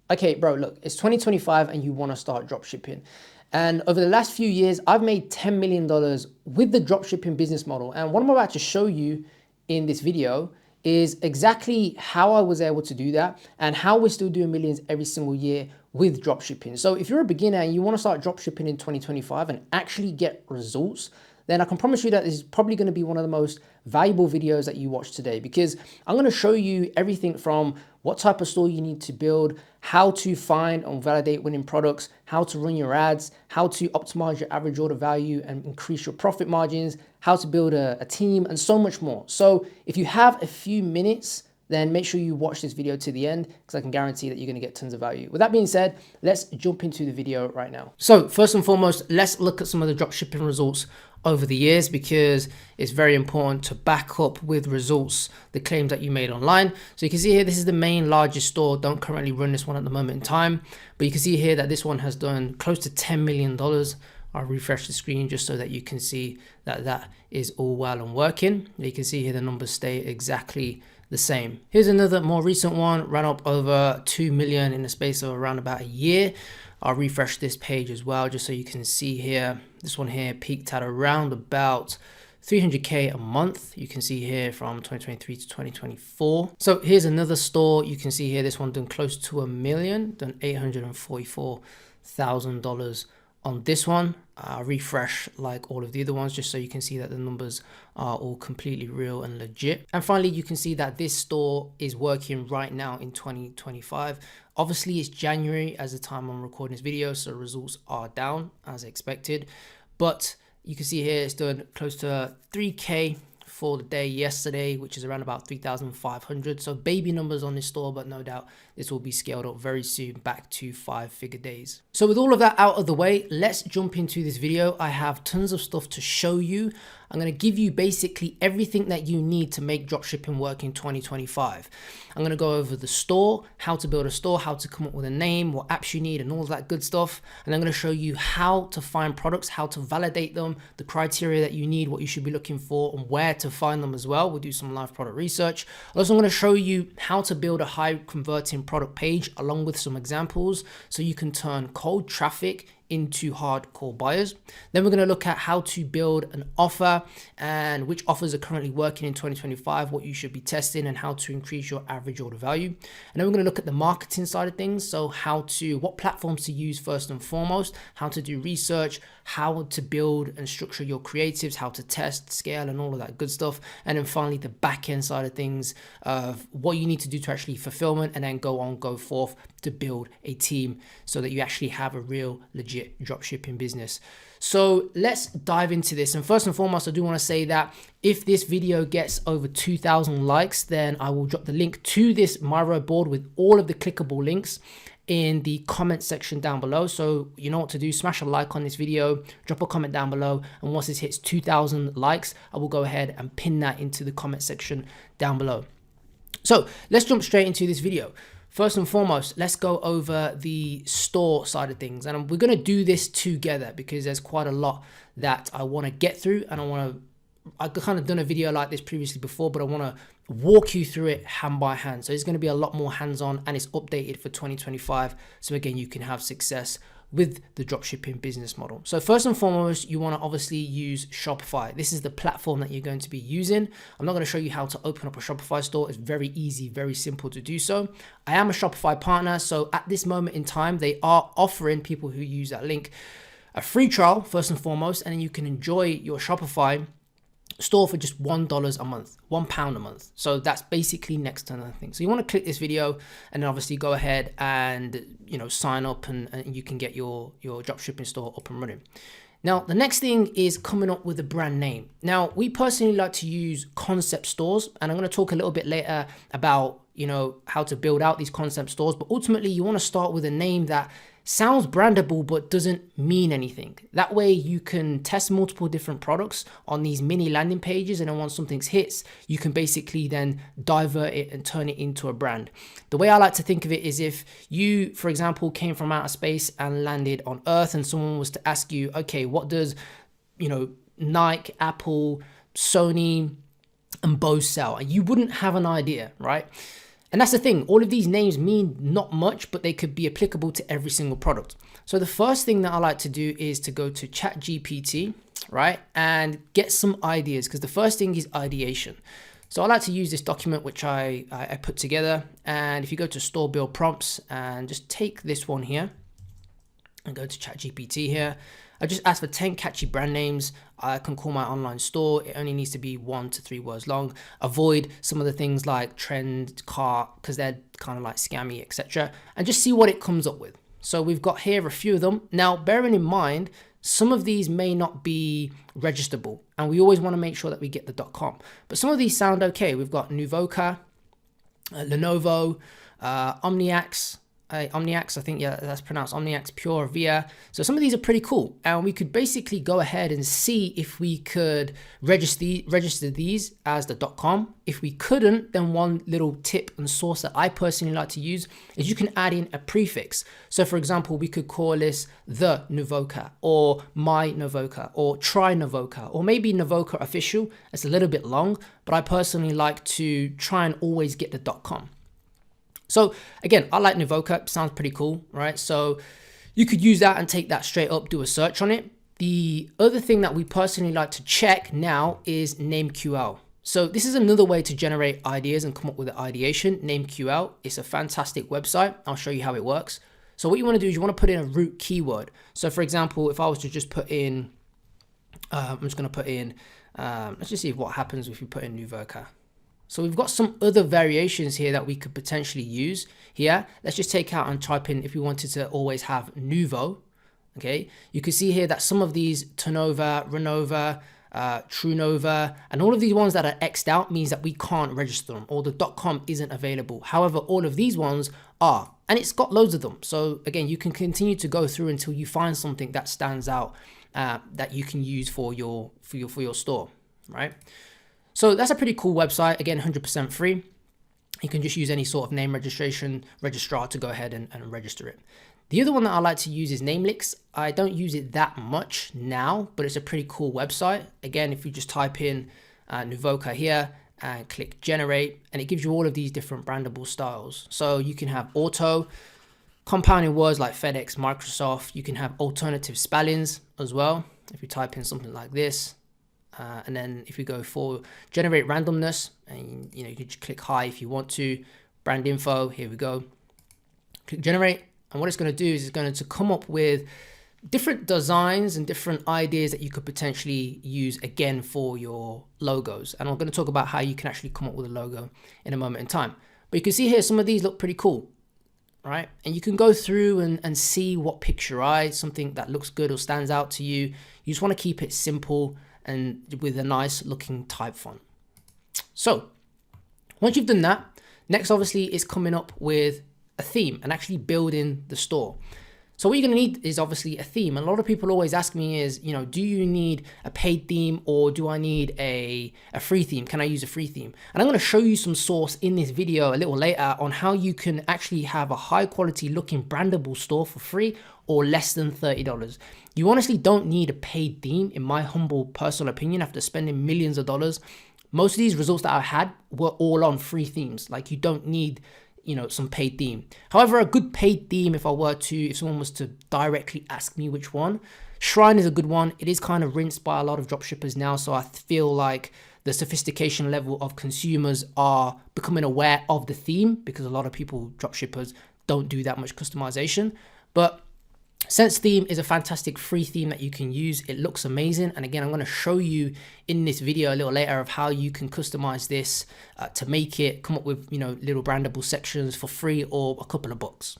Okay, bro, look, it's 2025 and you want to start dropshipping. And over the last few years, I've made $10 million with the dropshipping business model. And what I'm about to show you in this video is exactly how I was able to do that and how we're still doing millions every single year with dropshipping. So if you're a beginner and you want to start dropshipping in 2025 and actually get results, then I can promise you that this is probably going to be one of the most valuable videos that you watch today, because I'm going to show you everything from what type of store you need to build, how to find and validate winning products, how to run your ads, how to optimize your average order value and increase your profit margins, how to build a team, and so much more. So if you have a few minutes, then make sure you watch this video to the end, because I can guarantee that you're gonna get tons of value. With that being said, let's jump into the video right now. So first and foremost, let's look at some of the dropshipping results over the years, because it's very important to back up with results the claims that you made online. So you can see here, this is the main largest store. Don't currently run this one at the moment in time, but you can see here that this one has done close to $10 million. I'll refresh the screen just so that you can see that that is all well and working. You can see here the numbers stay exactly the same. Here's another more recent one, ran up over 2 million in the space of around about a year. I'll refresh this page as well just so you can see here. This one here peaked at around about 300k a month. You can see here from 2023 to 2024. So here's another store. You can see here this one done close to $1 million, done $844,000 on this one. Refresh like all of the other ones just so you can see that the numbers are all completely real and legit. And finally, you can see that this store is working right now in 2025. Obviously, it's January as the time I'm recording this video, so results are down as expected. But you can see here it's done close to 3k for the day yesterday, which is around about 3,500. So baby numbers on this store, but no doubt this will be scaled up very soon back to 5-figure days. So with all of that out of the way, let's jump into this video. I have tons of stuff to show you. I'm going to give you basically everything that you need to make dropshipping work in 2025. I'm going to go over the store, how to build a store, how to come up with a name, what apps you need, and all that good stuff. And I'm going to show you how to find products, how to validate them, the criteria that you need, what you should be looking for, and where to find them as well. We'll do some live product research. Also, I'm going to show you how to build a high converting product page along with some examples so you can turn cold traffic into hardcore buyers. Then we're going to look at how to build an offer and which offers are currently working in 2025, what you should be testing, and how to increase your average order value. And then we're going to look at the marketing side of things. So what platforms to use first and foremost, how to do research, how to build and structure your creatives, how to test, scale, and all of that good stuff. And then finally, the back end side of things of what you need to do to actually fulfillment, and then go forth to build a team so that you actually have a real legit dropshipping business. So let's dive into this. And first and foremost, I do want to say that if this video gets over 2,000 likes, then I will drop the link to this Miro board with all of the clickable links in the comment section down below. So you know what to do, smash a like on this video, drop a comment down below, and once this hits 2,000 likes, I will go ahead and pin that into the comment section down below. So let's jump straight into this video. First and foremost, let's go over the store side of things. And we're going to do this together because there's quite a lot that I want to get through. And I've kind of done a video like this previously before, but I want to walk you through it hand by hand. So it's going to be a lot more hands-on, and it's updated for 2025. So again, you can have success with the dropshipping business model. So first and foremost, you want to obviously use Shopify. This is the platform that you're going to be using. I'm not going to show you how to open up a Shopify store. It's very easy, very simple to do so. I am a Shopify partner, so at this moment in time, they are offering people who use that link a free trial first and foremost, and then you can enjoy your Shopify store for just $1 a month, £1 a month. So that's basically next to nothing. So you want to click this video and then obviously go ahead and sign up, and you can get your dropshipping store up and running. Now, the next thing is coming up with a brand name. Now, we personally like to use concept stores, and I'm going to talk a little bit later about how to build out these concept stores. But ultimately, you want to start with a name that sounds brandable but doesn't mean anything. That way you can test multiple different products on these mini landing pages, and then once something hits, you can basically then divert it and turn it into a brand. The way I like to think of it is if you, for example, came from outer space and landed on Earth, and someone was to ask you, okay, what does Nike, Apple, Sony, and Bose sell? And you wouldn't have an idea, right? And that's the thing, all of these names mean not much, but they could be applicable to every single product. So the first thing that I like to do is to go to ChatGPT, right? And get some ideas, because the first thing is ideation. So I like to use this document, which I put together. And if you go to store build prompts and just take this one here and go to ChatGPT here, I just ask for 10 catchy brand names. I can call my online store. It only needs to be 1 to 3 words long. Avoid some of the things like trend, cart, because they're kind of like scammy, etc. And just see what it comes up with. So we've got here a few of them. Now, bearing in mind, some of these may not be registerable, and we always want to make sure that we get the .com. But some of these sound okay. We've got Nuvoca, Lenovo, Omniax, I think, yeah, that's pronounced Omniax Pure Via. So some of these are pretty cool, and we could basically go ahead and see if we could register these as the .com. If we couldn't, then one little tip and source that I personally like to use is you can add in a prefix. So for example, we could call this the Nuvoca, or my Nuvoca, or try Nuvoca, or maybe Nuvoca official. It's a little bit long, but I personally like to try and always get the .com. So again, I like Nuvoca, sounds pretty cool, right? So you could use that and take that straight up, do a search on it. The other thing that we personally like to check now is NameQL. So this is another way to generate ideas and come up with an ideation. NameQL, it's a fantastic website. I'll show you how it works. So what you want to do is you want to put in a root keyword. So for example, if I was to just put in, I'm just going to put in, let's just see what happens if you put in Nuvoca. So we've got some other variations here that we could potentially use here. Let's just take out and type in if we wanted to always have Nuvo. Okay, you can see here that some of these Turnova, Renova, Trunova, and all of these ones that are X'd out means that we can't register them, or the .com isn't available. However, all of these ones are, and it's got loads of them. So again, you can continue to go through until you find something that stands out that you can use for your store, right? So that's a pretty cool website. Again, 100% free. You can just use any sort of name registrar to go ahead and register it. The other one that I like to use is Namelix. I don't use it that much now, but it's a pretty cool website. Again, if you just type in Nuvoca here and click generate, and it gives you all of these different brandable styles. So you can have auto, compounding words like FedEx, Microsoft. You can have alternative spellings as well. If you type in something like this, and then if you go for generate randomness, and you can just click hi if you want to, brand info, here we go, click generate, and what it's going to do is it's going to come up with different designs and different ideas that you could potentially use again for your logos. And I'm going to talk about how you can actually come up with a logo in a moment in time. But you can see here some of these look pretty cool, right? And you can go through and see what picks your eye, something that looks good or stands out to you. You just want to keep it simple and with a nice looking type font. So once you've done that, next obviously is coming up with a theme and actually building the store. So what you're going to need is obviously a theme. And a lot of people always ask me is, do you need a paid theme or do I need a free theme? Can I use a free theme? And I'm going to show you some source in this video a little later on how you can actually have a high quality looking brandable store for free or less than $30. You honestly don't need a paid theme, in my humble personal opinion, after spending millions of dollars. Most of these results that I had were all on free themes. Like, you don't need some paid theme. However, a good paid theme, if someone was to directly ask me which one, Shrine is a good one. It is kind of rinsed by a lot of dropshippers now, so I feel like the sophistication level of consumers are becoming aware of the theme, because a lot of people, dropshippers, don't do that much customization. But Sense theme is a fantastic free theme that you can use. It looks amazing. And again, I'm going to show you in this video a little later of how you can customize this to make it come up with, little brandable sections for free or a couple of bucks.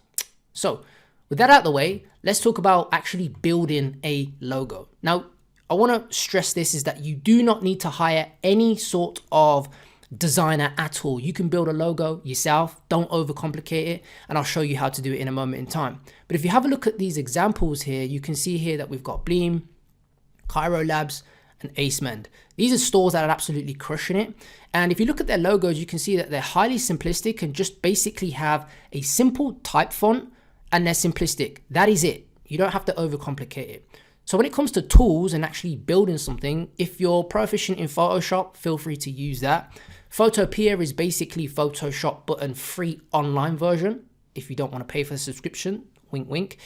So with that out of the way, let's talk about actually building a logo. Now, I want to stress this is that you do not need to hire any sort of designer at all. You can build a logo yourself. Don't overcomplicate it, and I'll show you how to do it in a moment in time. But if you have a look at these examples here, you can see here that we've got Bleem, Cairo Labs, and Acemend. These are stores that are absolutely crushing it. And if you look at their logos, you can see that they're highly simplistic and just basically have a simple type font, and they're simplistic. That is it. You don't have to overcomplicate it. So when it comes to tools and actually building something, if you're proficient in Photoshop, feel free to use that. Photopea is basically Photoshop button free online version if you don't want to pay for the subscription, wink wink.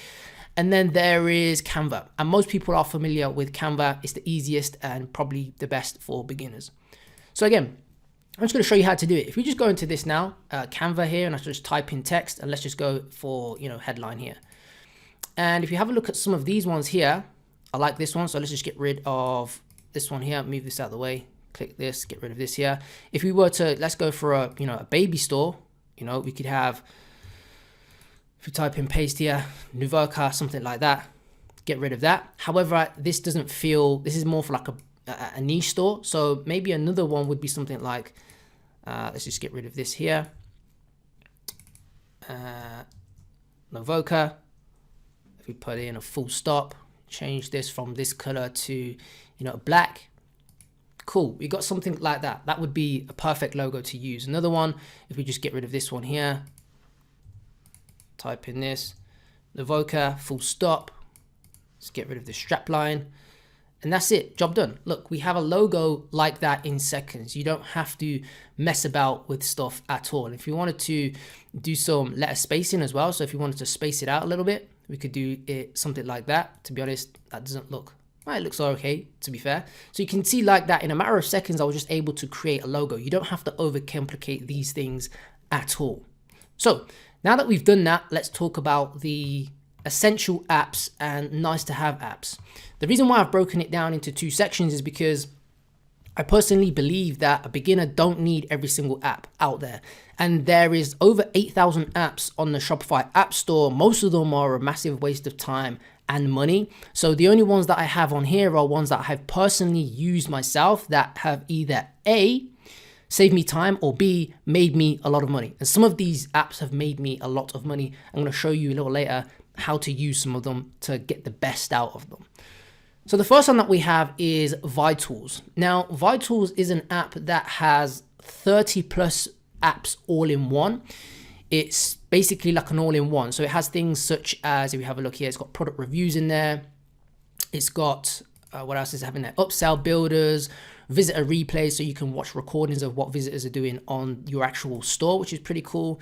And then there is Canva, and most people are familiar with Canva. It's the easiest and probably the best for beginners. So again, I'm just going to show you how to do it. If we just go into this now, Canva here, and I just type in text, and let's just go for, headline here. And if you have a look at some of these ones here, I like this one, so let's just get rid of this one here, move this out of the way, click this, get rid of this here. If we were to, let's go for a, a baby store, we could have, if we type in paste here, Nuvoca, something like that, get rid of that. However, this doesn't feel, this is more for like a niche store. So maybe another one would be something like, let's just get rid of this here. Nuvoca, if we put in a full stop, change this from this color to, black. Cool, we got something like that. That would be a perfect logo to use. Another one, if we just get rid of this one here, type in this, Nuvoca, full stop. Let's get rid of the strap line. And that's it, job done. Look, we have a logo like that in seconds. You don't have to mess about with stuff at all. If you wanted to do some letter spacing as well, so if you wanted to space it out a little bit, we could do it something like that. To be honest, that doesn't look, well, it looks okay, to be fair. So you can see like that, in a matter of seconds, I was just able to create a logo. You don't have to overcomplicate these things at all. So now that we've done that, let's talk about the essential apps and nice to have apps. The reason why I've broken it down into two sections is because I personally believe that a beginner don't need every single app out there. And there is over 8,000 apps on the Shopify App Store. Most of them are a massive waste of time and money. So the only ones that I have on here are ones that I have personally used myself that have either A, saved me time, or B, made me a lot of money. And some of these apps have made me a lot of money. I'm going to show you a little later how to use some of them to get the best out of them. So the first one that we have is Vitals. Now, Vitals is an app that has 30 plus apps all in one. It's basically like an all-in-one. So it has things such as, if you have a look here, it's got product reviews in there. It's got, what else is having there? Upsell builders, visitor replays, so you can watch recordings of what visitors are doing on your actual store, which is pretty cool.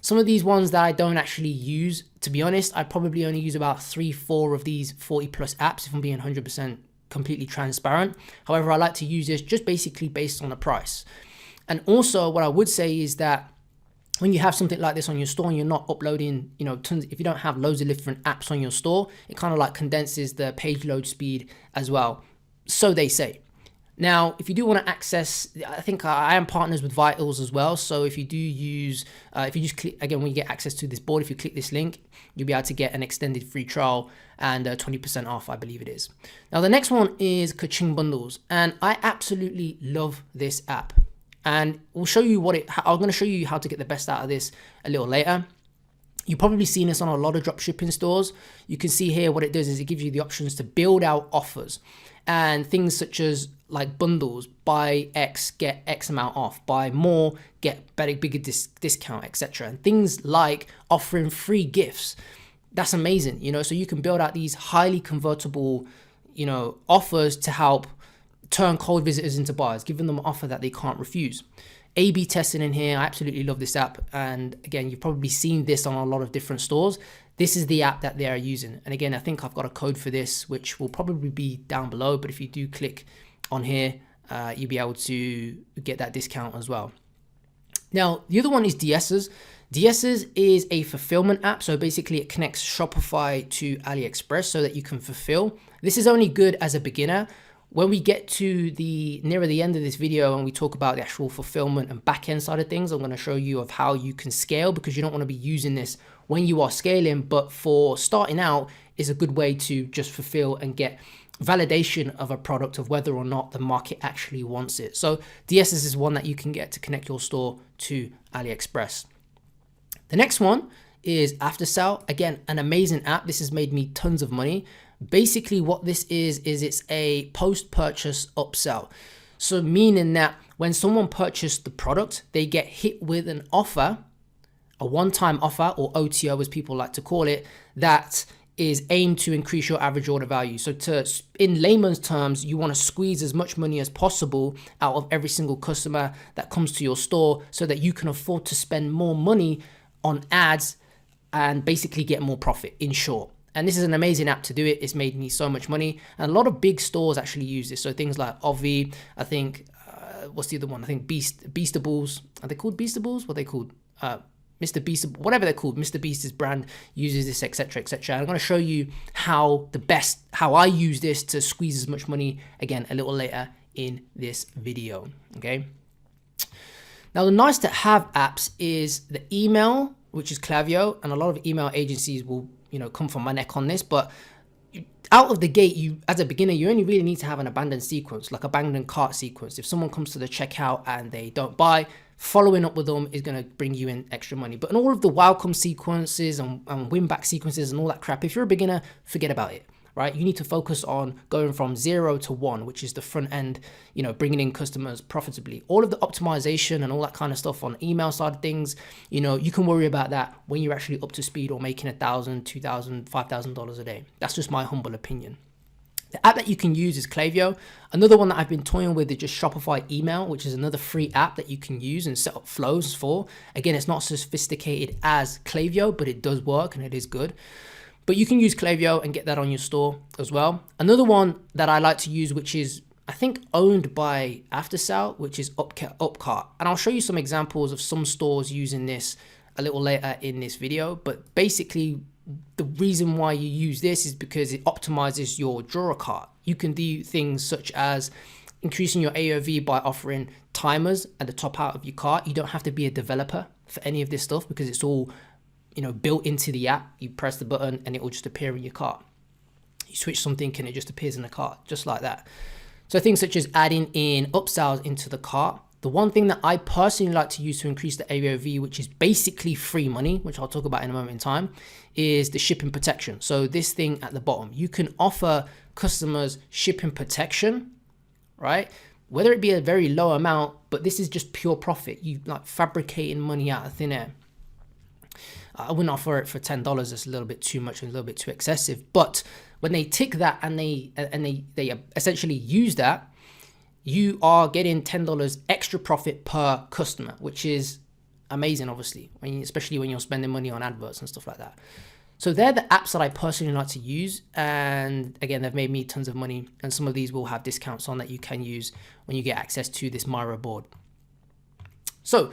Some of these ones that I don't actually use, to be honest, I probably only use about 3-4 of these 40 plus apps, if I'm being 100% completely transparent. However, I like to use this just basically based on the price. And also what I would say is that when you have something like this on your store and you're not uploading, tons, if you don't have loads of different apps on your store, it kind of like condenses the page load speed as well. So they say. Now, if you do want to access, I think I am partners with Vitals as well. So if you do use, if you just click, again, when you get access to this board, if you click this link, you'll be able to get an extended free trial and 20% off, I believe it is. Now, the next one is Kaching Bundles. And I absolutely love this app. And we'll show you I'm going to show you how to get the best out of this a little later. You've probably seen this on a lot of dropshipping stores. You can see here what it does is it gives you the options to build out offers and things such as like bundles, buy X, get X amount off, buy more, get bigger discount, etc. And things like offering free gifts. That's amazing, so you can build out these highly convertible, offers to help turn cold visitors into buyers, giving them an offer that they can't refuse. A/B testing in here, I absolutely love this app. And again, you've probably seen this on a lot of different stores. This is the app that they are using. And again, I think I've got a code for this, which will probably be down below. But if you do click on here, you'll be able to get that discount as well. Now, the other one is DS's. DS's is a fulfillment app. So basically it connects Shopify to AliExpress so that you can fulfill. This is only good as a beginner. When we get to nearer the end of this video and we talk about the actual fulfillment and back-end side of things, I'm going to show you of how you can scale, because you don't want to be using this when you are scaling. But for starting out, is a good way to just fulfill and get validation of a product, of whether or not the market actually wants it. So DS's is one that you can get to connect your store to AliExpress. The next one is Aftersell. Again, an amazing app. This has made me tons of money. Basically what this is it's a post-purchase upsell. So meaning that when someone purchased the product, they get hit with an offer, a one-time offer, or OTO as people like to call it, that is aimed to increase your average order value. So in layman's terms, you want to squeeze as much money as possible out of every single customer that comes to your store so that you can afford to spend more money on ads and basically get more profit, in short. And this is an amazing app to do it. It's made me so much money. And a lot of big stores actually use this. So things like Ovi, I think, what's the other one? I think Beastables. Are they called Beastables? What are they called? Mr. Beast, whatever they're called, Mr. Beast's brand uses this, etc., etc. I'm going to show you how I use this to squeeze as much money, again, a little later in this video, okay? Now, the nice to have apps is the email, which is Klaviyo, and a lot of email agencies will, come from my neck on this, but out of the gate, you, as a beginner, you only really need to have an abandoned sequence, like abandoned cart sequence. If someone comes to the checkout and they don't buy, following up with them is going to bring you in extra money. But in all of the welcome sequences and win back sequences and all that crap, if you're a beginner, forget about it, right? You need to focus on going from 0 to 1, which is the front end, bringing in customers profitably. All of the optimization and all that kind of stuff on email side of things, you can worry about that when you're actually up to speed or making $1,000, $2,000, $5,000 a day. That's just my humble opinion. The app that you can use is Klaviyo. Another one that I've been toying with is just Shopify Email, which is another free app that you can use and set up flows for. Again, it's not so sophisticated as Klaviyo, but it does work and it is good. But you can use Klaviyo and get that on your store as well. Another one that I like to use, which is, I think, owned by Aftersell, which is Upcart. And I'll show you some examples of some stores using this a little later in this video. But basically, the reason why you use this is because it optimizes your drawer cart. You can do things such as increasing your AOV by offering timers at the top out of your cart. You don't have to be a developer for any of this stuff because it's all, built into the app. You press the button and it will just appear in your cart. You switch something and it just appears in the cart, just like that. So things such as adding in upsells into the cart. The one thing that I personally like to use to increase the AOV, which is basically free money, which I'll talk about in a moment in time, is the shipping protection. So this thing at the bottom, you can offer customers shipping protection, right? Whether it be a very low amount, but this is just pure profit. You like fabricating money out of thin air. I wouldn't offer it for $10. It's a little bit too much and a little bit too excessive. But when they tick that and they essentially use that, you are getting $10 extra profit per customer, which is amazing, obviously, especially when you're spending money on adverts and stuff like that. So they're the apps that I personally like to use. And again, they've made me tons of money. And some of these will have discounts on that you can use when you get access to this Myra board. So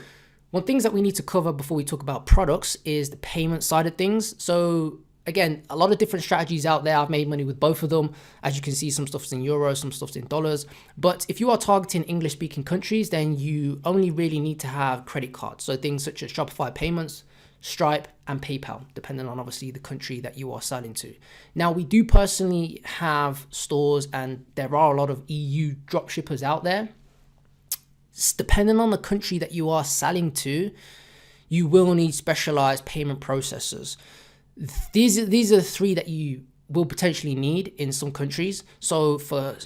one things that we need to cover before we talk about products is the payment side of things. So again, a lot of different strategies out there. I've made money with both of them. As you can see, some stuff's in euros, some stuff's in dollars. But if you are targeting English-speaking countries, then you only really need to have credit cards. So things such as Shopify payments, Stripe, and PayPal, depending on obviously the country that you are selling to. Now, we do personally have stores, and there are a lot of EU dropshippers out there. Depending on the country that you are selling to, you will need specialized payment processors. These are the three that you will potentially need in some countries. So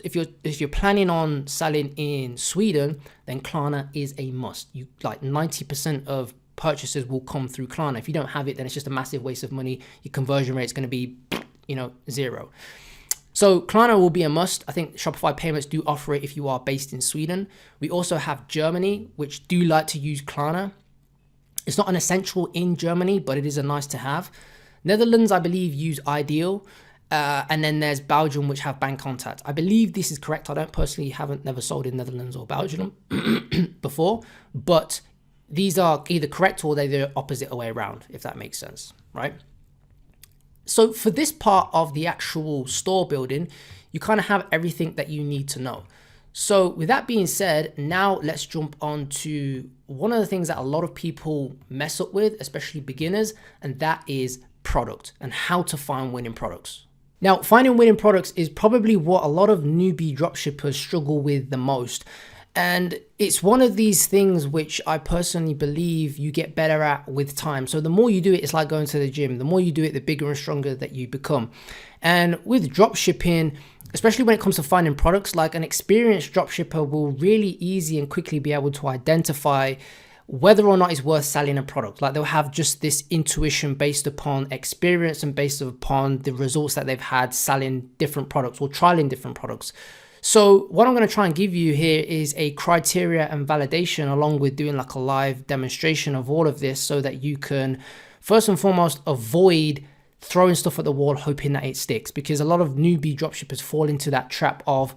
if you're planning on selling in Sweden, then Klarna is a must. You like 90% of purchases will come through Klarna. If you don't have it, then it's just a massive waste of money. Your conversion rate is going to be, zero. So Klarna will be a must. I think Shopify payments do offer it if you are based in Sweden. We also have Germany, which do like to use Klarna. It's not an essential in Germany, but it is a nice to have. Netherlands, I believe, use Ideal. And then there's Belgium, which have bank contact. I believe this is correct. I don't personally never sold in Netherlands or Belgium before, but these are either correct or they're the opposite way around, if that makes sense, right? So for this part of the actual store building, you kind of have everything that you need to know. So with that being said, now let's jump on to one of the things that a lot of people mess up with, especially beginners, and that is product and how to find winning products. Now, finding winning products is probably what a lot of newbie dropshippers struggle with the most. And it's one of these things which I personally believe you get better at with time. So the more you do it, it's like going to the gym. The more you do it, the bigger and stronger that you become. And with dropshipping, especially when it comes to finding products, like an experienced dropshipper will really easy and quickly be able to identify whether or not it's worth selling a product. Like they'll have just this intuition based upon experience and based upon the results that they've had selling different products or trialing different products. So what I'm going to try and give you here is a criteria and validation, along with doing like a live demonstration of all of this, so that you can first and foremost avoid throwing stuff at the wall hoping that it sticks, because a lot of newbie dropshippers fall into that trap of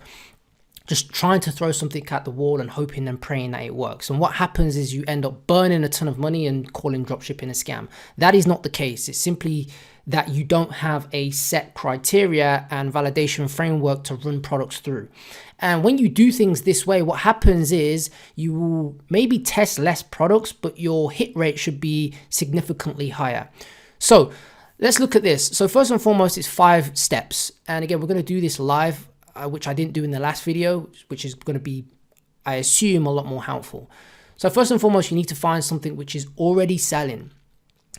just trying to throw something at the wall and hoping and praying that it works. And what happens is you end up burning a ton of money and calling dropshipping a scam. That is not the case. It's simply that you don't have a set criteria and validation framework to run products through. And when you do things this way, what happens is you will maybe test less products, but your hit rate should be significantly higher. So let's look at this. So first and foremost, it's 5 steps. And again, we're going to do this live, which I didn't do in the last video, which is going to be, I assume, a lot more helpful. So first and foremost, you need to find something which is already selling.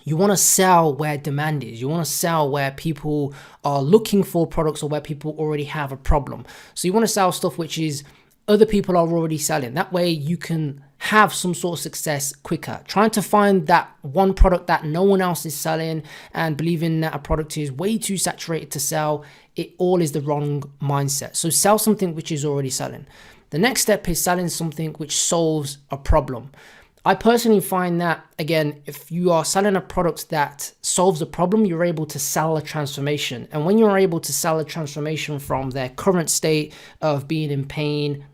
You want to sell where demand is. You want to sell where people are looking for products or where people already have a problem. So you want to sell stuff which is other people are already selling. That way you can have some sort of success quicker. Trying to find that one product that no one else is selling and believing that a product is way too saturated to sell, it all is the wrong mindset. So sell something which is already selling. The next step is selling something which solves a problem. I personally find that, again, if you are selling a product that solves a problem, you're able to sell a transformation. And when you're able to sell a transformation from their current state of being in pain,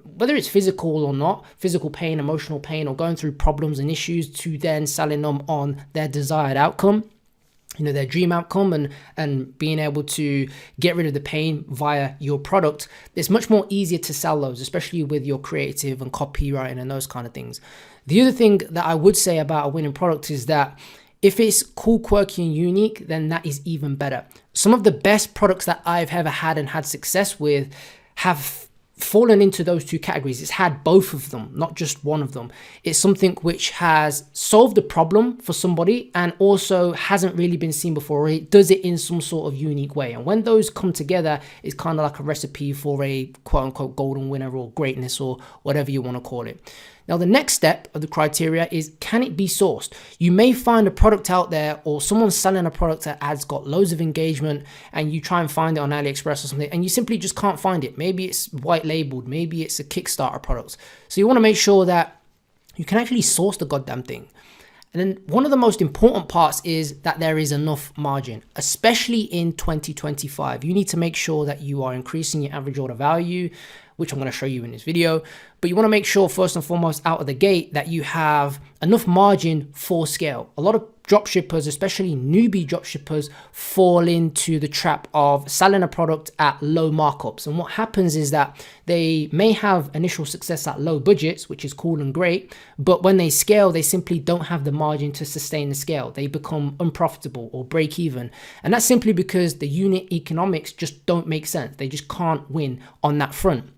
whether it's physical or not, physical pain, emotional pain, or going through problems and issues, to then selling them on their desired outcome, their dream outcome, and being able to get rid of the pain via your product, it's much more easier to sell those, especially with your creative and copywriting and those kind of things. The other thing that I would say about a winning product is that if it's cool, quirky, and unique, then that is even better. Some of the best products that I've ever had and had success with have fallen into those two categories. It's had both of them, not just one of them. It's something which has solved a problem for somebody and also hasn't really been seen before, or it does it in some sort of unique way. And when those come together, it's kind of like a recipe for a quote unquote golden winner or greatness or whatever you want to call it. Now, the next step of the criteria is, can it be sourced? You may find a product out there, or someone's selling a product that has got loads of engagement, and you try and find it on AliExpress or something, and you simply just can't find it. Maybe it's white labeled, maybe it's a Kickstarter product. So you want to make sure that you can actually source the goddamn thing. And then one of the most important parts is that there is enough margin, especially in 2025. You need to make sure that you are increasing your average order value, which I'm going to show you in this video. But you want to make sure first and foremost out of the gate that you have enough margin for scale. A lot of dropshippers, especially newbie dropshippers, fall into the trap of selling a product at low markups. And what happens is that they may have initial success at low budgets, which is cool and great, but when they scale, they simply don't have the margin to sustain the scale. They become unprofitable or break even. And that's simply because the unit economics just don't make sense. They just can't win on that front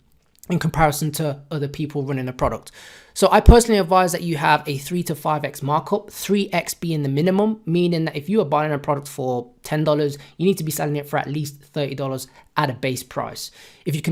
in comparison to other people running a product. So I personally advise that you have a 3 to 5x markup, 3x being the minimum, meaning that if you are buying a product for $10, you need to be selling it for at least $30 at a base price. If you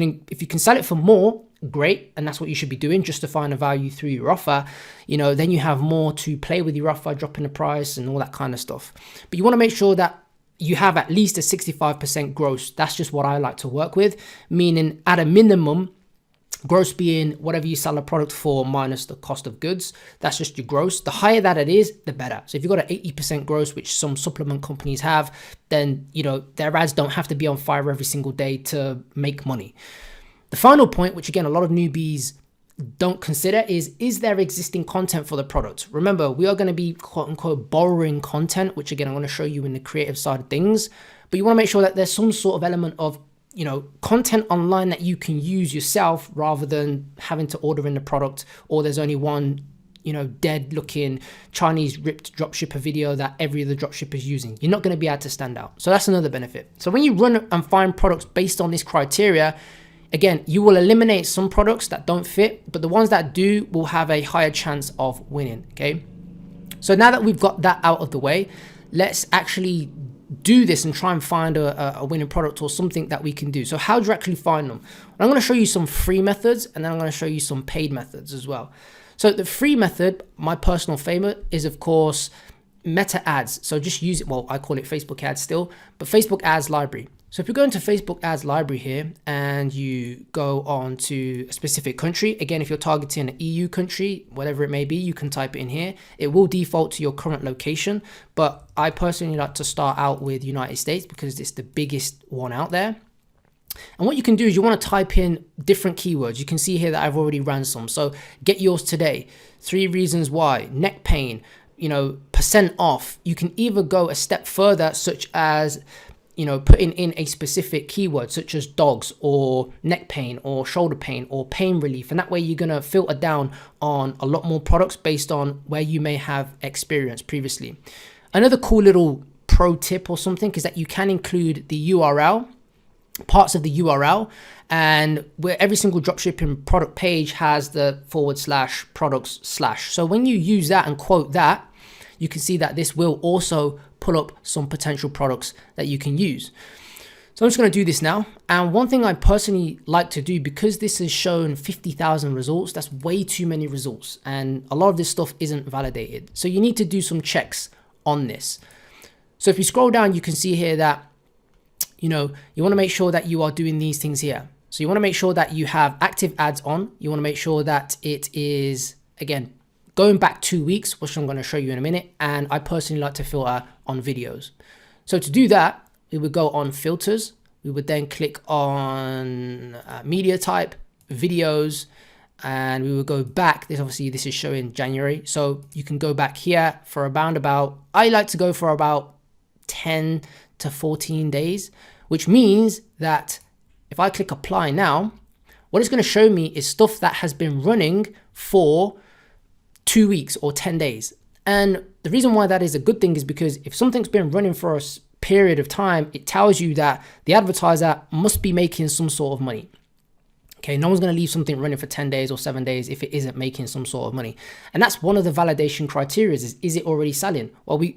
can sell it for more, great, and that's what you should be doing, justifying the value through your offer. Then you have more to play with your offer, dropping the price and all that kind of stuff. But you want to make sure that you have at least a 65% gross. That's just what I like to work with, meaning at a minimum, gross being whatever you sell a product for minus the cost of goods. That's just your gross. The higher that it is, the better. So if you've got an 80% gross, which some supplement companies have, then their ads don't have to be on fire every single day to make money. The final point, which again a lot of newbies don't consider, is there existing content for the product? Remember, we are going to be quote unquote borrowing content, which again I'm going to show you in the creative side of things. But you want to make sure that there's some sort of element of content online that you can use yourself, rather than having to order in the product, or there's only one, dead looking Chinese ripped dropshipper video that every other dropshipper is using. You're not going to be able to stand out. So that's another benefit. So when you run and find products based on this criteria, again, you will eliminate some products that don't fit, but the ones that do will have a higher chance of winning. Okay. So now that we've got that out of the way, let's actually do this and try and find a winning product or something that we can do. So how do you actually find them? I'm going to show you some free methods, and then I'm going to show you some paid methods as well. So the free method, my personal favorite, is of course meta ads. So just use it, well, I call it Facebook ads still, but Facebook ads library. So if you go into Facebook ads library here and you go on to a specific country, again, if you're targeting an EU country, whatever it may be, you can type it in here. It will default to your current location, but I personally like to start out with United States because it's the biggest one out there. And what you can do is you want to type in different keywords. You can see here that I've already ran some. So get yours today, 3 reasons why, neck pain, % off. You can either go a step further, such as, putting in a specific keyword such as dogs or neck pain or shoulder pain or pain relief. And that way you're going to filter down on a lot more products based on where you may have experience previously. Another cool little pro tip or something is that you can include the URL, parts of the URL, and where every single dropshipping product page has the /products/. So when you use that and quote that, you can see that this will also pull up some potential products that you can use. So I'm just going to do this now. And one thing I personally like to do, because this has shown 50,000 results, that's way too many results. And a lot of this stuff isn't validated. So you need to do some checks on this. So if you scroll down, you can see here that, you want to make sure that you are doing these things here. So you want to make sure that you have active ads on. You want to make sure that it is, again, going back 2 weeks, which I'm going to show you in a minute. And I personally like to filter on videos. So to do that, we would go on filters. We would then click on media type, videos, and we would go back. This is showing January. So you can go back here for I like to go for about 10 to 14 days, which means that if I click apply now, what it's going to show me is stuff that has been running for 2 weeks or 10 days. And the reason why that is a good thing is because if something's been running for a period of time, it tells you that the advertiser must be making some sort of money. Okay, no one's going to leave something running for 10 days or 7 days if it isn't making some sort of money. And that's one of the validation criteria is it already selling? Well, we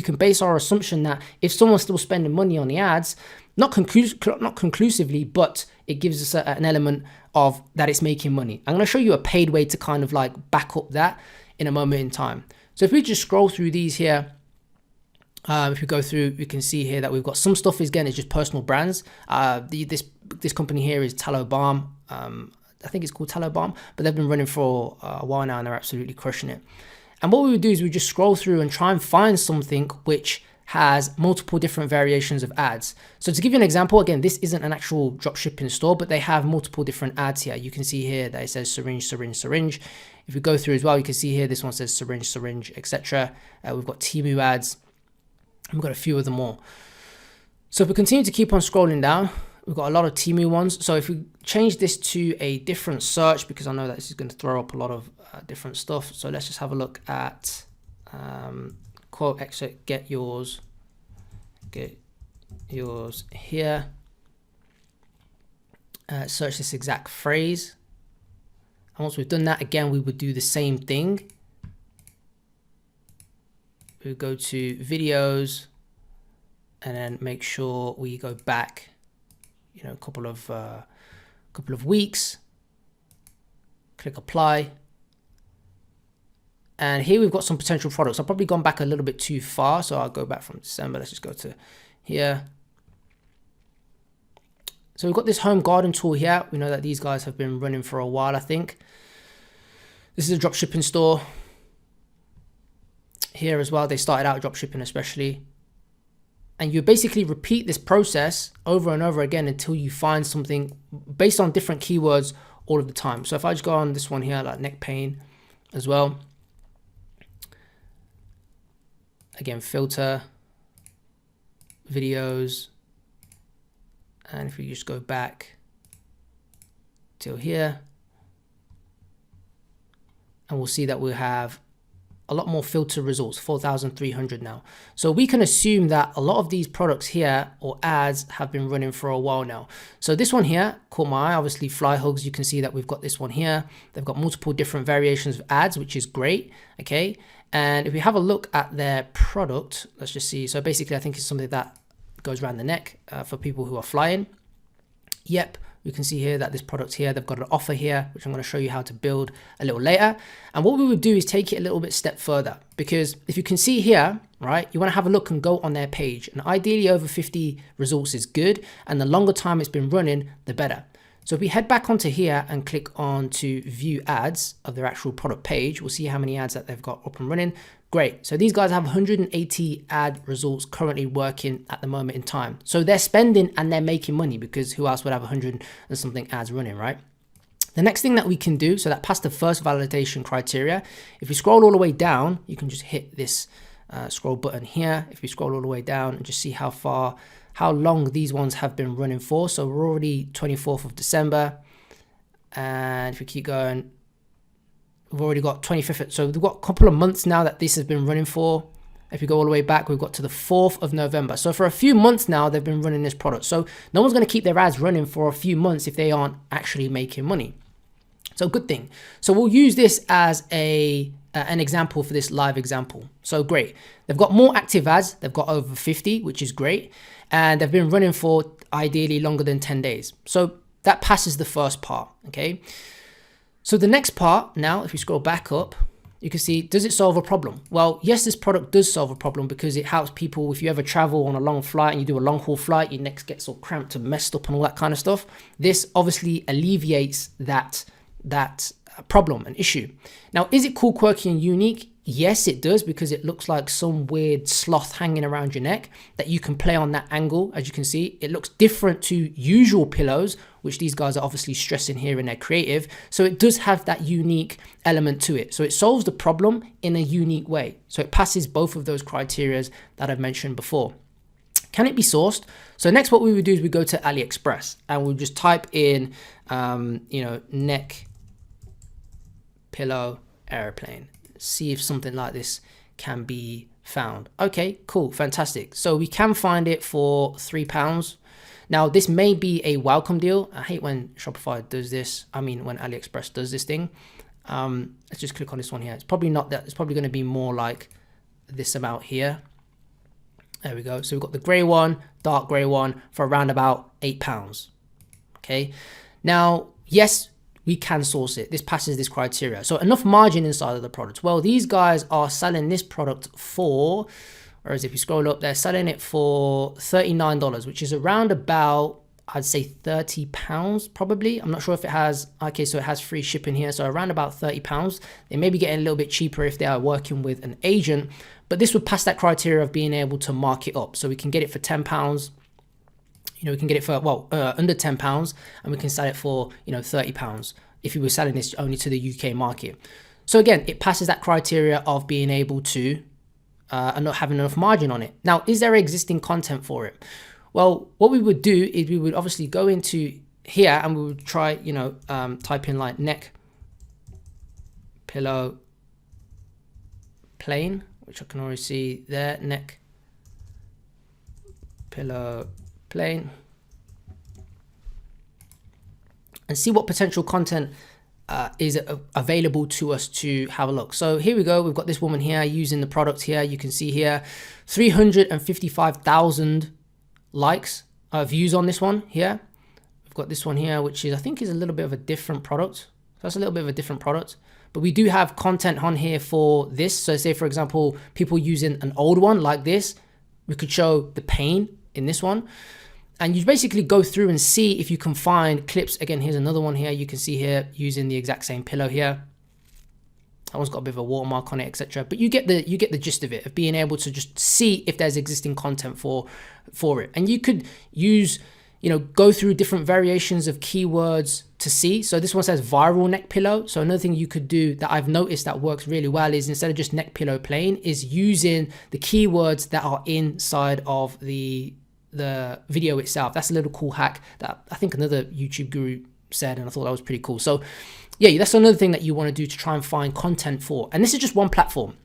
can base our assumption that if someone's still spending money on the ads, not conclusively, but it gives us an element of that it's making money. I'm going to show you a paid way to kind of like back up that in a moment in time. So if we just scroll through these here, if we go through, we can see here that we've got some stuff is just personal brands. This company here is Tallow Balm. I think it's called Tallow Balm, but they've been running for a while now and they're absolutely crushing it. And what we would do is we just scroll through and try and find something which has multiple different variations of ads. So to give you an example, again, this isn't an actual dropshipping store, but they have multiple different ads here. You can see here that it says syringe, syringe, syringe. If we go through as well, you can see here, this one says syringe, syringe, etc. We've got Temu ads. We've got a few of them more. So if we continue to keep on scrolling down, we've got a lot of Temu ones. So if we change this to a different search, because I know that this is going to throw up a lot of different stuff. So let's just have a look at quote exit, get yours here. Search this exact phrase. And once we've done that, again, we would do the same thing. We go to videos and then make sure we go back, a couple of weeks, click apply. And here we've got some potential products. I've probably gone back a little bit too far. So I'll go back from December. Let's just go to here. So we've got this home garden tool here. We know that these guys have been running for a while, I think. This is a dropshipping store. Here as well, they started out dropshipping especially. And you basically repeat this process over and over again until you find something based on different keywords all of the time. So if I just go on this one here, like neck pain as well. Again, filter, videos. And if we just go back till here, and we'll see that we have a lot more filter results, 4,300 now. So we can assume that a lot of these products here or ads have been running for a while now. So this one here caught my eye, obviously fly hugs. You can see that we've got this one here. They've got multiple different variations of ads, which is great. Okay. And if we have a look at their product, let's just see. So basically I think it's something that goes around the neck for people who are flying. Yep. We can see here that this product here, they've got an offer here, which I'm going to show you how to build a little later. And what we would do is take it a little bit step further, because if you can see here, right, you want to have a look and go on their page. And ideally over 50 results is good. And the longer time it's been running, the better. So if we head back onto here and click on to view ads of their actual product page, we'll see how many ads that they've got up and running. Great. So these guys have 180 ad results currently working at the moment in time. So they're spending and they're making money, because who else would have 100 and something ads running, right? The next thing that we can do, so that passed the first validation criteria. If we scroll all the way down, you can just hit this scroll button here. If we scroll all the way down and just see how long these ones have been running for. So we're already 24th of December. And if we keep going, we've already got 25th. So we've got a couple of months now that this has been running for. If we go all the way back, we've got to the 4th of November. So for a few months now, they've been running this product. So no one's going to keep their ads running for a few months if they aren't actually making money. So good thing. So we'll use this as an example for this live example. So great. They've got more active ads. They've got over 50, which is great. And they've been running for ideally longer than 10 days. So that passes the first part, okay? So the next part now, if we scroll back up, you can see, does it solve a problem? Well, yes, this product does solve a problem, because it helps people if you ever travel on a long flight and you do a long haul flight, your neck gets all cramped and messed up and all that kind of stuff. This obviously alleviates that problem and issue. Now, is it cool, quirky, and unique? Yes, it does, because it looks like some weird sloth hanging around your neck that you can play on that angle. As you can see, it looks different to usual pillows, which these guys are obviously stressing here in their creative. So it does have that unique element to it. So it solves the problem in a unique way. So it passes both of those criteria that I've mentioned before. Can it be sourced? So next, what we would do is we go to AliExpress and we'll just type in, neck pillow airplane. See if something like this can be found. Okay, cool, fantastic. So we can find it for £3. Now, this may be a welcome deal. I hate when Shopify does this. I mean, when AliExpress does this thing. Let's just click on this one here. It's probably not that. It's probably going to be more like this amount here. There we go. So we've got the grey one, dark grey one for around about £8. Okay. Now, yes, we can source it. This passes this criteria. So enough margin inside of the product. Well, these guys are selling this product for, whereas if you scroll up, they're selling it for $39, which is around about, I'd say £30 probably. I'm not sure if it has, okay, so it has free shipping here. So around about £30. They may be getting a little bit cheaper if they are working with an agent, but this would pass that criteria of being able to mark it up. So we can get it for £10. We can get it for, under £10, and we can sell it for, £30 if we were selling this only to the UK market. So again, it passes that criteria of being able to and not having enough margin on it. Now, is there existing content for it? Well, what we would do is we would obviously go into here and we would try, type in like neck pillow plane, which I can already see there, neck pillow plane, and see what potential content is available to us to have a look. So here we go. We've got this woman here using the product here. You can see here 355,000 likes, views on this one here. We've got this one here, which is, I think, is a little bit of a different product. That's a little bit of a different product, but we do have content on here for this. So say, for example, people using an old one like this, we could show the pain in this one. And you basically go through and see if you can find clips. Again, here's another one here. You can see here using the exact same pillow here. That one's got a bit of a watermark on it, etc. But you get the gist of it, of being able to just see if there's existing content for it. And you could use, go through different variations of keywords to see. So this one says viral neck pillow. So another thing you could do that I've noticed that works really well is, instead of just neck pillow plain, is using the keywords that are inside of the video itself. That's a little cool hack that I think another YouTube guru said, and I thought that was pretty cool. So yeah, that's another thing that you want to do to try and find content for. And this is just one platform.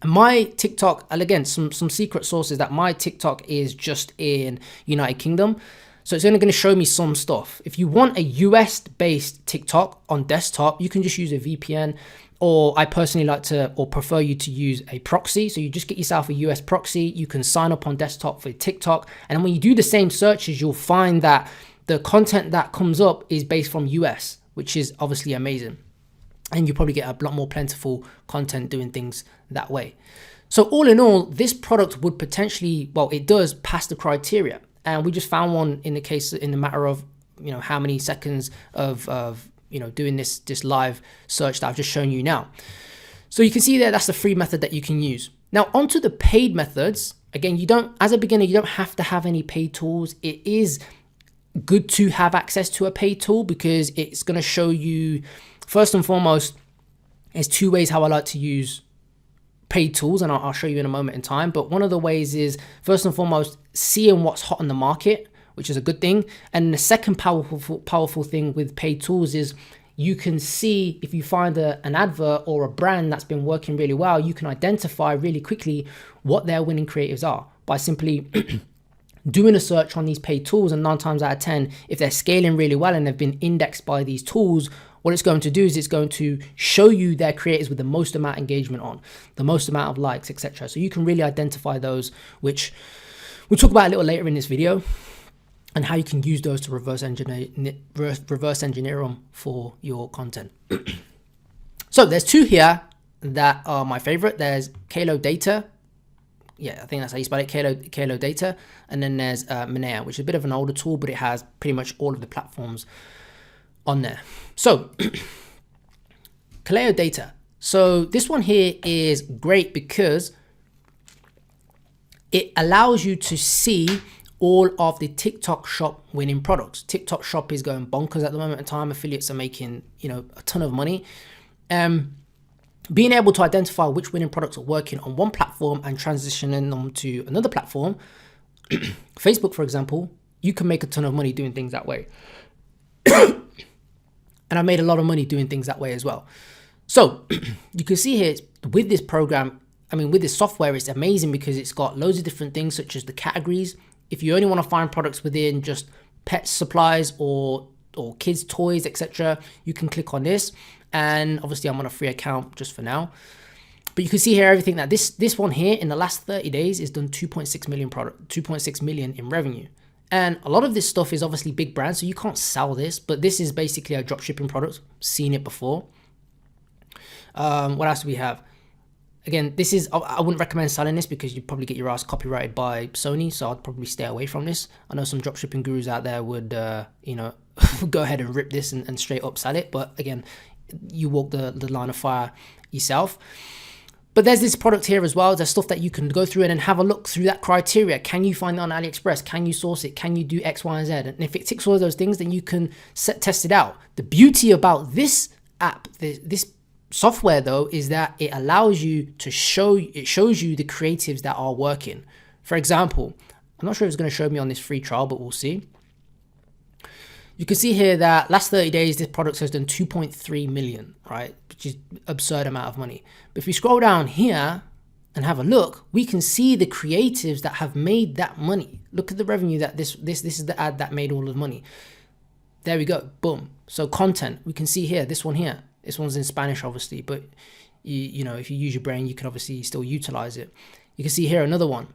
My TikTok, and again, some secret sources that my TikTok is just in United Kingdom. So it's only going to show me some stuff. If you want a US based TikTok on desktop, you can just use a VPN, or I personally like to, or prefer you to use a proxy. So you just get yourself a US proxy. You can sign up on desktop for TikTok. And when you do the same searches, you'll find that the content that comes up is based from US, which is obviously amazing. And you probably get a lot more plentiful content doing things that way. So all in all, this product would potentially, well, it does pass the criteria. And we just found one in the matter of, how many seconds of doing this live search that I've just shown you now. So you can see there, that's the free method that you can use. Now onto the paid methods. Again, as a beginner, you don't have to have any paid tools. It is good to have access to a paid tool because it's going to show you, first and foremost, there's two ways how I like to use paid tools, and I'll show you in a moment in time. But one of the ways is, first and foremost, seeing what's hot on the market, which is a good thing. And the second powerful thing with paid tools is you can see, if you find an advert or a brand that's been working really well, you can identify really quickly what their winning creatives are by simply doing a search on these paid tools. And 9 times out of 10, if they're scaling really well and they've been indexed by these tools, what it's going to do is it's going to show you their creators with the most amount of engagement on, the most amount of likes, etc. So you can really identify those, which we'll talk about a little later in this video, and how you can use those to reverse engineer them for your content. So there's two here that are my favorite. There's Kalo Data. Yeah, I think that's how you spell it, Kalo Data. And then there's Minea, which is a bit of an older tool, but it has pretty much all of the platforms on there. So Kalo Data. So this one here is great because it allows you to see all of the TikTok shop winning products. TikTok shop is going bonkers at the moment in time. Affiliates are making, a ton of money. Being able to identify which winning products are working on one platform and transitioning them to another platform, Facebook, for example, you can make a ton of money doing things that way. And I made a lot of money doing things that way as well. So you can see here with this program, with this software, it's amazing because it's got loads of different things such as the categories. If you only want to find products within just pet supplies or kids toys, etc., you can click on this. And obviously I'm on a free account just for now. But you can see here everything that this one here in the last 30 days is done 2.6 million in revenue. And a lot of this stuff is obviously big brands, so you can't sell this, but this is basically a dropshipping product. Seen it before. What else do we have? Again, I wouldn't recommend selling this because you'd probably get your ass copyrighted by Sony, so I'd probably stay away from this. I know some dropshipping gurus out there would, go ahead and rip this and straight up sell it. But again, you walk the line of fire yourself. But there's this product here as well. There's stuff that you can go through and have a look through that criteria. Can you find it on AliExpress? Can you source it? Can you do X, Y, and Z? And if it ticks all of those things, then you can test it out. The beauty about this app, this software though, is that it allows you to shows you the creatives that are working. For example, I'm not sure if it's going to show me on this free trial, but we'll see. You can see here that last 30 days, this product has done 2.3 million, right? Which is absurd amount of money. But if we scroll down here and have a look, we can see the creatives that have made that money. Look at the revenue that this is the ad that made all of the money. There we go, boom. So content, we can see here, this one here. This one's in Spanish, obviously, but if you use your brain, you can obviously still utilize it. You can see here another one.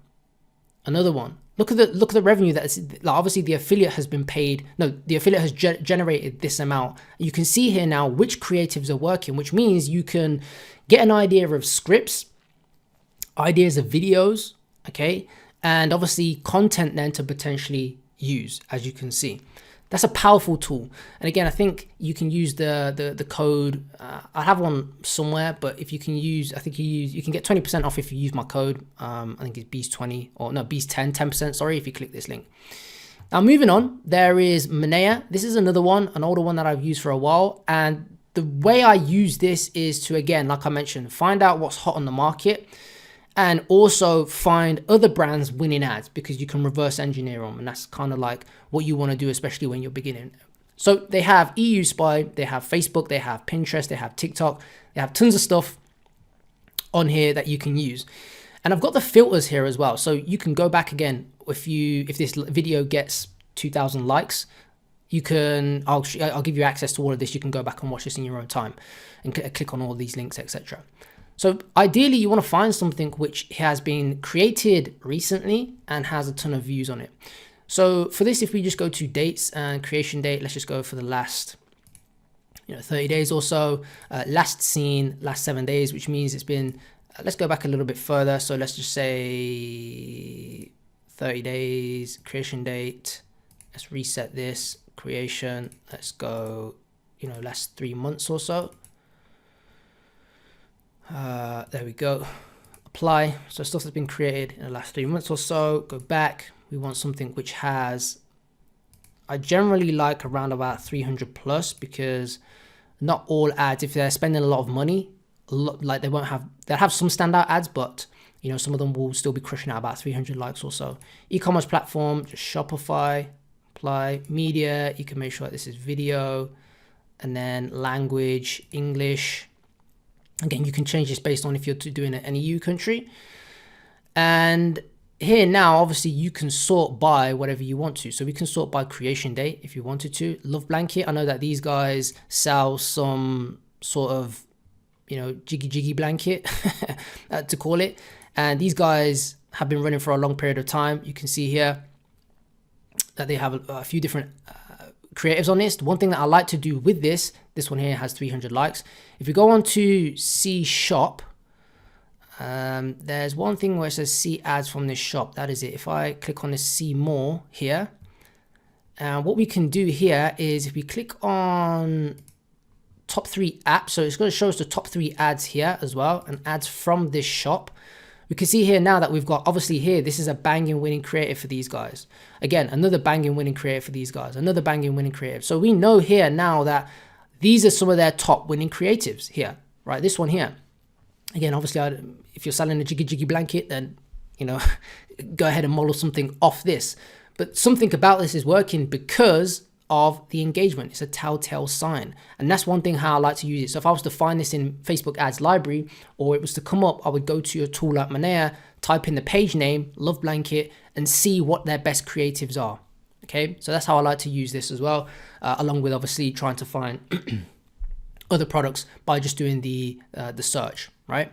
Look at the revenue that's obviously the affiliate has been paid. No, the affiliate has generated this amount. You can see here now which creatives are working, which means you can get an idea of scripts, ideas of videos, okay, and obviously content then to potentially use, as you can see. That's a powerful tool. And again, I think you can use the code. I have one somewhere, but if you can use, I think you can get 20% off if you use my code. I think it's Beast20 or no, Beast10, 10%, sorry, if you click this link. Now moving on, there is Minea. This is another one, an older one that I've used for a while. And the way I use this is to, again, like I mentioned, find out what's hot on the market and also find other brands winning ads, because you can reverse engineer them. And that's kind of like what you want to do, especially when you're beginning. So they have EU Spy, they have Facebook, they have Pinterest, they have TikTok, they have tons of stuff on here that you can use. And I've got the filters here as well. So you can go back again. If this video gets 2,000 likes, I'll give you access to all of this. You can go back and watch this in your own time and click on all these links, etc. So ideally, you want to find something which has been created recently and has a ton of views on it. So for this, if we just go to dates and creation date, let's just go for the last 30 days or so. Last seen, last 7 days, which means it's been, let's go back a little bit further. So let's just say 30 days, creation date. Let's reset this, creation. Let's go, last 3 months or so. There we go. Apply. So stuff that's been created in the last 3 months or so. Go back. We want something which has, I generally like around about 300 plus, because not all ads, if they're spending a lot of money, like they'll have some standout ads, but some of them will still be crushing out about 300 likes or so. E-commerce platform, just Shopify, apply, media. You can make sure that this is video, and then language, English. Again, you can change this based on if you're doing it in an EU country. And here now, obviously, you can sort by whatever you want to. So we can sort by creation date if you wanted to. Love blanket. I know that these guys sell some sort of, jiggy blanket to call it. And these guys have been running for a long period of time. You can see here that they have a few different creatives on this. One thing that I like to do with this one here has 300 likes. If you go on to see shop, there's one thing where it says see ads from this shop. That is it. If I click on this see more here, what we can do here is if we click on top 3 apps, so it's going to show us the top 3 ads here as well, and ads from this shop. We can see here now that we've got, obviously here, this is a banging winning creative for these guys. Again, another banging winning creative for these guys, another banging winning creative. So we know here now that these are some of their top winning creatives here, right? This one here. Again, obviously, if you're selling a jiggy blanket, then, go ahead and model something off this. But something about this is working because of the engagement. It's a telltale sign. And that's one thing how I like to use it. So if I was to find this in Facebook ads library, or it was to come up, I would go to a tool like Manea, type in the page name, love blanket, and see what their best creatives are. Okay, so that's how I like to use this as well, along with obviously trying to find other products by just doing the search, right?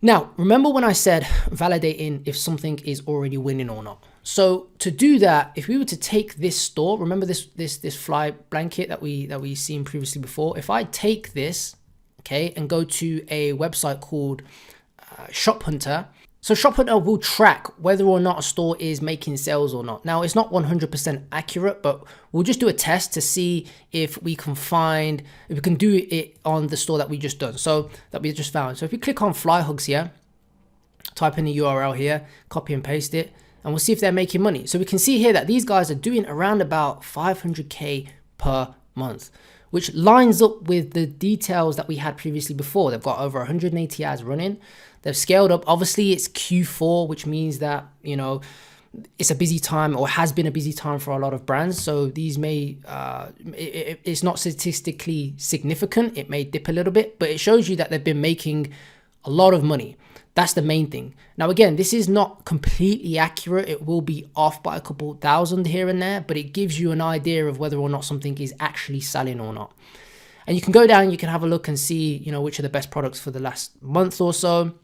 Now, remember when I said validating if something is already winning or not? So to do that, if we were to take this store, remember this fly blanket that we seen previously before. If I take this, okay, and go to a website called Shop Hunter. So Shop Hunter will track whether or not a store is making sales or not. Now, it's not 100% accurate, but we'll just do a test to see if we can do it on the store that we just done. So that we just found. So if we click on Fly Hugs here, type in the URL here, copy and paste it, and we'll see if they're making money. So we can see here that these guys are doing around about 500K per month, which lines up with the details that we had previously before. They've got over 180 ads running. They've scaled up. Obviously, it's Q4, which means that, it's a busy time, or has been a busy time for a lot of brands. So these may, it's not statistically significant. It may dip a little bit, but it shows you that they've been making a lot of money. That's the main thing. Now, again, this is not completely accurate. It will be off by a couple thousand here and there, but it gives you an idea of whether or not something is actually selling or not. And you can go down, you can have a look and see, which are the best products for the last month or so,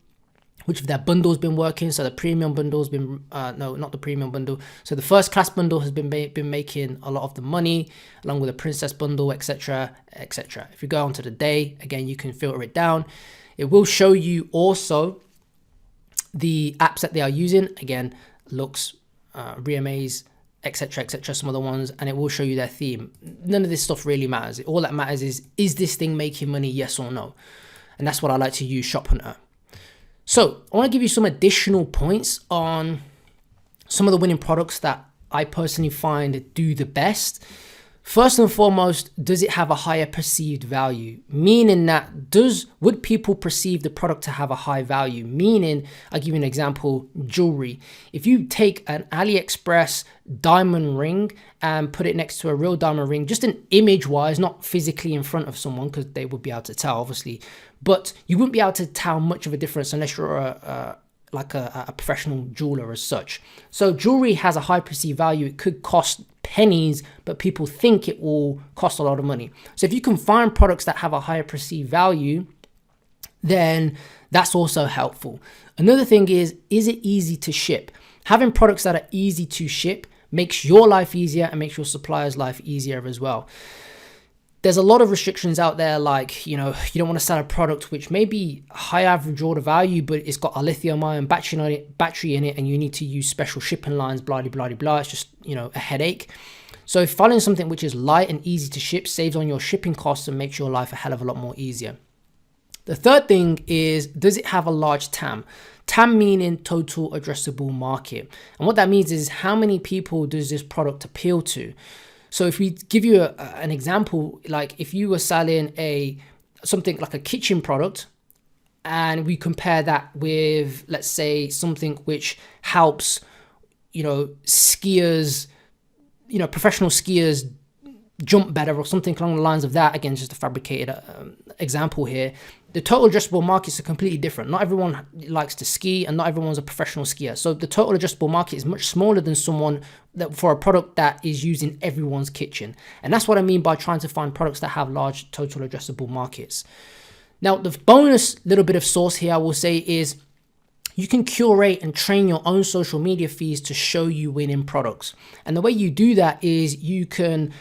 which of their bundles been working. So the premium bundle's been, no, not the premium bundle. So the first class bundle has been making a lot of the money, along with the princess bundle, etc., etc. If you go onto the day, again, you can filter it down. It will show you also the apps that they are using. Again, Lux, Reamaze, etc., etc., some of the ones, and it will show you their theme. None of this stuff really matters. All that matters is this thing making money, yes or no? And that's what I like to use Shop Hunter. So I want to give you some additional points on some of the winning products that I personally find do the best. First and foremost, does it have a higher perceived value? Meaning that would people perceive the product to have a high value? Meaning, I'll give you an example, jewelry. If you take an AliExpress diamond ring and put it next to a real diamond ring, just an image wise, not physically in front of someone, because they would be able to tell obviously, but you wouldn't be able to tell much of a difference unless you're a professional jeweler as such. So jewelry has a high perceived value. It could cost pennies, but people think it will cost a lot of money. So if you can find products that have a higher perceived value, then that's also helpful. Another thing is it easy to ship? Having products that are easy to ship makes your life easier and makes your supplier's life easier as well. There's a lot of restrictions out there, like, you don't want to sell a product which may be high average order value, but it's got a lithium ion battery in it, and you need to use special shipping lines, blah, blah, blah, blah. It's just, a headache. So finding something which is light and easy to ship saves on your shipping costs and makes your life a hell of a lot more easier. The third thing is, does it have a large TAM? TAM meaning total addressable market. And what that means is, how many people does this product appeal to? So if we give you an example, like if you were selling something like a kitchen product, and we compare that with, let's say, something which helps, skiers, professional skiers jump better, or something along the lines of that. Again, just a fabricated example here. The total addressable markets are completely different. Not everyone likes to ski, and not everyone's a professional skier. So the total addressable market is much smaller than someone that for a product that is used in everyone's kitchen. And that's what I mean by trying to find products that have large total addressable markets. Now, the bonus little bit of sauce here, I will say, is you can curate and train your own social media feeds to show you winning products. And the way you do that is you can,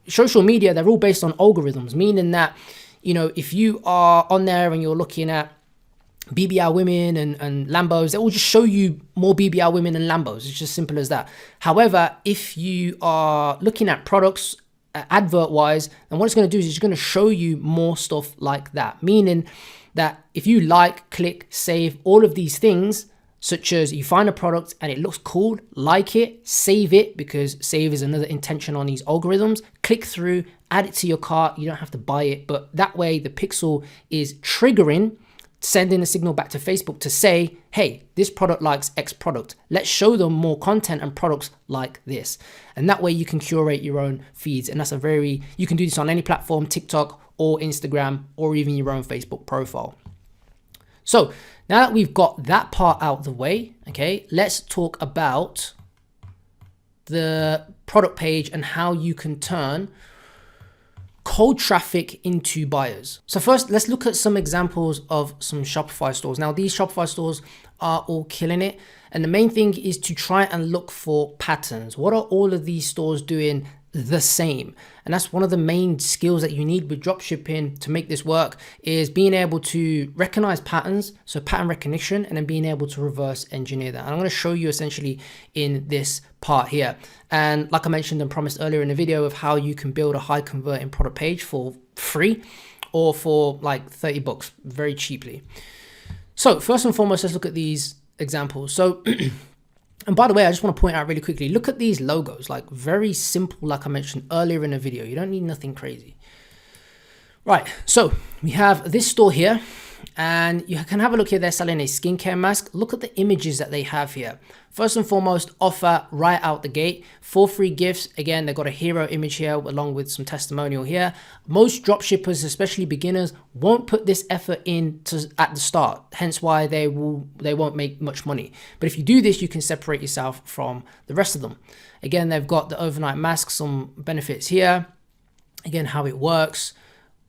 social media, they're all based on algorithms, meaning that, if you are on there and you're looking at BBL women and Lambos, it will just show you more BBL women and Lambos. It's just simple as that. However, if you are looking at products advert wise, then what it's going to do is it's going to show you more stuff like that, meaning that if you like, click, save, all of these things, such as you find a product and it looks cool, like it, save it, because save is another intention on these algorithms, click through, add it to your cart. You don't have to buy it, but that way the pixel is triggering, sending a signal back to Facebook to say, hey, this product likes X product. Let's show them more content and products like this. And that way you can curate your own feeds. And you can do this on any platform, TikTok or Instagram, or even your own Facebook profile. So now that we've got that part out the way, okay, let's talk about the product page and how you can turn cold traffic into buyers. So first, let's look at some examples of some Shopify stores. Now, these Shopify stores are all killing it. And the main thing is to try and look for patterns. What are all of these stores doing the same? And that's one of the main skills that you need with dropshipping to make this work, is being able to recognize patterns, so pattern recognition, and then being able to reverse engineer that. And I'm going to show you essentially in this part here. And like I mentioned and promised earlier in the video, of how you can build a high converting product page for free or for like $30 very cheaply. So first and foremost, let's look at these examples. So and by the way, I just want to point out really quickly, look at these logos, like very simple, like I mentioned earlier in the video. You don't need nothing crazy. Right, so we have this store here, and you can have a look here. They're selling a skincare mask. Look at the images that they have here. First and foremost, offer right out the gate, 4 free gifts. Again, they've got a hero image here along with some testimonial here. Most dropshippers, especially beginners, won't put this effort in at the start, hence why they won't make much money. But if you do this, you can separate yourself from the rest of them. Again, they've got the overnight mask, some benefits here. Again, how it works,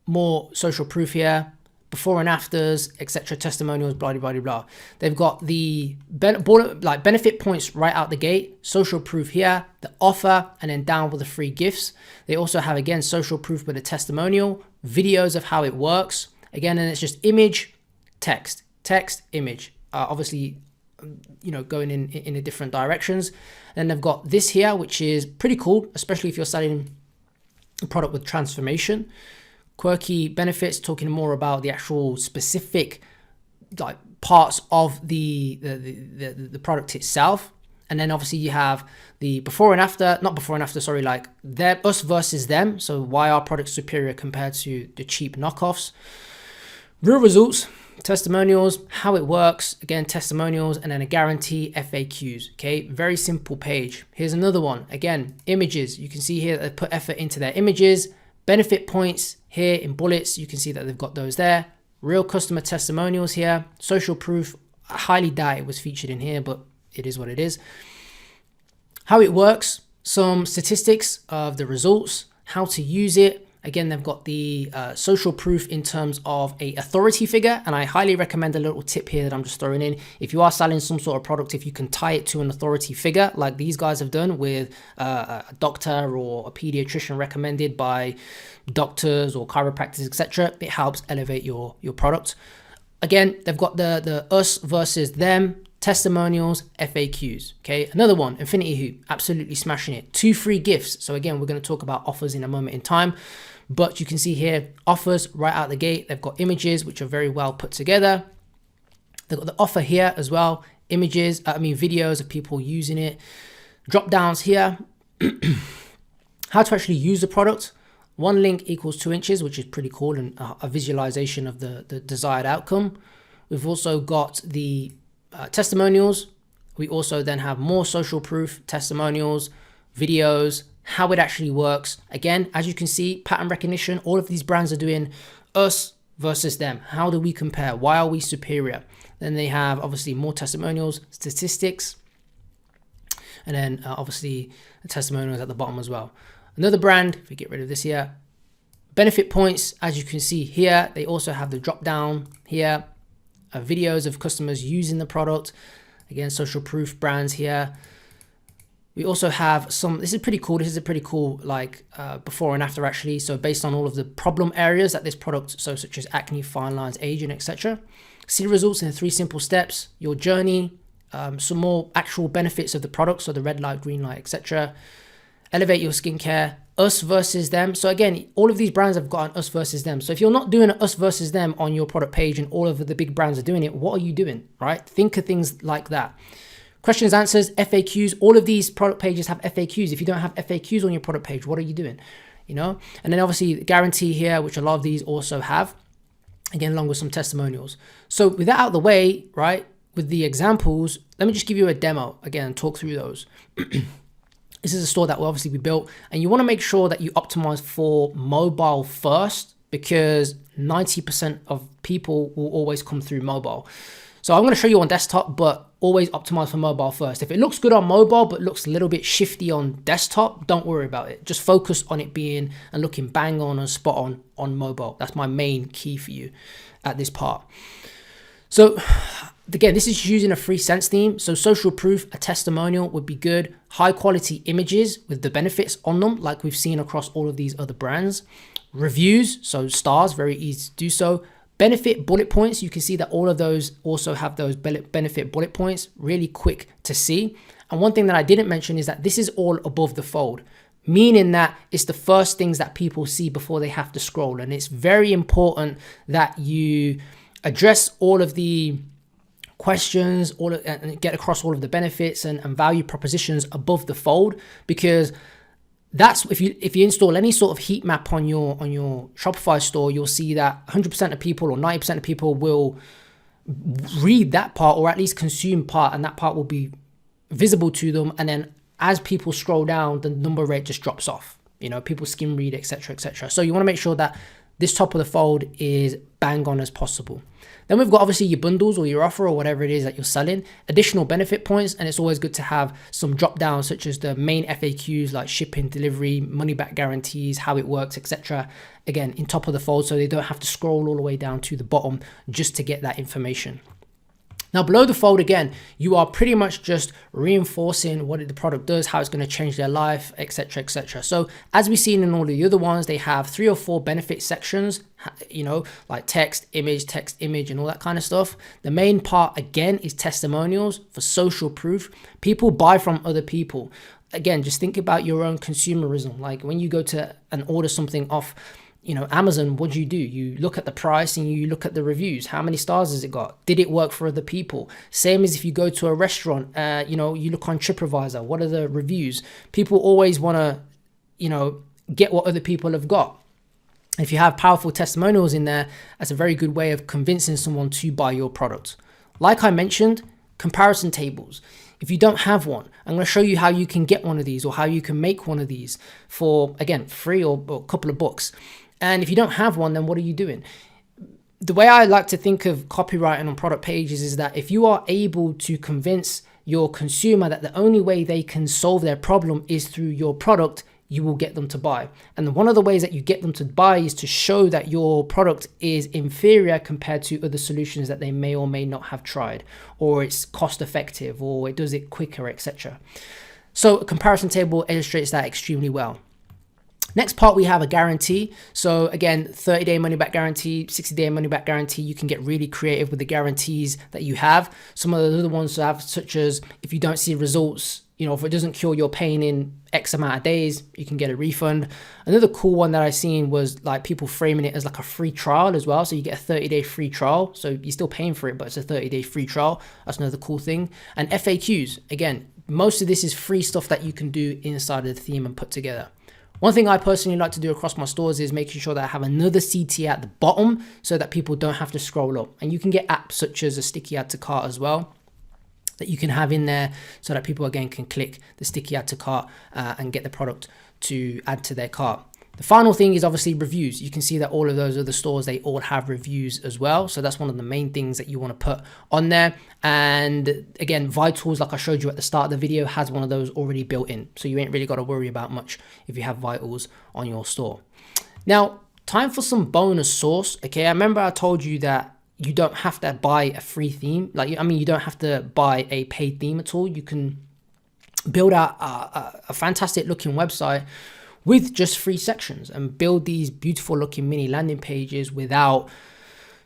more social proof here, before and afters, etc., testimonials, blah, blah, blah, blah. They've got the benefit points right out the gate, social proof here, the offer, and then down with the free gifts. They also have, again, social proof with a testimonial, videos of how it works. Again, and it's just image, text, image. Obviously, going in the different directions. Then they've got this here, which is pretty cool, especially if you're selling a product with transformation. Quirky benefits, talking more about the actual specific parts of the product itself. And then obviously you have the before and after, like us versus them. So why our product's superior compared to the cheap knockoffs. Real results, testimonials, how it works, again, testimonials, and then a guarantee, FAQs. Okay, very simple page. Here's another one. Again, images. You can see here that they put effort into their images. Benefit points here in bullets, you can see that they've got those there. Real customer testimonials here. Social proof, I highly doubt it was featured in here, but it is what it is. How it works, some statistics of the results, how to use it. Again, they've got the social proof in terms of a authority figure. And I highly recommend a little tip here that I'm just throwing in. If you are selling some sort of product, if you can tie it to an authority figure, like these guys have done with a doctor or a pediatrician recommended by doctors or chiropractors, etc., it helps elevate your product. Again, they've got the us versus them, testimonials, FAQs. Okay, another one, Infinity Hoop, absolutely smashing it. 2 free gifts. So again, we're going to talk about offers in a moment in time, but you can see here offers right out the gate. They've got images which are very well put together. They've got the offer here as well, images, videos of people using it. Drop downs here, how to actually use the product. 1 link equals 2 inches, which is pretty cool, and a visualization of the desired outcome. We've also got the testimonials. We also then have more social proof, testimonials, videos, how it actually works. Again, as you can see, pattern recognition, all of these brands are doing us versus them. How do we compare? Why are we superior? Then they have obviously more testimonials, statistics, and then obviously the testimonials at the bottom as well. Another brand, if we get rid of this here, benefit points, as you can see here, they also have the drop down here, videos of customers using the product. Again, social proof brands here. We also have some, this is pretty cool. This is a pretty cool like before and after actually. So based on all of the problem areas that this product, so such as acne, fine lines, aging, etc. See results in 3 simple steps, your journey, some more actual benefits of the product. So the red light, green light, etc. Elevate your skincare, us versus them. So again, all of these brands have got an us versus them. So if you're not doing an us versus them on your product page and all of the big brands are doing it, what are you doing, right? Think of things like that. Questions, answers, FAQs, all of these product pages have FAQs. If you don't have FAQs on your product page, what are you doing? You know? And then obviously the guarantee here, which a lot of these also have, again, along with some testimonials. So with that out of the way, right, with the examples, let me just give you a demo again and talk through those. This is a store that will obviously be built, and you want to make sure that you optimize for mobile first, because 90% of people will always come through mobile. So I'm going to show you on desktop, but always optimize for mobile first. If it looks good on mobile, but looks a little bit shifty on desktop, don't worry about it. Just focus on it being and looking bang on and spot on mobile. That's my main key for you at this part. So again, this is using a free Sense theme. So social proof, a testimonial would be good. High quality images with the benefits on them, like we've seen across all of these other brands. Reviews, so stars, very easy to do so. Benefit bullet points, you can see that all of those also have those benefit bullet points, really quick to see. And one thing that I didn't mention is that this is all above the fold, meaning that it's the first things that people see before they have to scroll. And it's very important that you address all of the questions, and get across all of the benefits and value propositions above the fold, because that's if you install any sort of heat map on your Shopify store, you'll see that 100% of people or 90% of people will read that part, or at least consume part, and that part will be visible to them. And then as people scroll down, the number rate just drops off. You know, people skim read, etc., etc. So you want to make sure that this top of the fold is bang on as possible. Then we've got obviously your bundles or your offer or whatever it is that you're selling, additional benefit points, and it's always good to have some drop downs such as the main FAQs like shipping, delivery, money back guarantees, how it works, etc. Again, in top of the fold, so they don't have to scroll all the way down to the bottom just to get that information. Now below the fold, again, you are pretty much just reinforcing what the product does, how it's going to change their life, etc., etc. So as we've seen in all the other ones, they have 3 or 4 benefit sections, you know, like text, image, and all that kind of stuff. The main part, again, is testimonials for social proof. People buy from other people. Again, just think about your own consumerism. Like when you go to and order something off, you know, Amazon, what do? You look at the price and you look at the reviews. How many stars has it got? Did it work for other people? Same as if you go to a restaurant, you know, you look on TripAdvisor. What are the reviews? People always want to, you know, get what other people have got. If you have powerful testimonials in there, that's a very good way of convincing someone to buy your product. Like I mentioned, comparison tables. If you don't have one, I'm going to show you how you can get one of these or how you can make one of these for, again, free or a couple of bucks. And if you don't have one, then what are you doing? The way I like to think of copywriting on product pages is that if you are able to convince your consumer that the only way they can solve their problem is through your product, you will get them to buy. And one of the ways that you get them to buy is to show that your product is inferior compared to other solutions that they may or may not have tried, or it's cost effective, or it does it quicker, etc. So a comparison table illustrates that extremely well. Next part, we have a guarantee. So again, 30-day money-back guarantee, 60-day money-back guarantee. You can get really creative with the guarantees that you have. Some of the other ones have, such as if you don't see results, if it doesn't cure your pain in X amount of days, you can get a refund. Another cool one that I seen was like people framing it as like a free trial as well. So you get a 30-day free trial. So you're still paying for it, but it's a 30-day free trial. That's another cool thing. And FAQs, again, most of this is free stuff that you can do inside of the theme and put together. One thing I personally like to do across my stores is making sure that I have another CTA at the bottom so that people don't have to scroll up. And you can get apps such as a sticky add to cart as well that you can have in there so that people again can click the sticky add to cart and get the product to add to their cart. The final thing is obviously reviews. You can see that all of those other stores, they all have reviews as well. So that's one of the main things that you want to put on there. And again, Vitals, like I showed you at the start of the video, has one of those already built in. So you ain't really got to worry about much if you have Vitals on your store. Now, time for some bonus sauce. Okay, I remember I told you that you don't have to buy a free theme. You don't have to buy a paid theme at all. You can build out a fantastic looking website with just 3 sections and build these beautiful looking mini landing pages without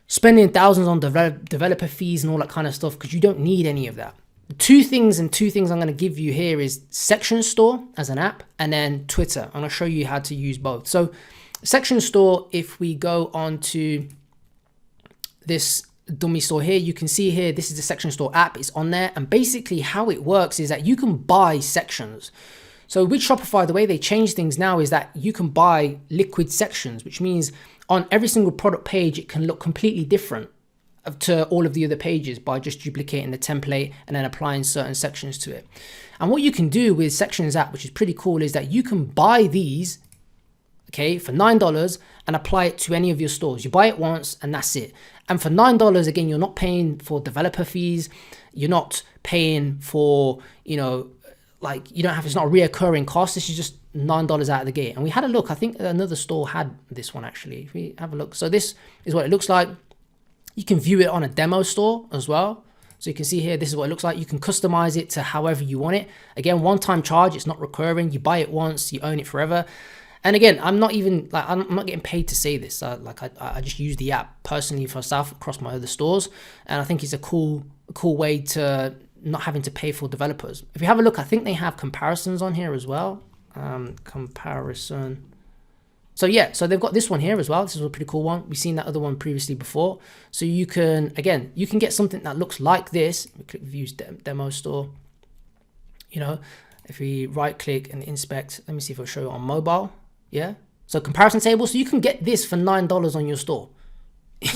spending thousands on developer fees and all that kind of stuff, because you don't need any of that. Two things I'm going to give you here is Section Store as an app, and then Twitter. I'm going to show you how to use both. So Section Store, if we go on to this dummy store here, you can see here, this is the Section Store app. It's on there. And basically how it works is that you can buy sections. So with Shopify, the way they change things now is that you can buy liquid sections, which means on every single product page, it can look completely different to all of the other pages by just duplicating the template and then applying certain sections to it. And what you can do with Sections app, which is pretty cool, is that you can buy these, okay, for $9 and apply it to any of your stores. You buy it once and that's it. And for $9, again, you're not paying for developer fees. You're not paying for, it's not a reoccurring cost. This is just $9 out of the gate. And we had a look. I think another store had this one actually. If we have a look. So this is what it looks like. You can view it on a demo store as well. So you can see here, this is what it looks like. You can customize it to however you want it. Again, one-time charge. It's not recurring. You buy it once, you own it forever. And again, I'm not getting paid to say this. I just use the app personally for myself across my other stores. And I think it's a cool way to not having to pay for developers. If you have a look, I think they have comparisons on here as well. Comparison. So yeah, so they've got this one here as well. This is a pretty cool one. We've seen that other one previously before. So you can get something that looks like this. We click view demo store. If we right click and inspect, let me see if it'll show it on mobile. Yeah. So comparison table. So you can get this for $9 on your store.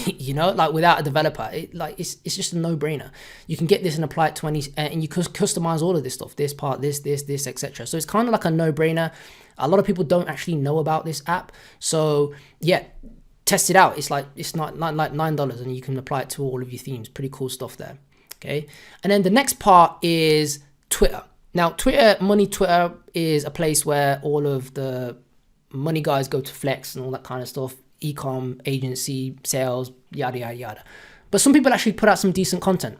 Without a developer, it's just a no-brainer. You can get this and apply it to any, and you could customize all of this stuff, this part, this, etc. So it's kind of like a no-brainer. A lot of people don't actually know about this app. So yeah, test it out. It's not like $9 and you can apply it to all of your themes. Pretty cool stuff there. Okay. And then the next part is Twitter. Now, Twitter is a place where all of the money guys go to flex and all that kind of stuff. Ecom, agency, sales, yada, yada, yada. But some people actually put out some decent content.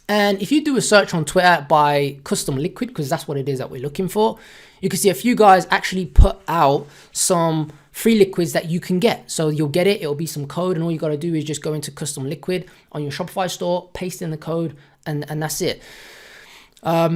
And if you do a search on Twitter by custom liquid, because that's what it is that we're looking for, you can see a few guys actually put out some free liquids that you can get. So you'll get it, it'll be some code, and all you got to do is just go into custom liquid on your Shopify store, paste in the code, and that's it.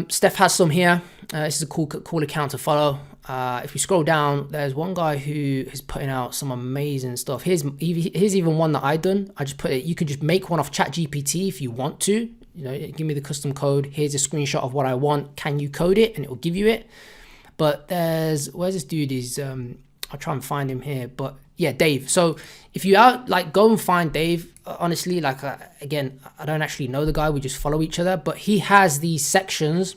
Steph has some here. This is a cool account to follow. If we scroll down, there's one guy who is putting out some amazing stuff. Here's even one that I done. I just put it. You could just make one off ChatGPT if you want to. Give me the custom code. Here's a screenshot of what I want. Can you code it? And it will give you it. But where's this dude? I'll try and find him here. But yeah, Dave. So if you go and find Dave. Honestly, again, I don't actually know the guy. We just follow each other. But he has these sections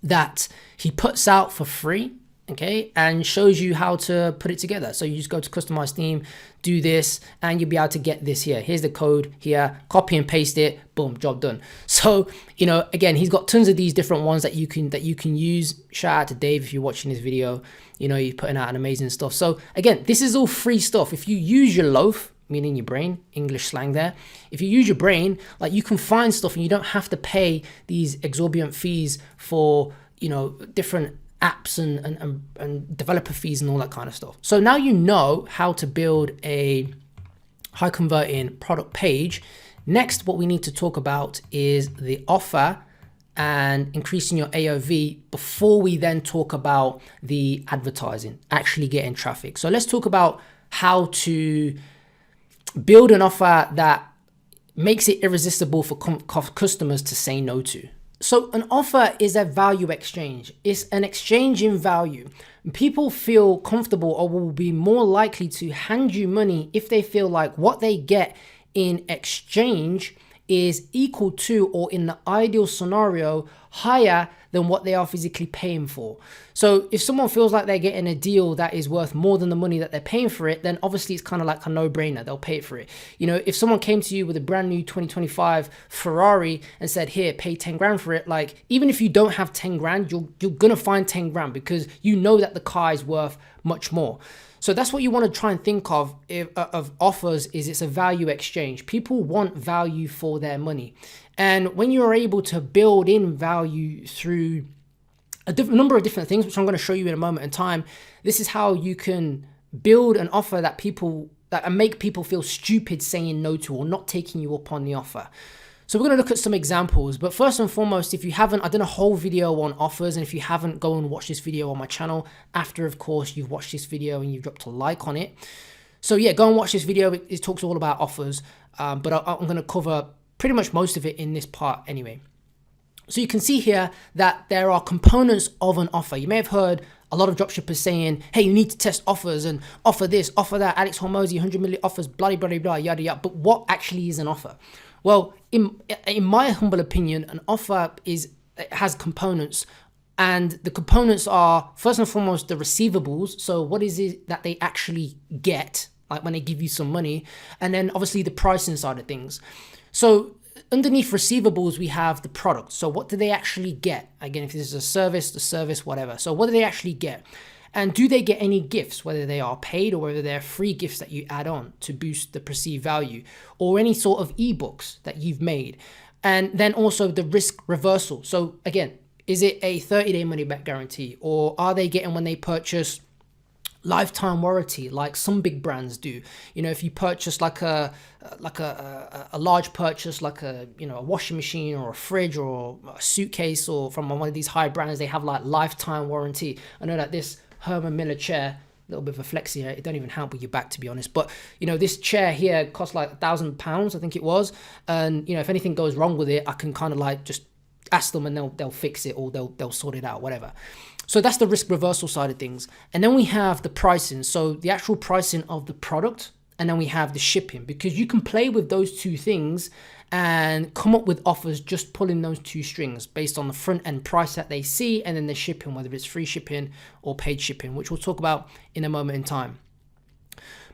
that he puts out for free. okay, and shows you how to put it together. So you just go to customize theme, do this, and you'll be able to get this here. Here's the code here, copy and paste it, boom, job done. So, you know, again, he's got tons of these different ones that you can use. Shout out to Dave if you're watching this video. You know, he's putting out an amazing stuff. So again, this is all free stuff. If you use your loaf, meaning your brain, English slang there. If you use your brain, like, you can find stuff and you don't have to pay these exorbitant fees for, you know, different apps and developer fees and all that kind of stuff. So now you know how to build a high converting product page. Next, what we need to talk about is the offer and increasing your AOV before we then talk about the advertising, actually getting traffic. So let's talk about how to build an offer that makes it irresistible for customers to say no to. So an offer is a value exchange. It's an exchange in value. People feel comfortable or will be more likely to hand you money if they feel like what they get in exchange is equal to, or in the ideal scenario, higher than what they are physically paying for. So if someone feels like they're getting a deal that is worth more than the money that they're paying for it, then obviously it's kind of like a no-brainer. They'll pay for it. You know, if someone came to you with a brand new 2025 Ferrari and said, here, pay 10 grand for it, like, even if you don't have 10 grand, you're gonna find 10 grand because you know that the car is worth much more. So that's what you want to try and think of offers, is it's a value exchange. People want value for their money. And when you're able to build in value through a number of different things, which I'm going to show you in a moment in time, this is how you can build an offer that make people feel stupid saying no to or not taking you up on the offer. So we're going to look at some examples, but first and foremost, if you haven't, I've done a whole video on offers, and if you haven't, go and watch this video on my channel after, of course, you've watched this video and you've dropped a like on it. So yeah, go and watch this video. It talks all about offers, but I'm going to cover pretty much most of it in this part anyway. So you can see here that there are components of an offer. You may have heard a lot of dropshippers saying, hey, you need to test offers and offer this, offer that, Alex Hormozy, 100 million offers, blah, blah, blah, blah, yada, yada. But what actually is an offer? Well, in my humble opinion, an offer has components, and the components are, first and foremost, the receivables. So what is it that they actually get, like when they give you some money, and then obviously the pricing side of things. So underneath receivables, we have the product. So what do they actually get? Again, if this is a service, the service, whatever. So what do they actually get? And do they get any gifts, whether they are paid or whether they're free gifts that you add on to boost the perceived value, or any sort of ebooks that you've made? And then also the risk reversal. So again, is it a 30-day money back guarantee, or are they getting, when they purchase, lifetime warranty like some big brands do? You know, if you purchase like a large purchase, like a washing machine or a fridge or a suitcase, or from one of these high brands, they have like lifetime warranty. I know that this Herman Miller chair, a little bit of a flex here, it don't even help with your back, to be honest, but you know, this chair here cost like £1,000, I think it was, and you know, if anything goes wrong with it, I can kind of like just ask them and they'll fix it, or they'll sort it out, whatever. So that's the risk reversal side of things. And then we have the pricing, so the actual pricing of the product, and then we have the shipping, because you can play with those two things and come up with offers just pulling those two strings based on the front end price that they see, and then the shipping, whether it's free shipping or paid shipping, which we'll talk about in a moment in time.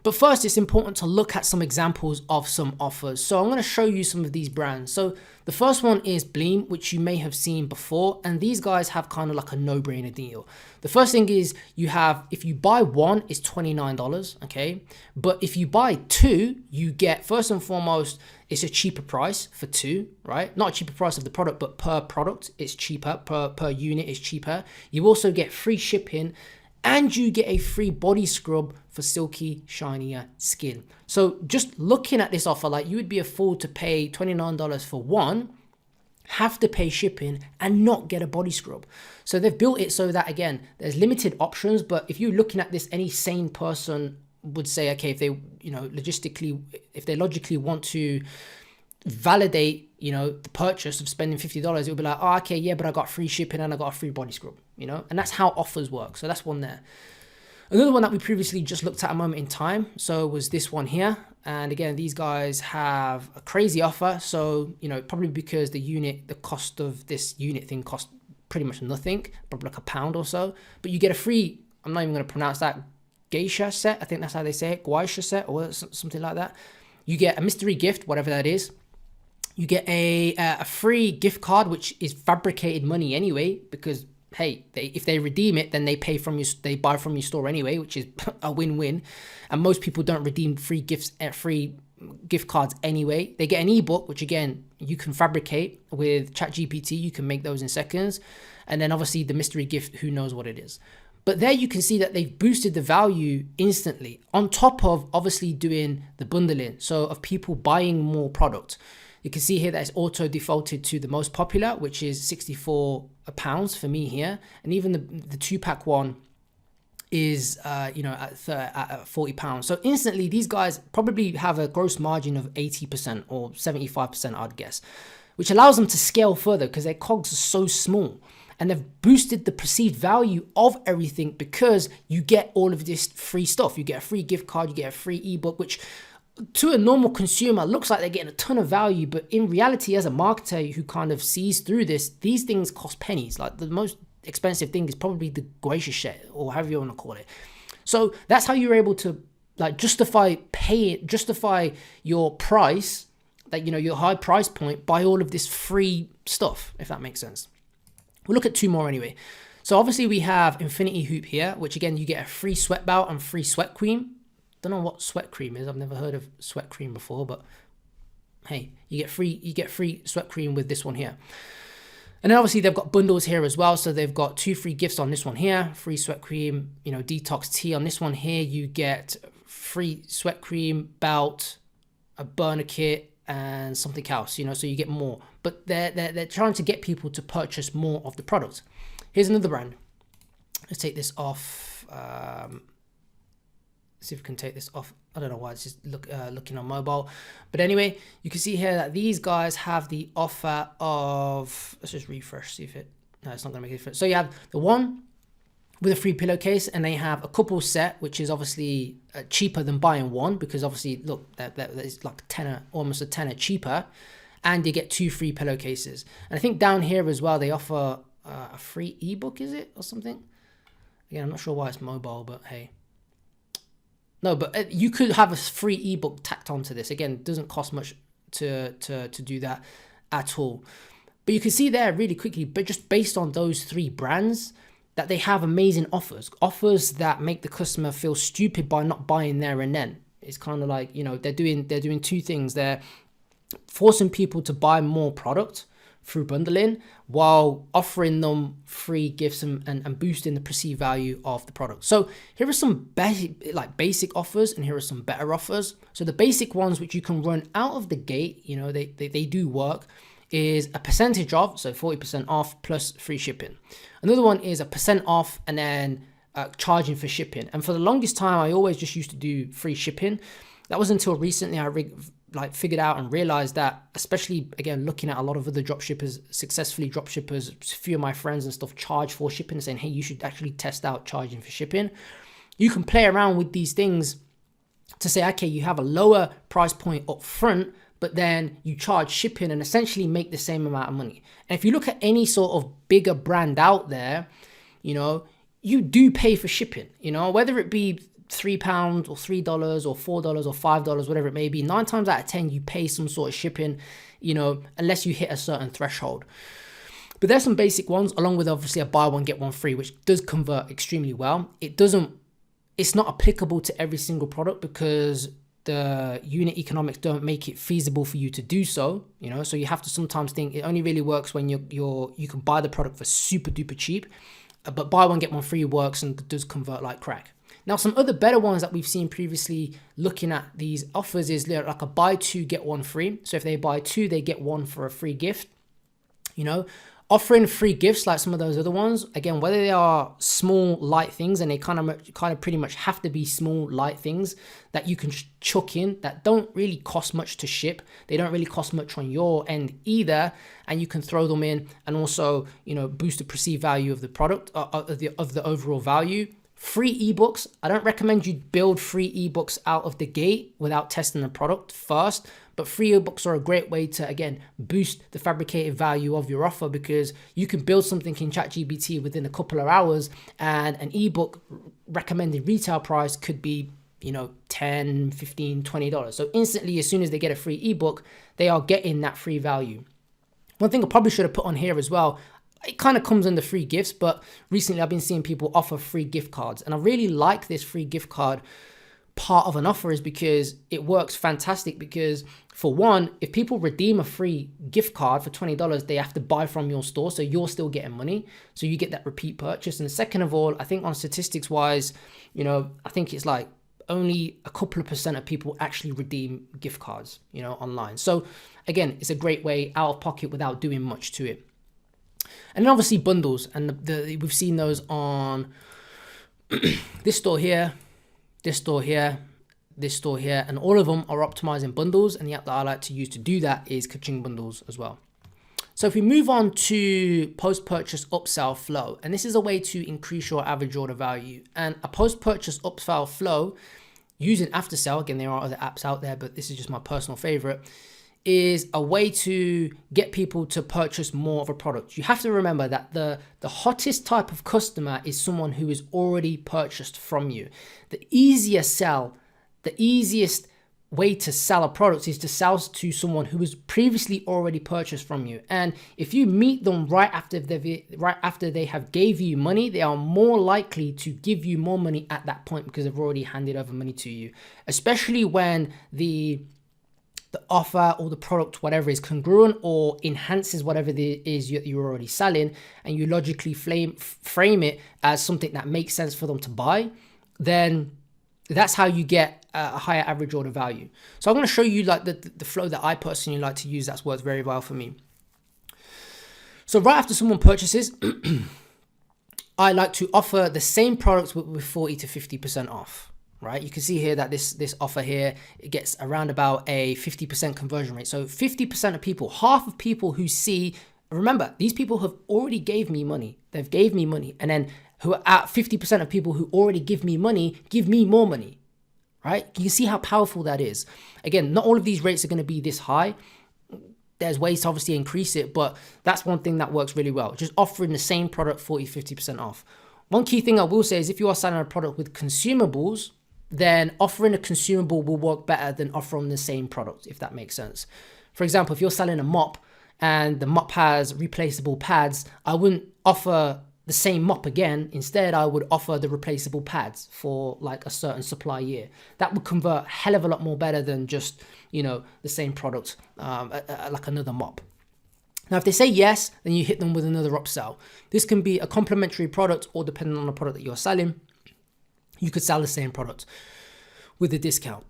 But first, it's important to look at some examples of some offers. So I'm going to show you some of these brands. So the first one is Bleem, which you may have seen before. And these guys have kind of like a no-brainer deal. The first thing is you have, if you buy one, it's $29, okay? But if you buy two, you get, first and foremost, it's a cheaper price for two, right? Not a cheaper price of the product, but per product, it's cheaper. Per unit, it's cheaper. You also get free shipping, and you get a free body scrub for silky, shinier skin. So just looking at this offer, like, you would be a fool to pay $29 for one, have to pay shipping, and not get a body scrub. So they've built it so that, again, there's limited options, but if you're looking at this, any sane person would say, okay, if they, if they logically want to validate, the purchase of spending $50, it would be like, oh, okay, yeah, but I got free shipping and I got a free body scrub, and that's how offers work. So that's one there. Another one that we previously just looked at a moment in time, so was this one here. And again, these guys have a crazy offer. So, probably because the cost of this unit thing cost pretty much nothing, probably like £1 or so. But you get a free, I'm not even going to pronounce that, geisha set, I think that's how they say it, geisha set or something like that. You get a mystery gift, whatever that is. You get a free gift card, which is fabricated money anyway, because hey, if they redeem it, then they buy from your store anyway, which is a win-win. And most people don't redeem free gift cards anyway. They get an ebook, which again, you can fabricate with ChatGPT. You can make those in seconds. And then obviously the mystery gift, who knows what it is. But there you can see that they've boosted the value instantly, on top of obviously doing the bundling. So of people buying more product. You can see here that it's auto defaulted to the most popular, which is £64 for me here. And even the 2-pack one is, at £40. So instantly, these guys probably have a gross margin of 80% or 75%, I'd guess, which allows them to scale further because their cogs are so small. And they've boosted the perceived value of everything because you get all of this free stuff. You get a free gift card, you get a free ebook, which to a normal consumer looks like they're getting a ton of value, but in reality, as a marketer who kind of sees through this, these things cost pennies. Like the most expensive thing is probably the geisha set, or however you want to call it. So that's how you're able to like justify your price, like, your high price point, by all of this free stuff, if that makes sense. We'll look at two more anyway. So obviously we have Infinity Hoop here, which again, you get a free sweat belt and free sweat cream. Don't know what sweat cream is. I've never heard of sweat cream before, but hey, you get free sweat cream with this one here. And then obviously they've got bundles here as well. So they've got 2 free gifts on this one here, free sweat cream, detox tea. On this one here, you get free sweat cream, belt, a burner kit, and something else, so you get more. But they're trying to get people to purchase more of the product. Here's another brand. Let's take this off. See if we can take this off. I don't know why it's just looking on mobile. But anyway, you can see here that these guys have the offer of, let's just refresh, see if no, it's not going to make a difference. So you have the one with a free pillowcase, and they have a couple set, which is obviously cheaper than buying one, because obviously, look, that is like almost a tenner cheaper. And you get 2 free pillowcases. And I think down here as well, they offer a free ebook, is it, or something? Again, I'm not sure why it's mobile, but hey. No, but you could have a free ebook tacked onto this. Again, it doesn't cost much to do that at all. But you can see there really quickly, but just based on those 3 brands, that they have amazing offers that make the customer feel stupid by not buying there and then. It's kind of like, they're doing 2 things. They're forcing people to buy more product through bundling, while offering them free gifts and boosting the perceived value of the product. So here are some basic offers, and here are some better offers. So the basic ones, which you can run out of the gate, they do work, is a percentage off, so 40% off plus free shipping. Another one is a % off and then charging for shipping. And for the longest time, I always just used to do free shipping. That was until recently I figured out and realized that, especially again looking at a lot of other dropshippers, successfully dropshippers, a few of my friends and stuff charge for shipping, and saying, hey, you should actually test out charging for shipping. You can play around with these things to say, okay, you have a lower price point up front, but then you charge shipping and essentially make the same amount of money. And if you look at any sort of bigger brand out there, you do pay for shipping, whether it be £3 or $3 or $4 or $5, whatever it may be. 9 times out of 10, you pay some sort of shipping, unless you hit a certain threshold. But there's some basic ones, along with obviously a buy one, get one free, which does convert extremely well. It's not applicable to every single product because the unit economics don't make it feasible for you to do so, so you have to sometimes think it only really works when you can buy the product for super duper cheap, but buy one, get one free works and does convert like crack. Now, some other better ones that we've seen previously looking at these offers is like a buy 2, get 1 free. So if they buy 2, they get 1 for a free gift. Offering free gifts like some of those other ones. Again, whether they are small, light things, and they kind of pretty much have to be small, light things that you can chuck in that don't really cost much to ship. They don't really cost much on your end either, and you can throw them in and also boost the perceived value of the product, of the overall value. Free ebooks, I don't recommend you build free ebooks out of the gate without testing the product first, but free ebooks are a great way to, again, boost the fabricated value of your offer, because you can build something in ChatGPT within a couple of hours, and an ebook recommended retail price could be, you know, $10, $15, $20. So instantly, as soon as they get a free ebook, they are getting that free value. One thing I probably should have put on here as well, it kind of comes under free gifts, but recently I've been seeing people offer free gift cards. And I really like this free gift card part of an offer, is because it works fantastic. Because for one, if people redeem a free gift card for $20, they have to buy from your store. So you're still getting money. So you get that repeat purchase. And second of all, I think on statistics wise, you know, I think it's like only a couple of % of people actually redeem gift cards, you know, online. So again, it's a great way out of pocket without doing much to it. And then obviously bundles, and we've seen those on this store here, this store here, this store here, and all of them are optimizing bundles. And the app that I like to use to do that is Kaching Bundles as well. So if we move on to post-purchase upsell flow, and this is a way to increase your average order value. And a post-purchase upsell flow using after-sale, again, there are other apps out there, but this is just my personal favorite, is a way to get people to purchase more of a product. You have to remember that the hottest type of customer is someone who is already purchased from you. The easiest way to sell a product is to sell to someone who has previously already purchased from you. And if you meet them right after they have gave you money, they are more likely to give you more money at that point, because they've already handed over money to you, especially when the offer or the product, whatever, is congruent or enhances whatever it is you're already selling, and you logically frame it as something that makes sense for them to buy, then that's how you get a higher average order value. So I'm going to show you like the flow that I personally like to use that's worked very well for me. So right after someone purchases, I like to offer the same products with 40 to 50% off. Right, you can see here that this offer here, it gets around about a 50% conversion rate. So 50% of people, half of people who see, remember, these people have already gave me money. They've gave me money. And then who are at 50% of people who already give me money, give me more money, right? You can see how powerful that is. Again, not all of these rates are going to be this high. There's ways to obviously increase it, but that's one thing that works really well. Just offering the same product 40, 50% off. One key thing I will say is if you are selling a product with consumables, then offering a consumable will work better than offering the same product, if that makes sense. For example, if you're selling a mop and the mop has replaceable pads, I wouldn't offer the same mop again. Instead, I would offer the replaceable pads for like a certain supply year. That would convert a hell of a lot more better than just, you know, the same product, like another mop. Now, if they say yes, then you hit them with another upsell. This can be a complementary product, or depending on the product that you're selling, you could sell the same product with a discount.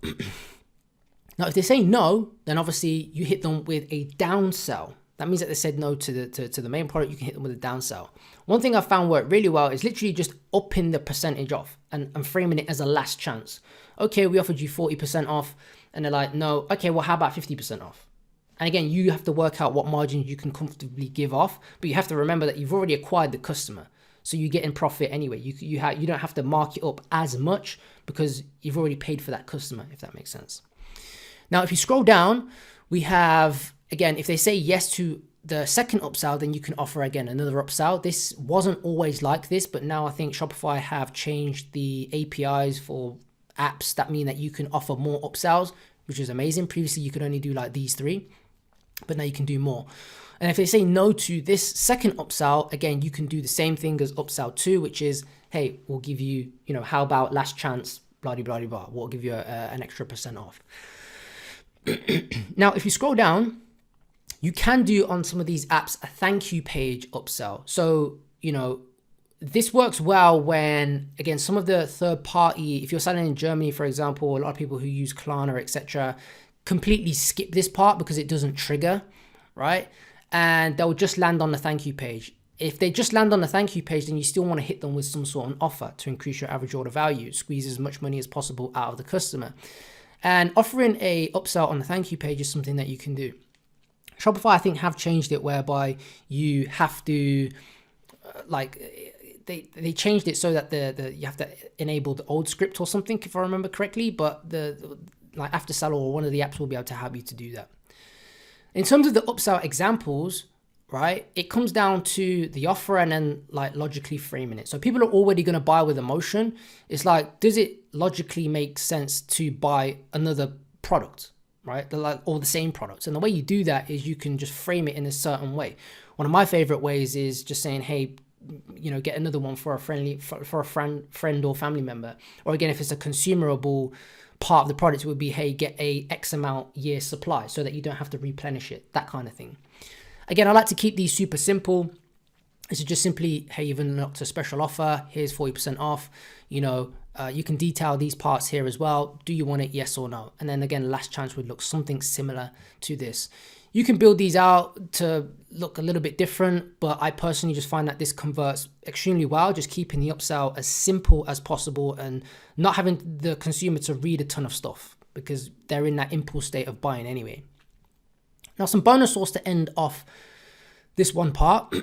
Now, if they say no, then obviously you hit them with a downsell. That means that they said no to the main product. You can hit them with a downsell. One thing I found worked really well is literally just upping the percentage off and framing it as a last chance. Okay, we offered you 40% off, and they're like, no. Okay, well, how about 50% off? And again, you have to work out what margins you can comfortably give off, but you have to remember that you've already acquired the customer. So you get in profit anyway. You don't have to mark it up as much because you've already paid for that customer, if that makes sense. Now, if you scroll down, we have, again, if they say yes to the second upsell, then you can offer again another upsell. This wasn't always like this, but now I think Shopify have changed the APIs for apps that mean that you can offer more upsells, which is amazing. Previously, you could only do like these 3, but now you can do more. And if they say no to this second upsell, again, you can do the same thing as upsell 2, which is, hey, we'll give you, you know, how about last chance, blah, blah, blah, blah. We'll give you an extra % off. Now, if you scroll down, you can do on some of these apps a thank you page upsell. So, you know, this works well when, again, some of the third party, if you're selling in Germany, for example, a lot of people who use Klarna, etc., completely skip this part because it doesn't trigger, right? And they'll just land on the thank you page. If they just land on the thank you page, then you still want to hit them with some sort of offer to increase your average order value, squeeze as much money as possible out of the customer. And offering a upsell on the thank you page is something that you can do. Shopify, I think, have changed it whereby you have to they changed it so that the you have to enable the old script or something, if I remember correctly, but the like Aftersell or one of the apps will be able to help you to do that. In terms of the upsell examples, right, it comes down to the offer and then like logically framing it. So people are already going to buy with emotion. It's like, does it logically make sense to buy another product, right? Or the same products. And the way you do that is you can just frame it in a certain way. One of my favorite ways is just saying, hey, get another one for a friend or family member. Or again, if it's a consumable part of the product, it would be, hey, get a X amount year supply so that you don't have to replenish it, that kind of thing. Again, I like to keep these super simple. This is just simply, hey, you've unlocked a special offer. Here's 40% off. You can detail these parts here as well. Do you want it? Yes or no? And then again, last chance would look something similar to this. You can build these out to look a little bit different, but I personally just find that this converts extremely well, just keeping the upsell as simple as possible and not having the consumer to read a ton of stuff because they're in that impulse state of buying anyway. Now, some bonus thoughts to end off this one part.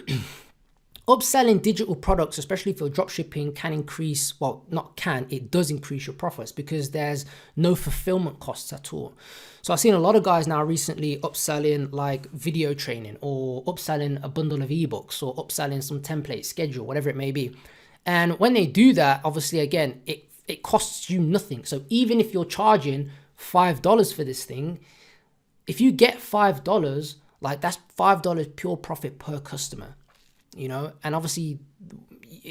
Upselling digital products, especially for dropshipping, can increase, well, not can, it does increase your profits because there's no fulfillment costs at all. So I've seen a lot of guys now recently upselling like video training or upselling a bundle of ebooks or upselling some template schedule, whatever it may be. And when they do that, obviously, again, it costs you nothing. So even if you're charging $5 for this thing, if you get $5, like that's $5 pure profit per customer, and obviously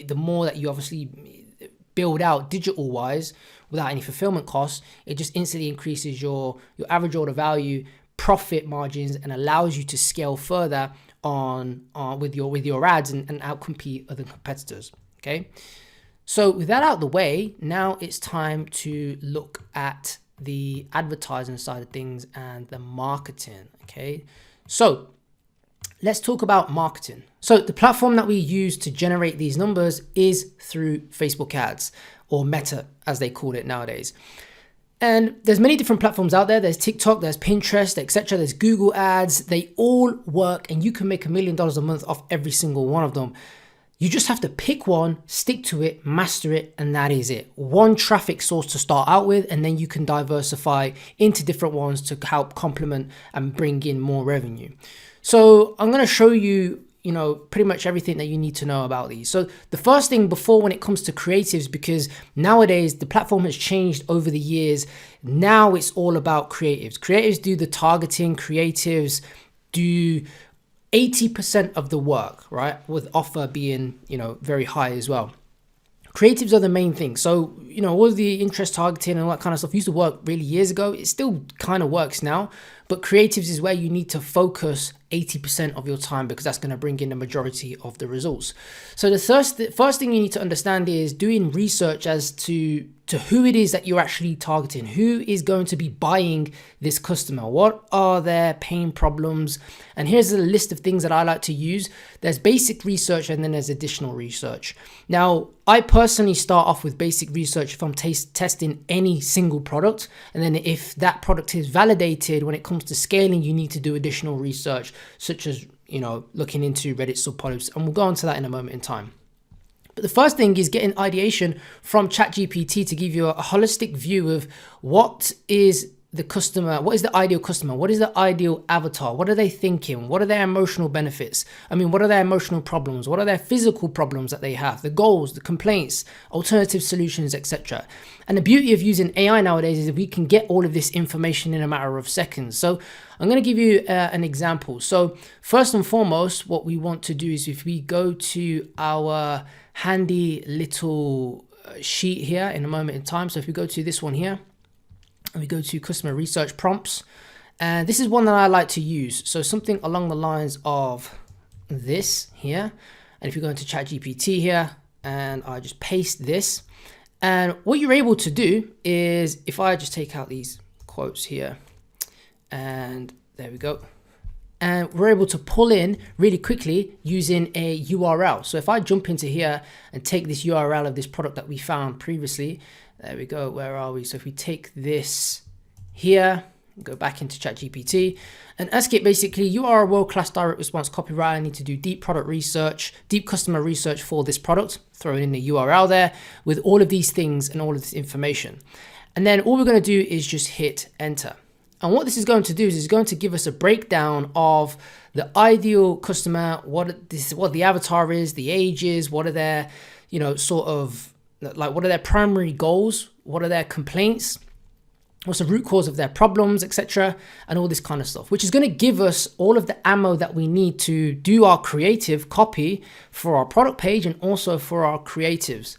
the more that you obviously build out digital wise without any fulfillment costs, it just instantly increases your average order value, profit margins, and allows you to scale further on with your ads and outcompete other competitors. Okay. So with that out of the way, now it's time to look at the advertising side of things and the marketing. Okay. So let's talk about marketing. So the platform that we use to generate these numbers is through Facebook ads, or Meta as they call it nowadays. And there's many different platforms out there. There's TikTok, there's Pinterest, etc. There's Google ads. They all work and you can make $1 million a month off every single one of them. You just have to pick one, stick to it, master it, and that is it. One traffic source to start out with, and then you can diversify into different ones to help complement and bring in more revenue. So I'm going to show you, pretty much everything that you need to know about these. So the first thing before when it comes to creatives, because nowadays the platform has changed over the years. Now it's all about creatives. Creatives do the targeting, creatives do 80% of the work, right? With offer being, very high as well. Creatives are the main thing. So, all the interest targeting and all that kind of stuff used to work really years ago. It still kind of works now, but creatives is where you need to focus 80% of your time because that's going to bring in the majority of the results. So the first thing you need to understand is doing research as to who it is that you're actually targeting. Who is going to be buying this customer? What are their pain problems? And here's a list of things that I like to use. There's basic research and then there's additional research. Now, I personally start off with basic research if I'm testing any single product. And then if that product is validated, when it comes to scaling, you need to do additional research, such as, looking into Reddit subposts. And we'll go on to that in a moment in time. But the first thing is getting ideation from ChatGPT to give you a holistic view of what is the customer, what is the ideal customer, what is the ideal avatar, what are they thinking, what are their emotional benefits, what are their emotional problems, what are their physical problems that they have, the goals, the complaints, alternative solutions, etc. And the beauty of using AI nowadays is that we can get all of this information in a matter of seconds. So I'm going to give you an example. So first and foremost, what we want to do is if we go to our handy little sheet here in a moment in time. So if we go to this one here, and we go to customer research prompts, and this is one that I like to use. So something along the lines of this here. And if you go into ChatGPT here, and I just paste this, and what you're able to do is, if I just take out these quotes here, and there we go. And we're able to pull in really quickly using a URL. So if I jump into here and take this URL of this product that we found previously, there we go, where are we? So if we take this here, go back into ChatGPT and ask it basically, you are a world-class direct response copywriter. I need to do deep product research, deep customer research for this product. Throw in the URL there with all of these things and all of this information. And then all we're going to do is just hit enter. And what this is going to do is it's going to give us a breakdown of the ideal customer, what the avatar is, the ages, what are their, sort of like, what are their primary goals, what are their complaints, what's the root cause of their problems, etc., and all this kind of stuff, which is going to give us all of the ammo that we need to do our creative copy for our product page and also for our creatives.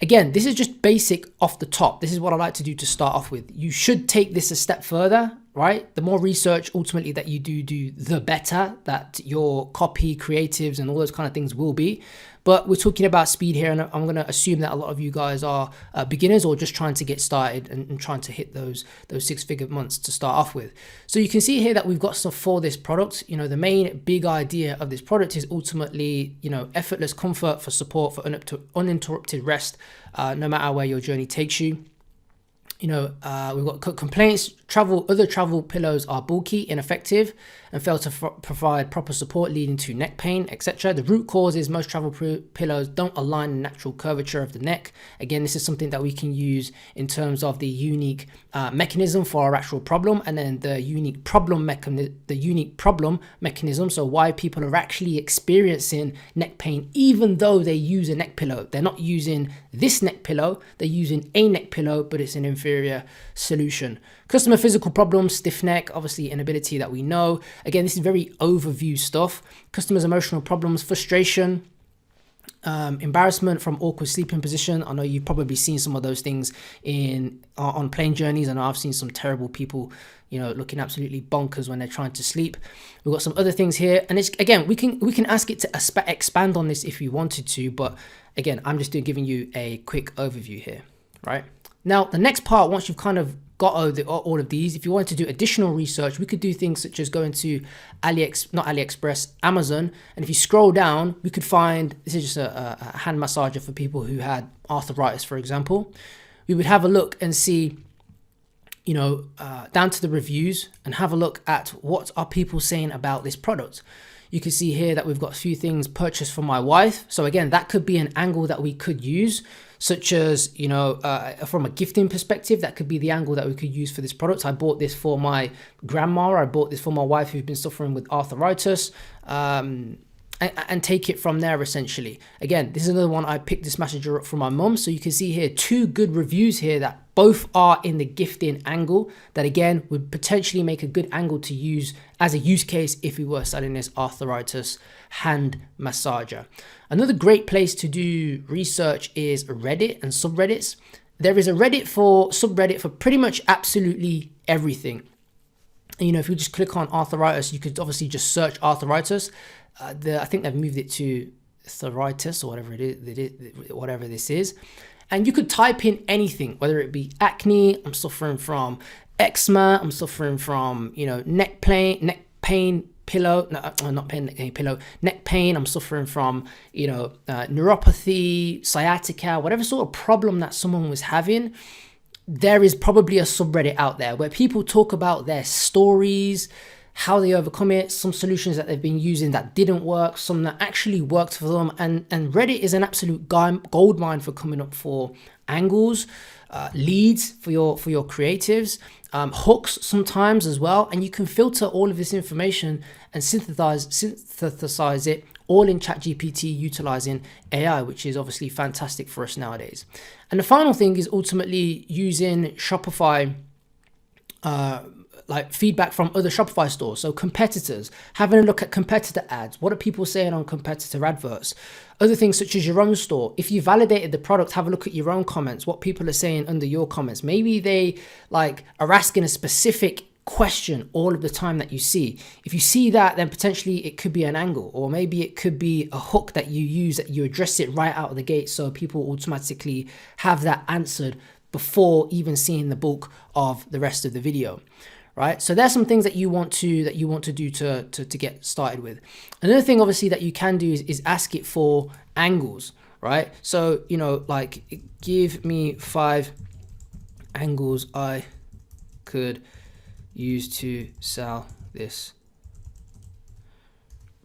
Again, this is just basic off the top. This is what I like to do to start off with. You should take this a step further, right? The more research ultimately that you do, the better that your copy, creatives, and all those kind of things will be. But we're talking about speed here, and I'm going to assume that a lot of you guys are beginners or just trying to get started and trying to hit those six-figure months to start off with. So you can see here that we've got stuff for this product. The main big idea of this product is ultimately, effortless comfort for support for uninterrupted rest, no matter where your journey takes you. We've got complaints. Other travel pillows are bulky, ineffective, and fail to provide proper support, leading to neck pain, etc. The root cause is most travel pillows don't align the natural curvature of the neck. Again, this is something that we can use in terms of the unique mechanism for our actual problem, and then the unique problem mechanism. So why people are actually experiencing neck pain, even though they use a neck pillow. They're not using this neck pillow, they're using a neck pillow, but it's an inferior solution. Customer physical problems, stiff neck, obviously inability that we know. Again, this is very overview stuff. Customers' emotional problems, frustration, embarrassment from awkward sleeping position. I know you've probably seen some of those things on plane journeys. I know I've seen some terrible people, looking absolutely bonkers when they're trying to sleep. We've got some other things here, and it's, again, we can ask it to expand on this if you wanted to, but again, I'm just giving you a quick overview here, right? Now, the next part, once you've kind of got all of these, if you wanted to do additional research, we could do things such as go into Amazon, and if you scroll down, we could find, this is just a hand massager for people who had arthritis, for example. We would have a look and see, down to the reviews and have a look at what are people saying about this product. You can see here that we've got a few things purchased from my wife. So again, that could be an angle that we could use, such as, from a gifting perspective, that could be the angle that we could use for this product. I bought this for my grandma. I bought this for my wife who's been suffering with arthritis, and take it from there, essentially. Again, this is another one. I picked this messenger up from my mum. So you can see here 2 good reviews here that both are in the gifting angle that, again, would potentially make a good angle to use as a use case if we were selling this arthritis hand massager. Another great place to do research is Reddit and subreddits. There is a subreddit for pretty much absolutely everything. If you just click on arthritis, you could obviously just search arthritis. I think they've moved it to arthritis or whatever it is, whatever this is. And you could type in anything, whether it be acne, I'm suffering from eczema, I'm suffering from, neck pain, pillow, no, not pain, pillow, neck pain, I'm suffering from, neuropathy, sciatica, whatever sort of problem that someone was having. There is probably a subreddit out there where people talk about their stories, how they overcome it, some solutions that they've been using that didn't work, some that actually worked for them. And Reddit is an absolute gold mine for coming up for angles, leads for your creatives, hooks sometimes as well. And you can filter all of this information and synthesize it all in ChatGPT utilizing AI, which is obviously fantastic for us nowadays. And the final thing is ultimately using Shopify, like feedback from other Shopify stores. So competitors, having a look at competitor ads. What are people saying on competitor adverts? Other things such as your own store. If you validated the product, have a look at your own comments, what people are saying under your comments. Maybe they are asking a specific question all of the time that you see. If you see that, then potentially it could be an angle, or maybe it could be a hook that you use, that you address it right out of the gate so people automatically have that answered before even seeing the bulk of the rest of the video. Right, so there's some things that you want to do to get started with. Another thing, obviously, that you can do is ask it for angles, right? So give me 5 angles I could used to sell this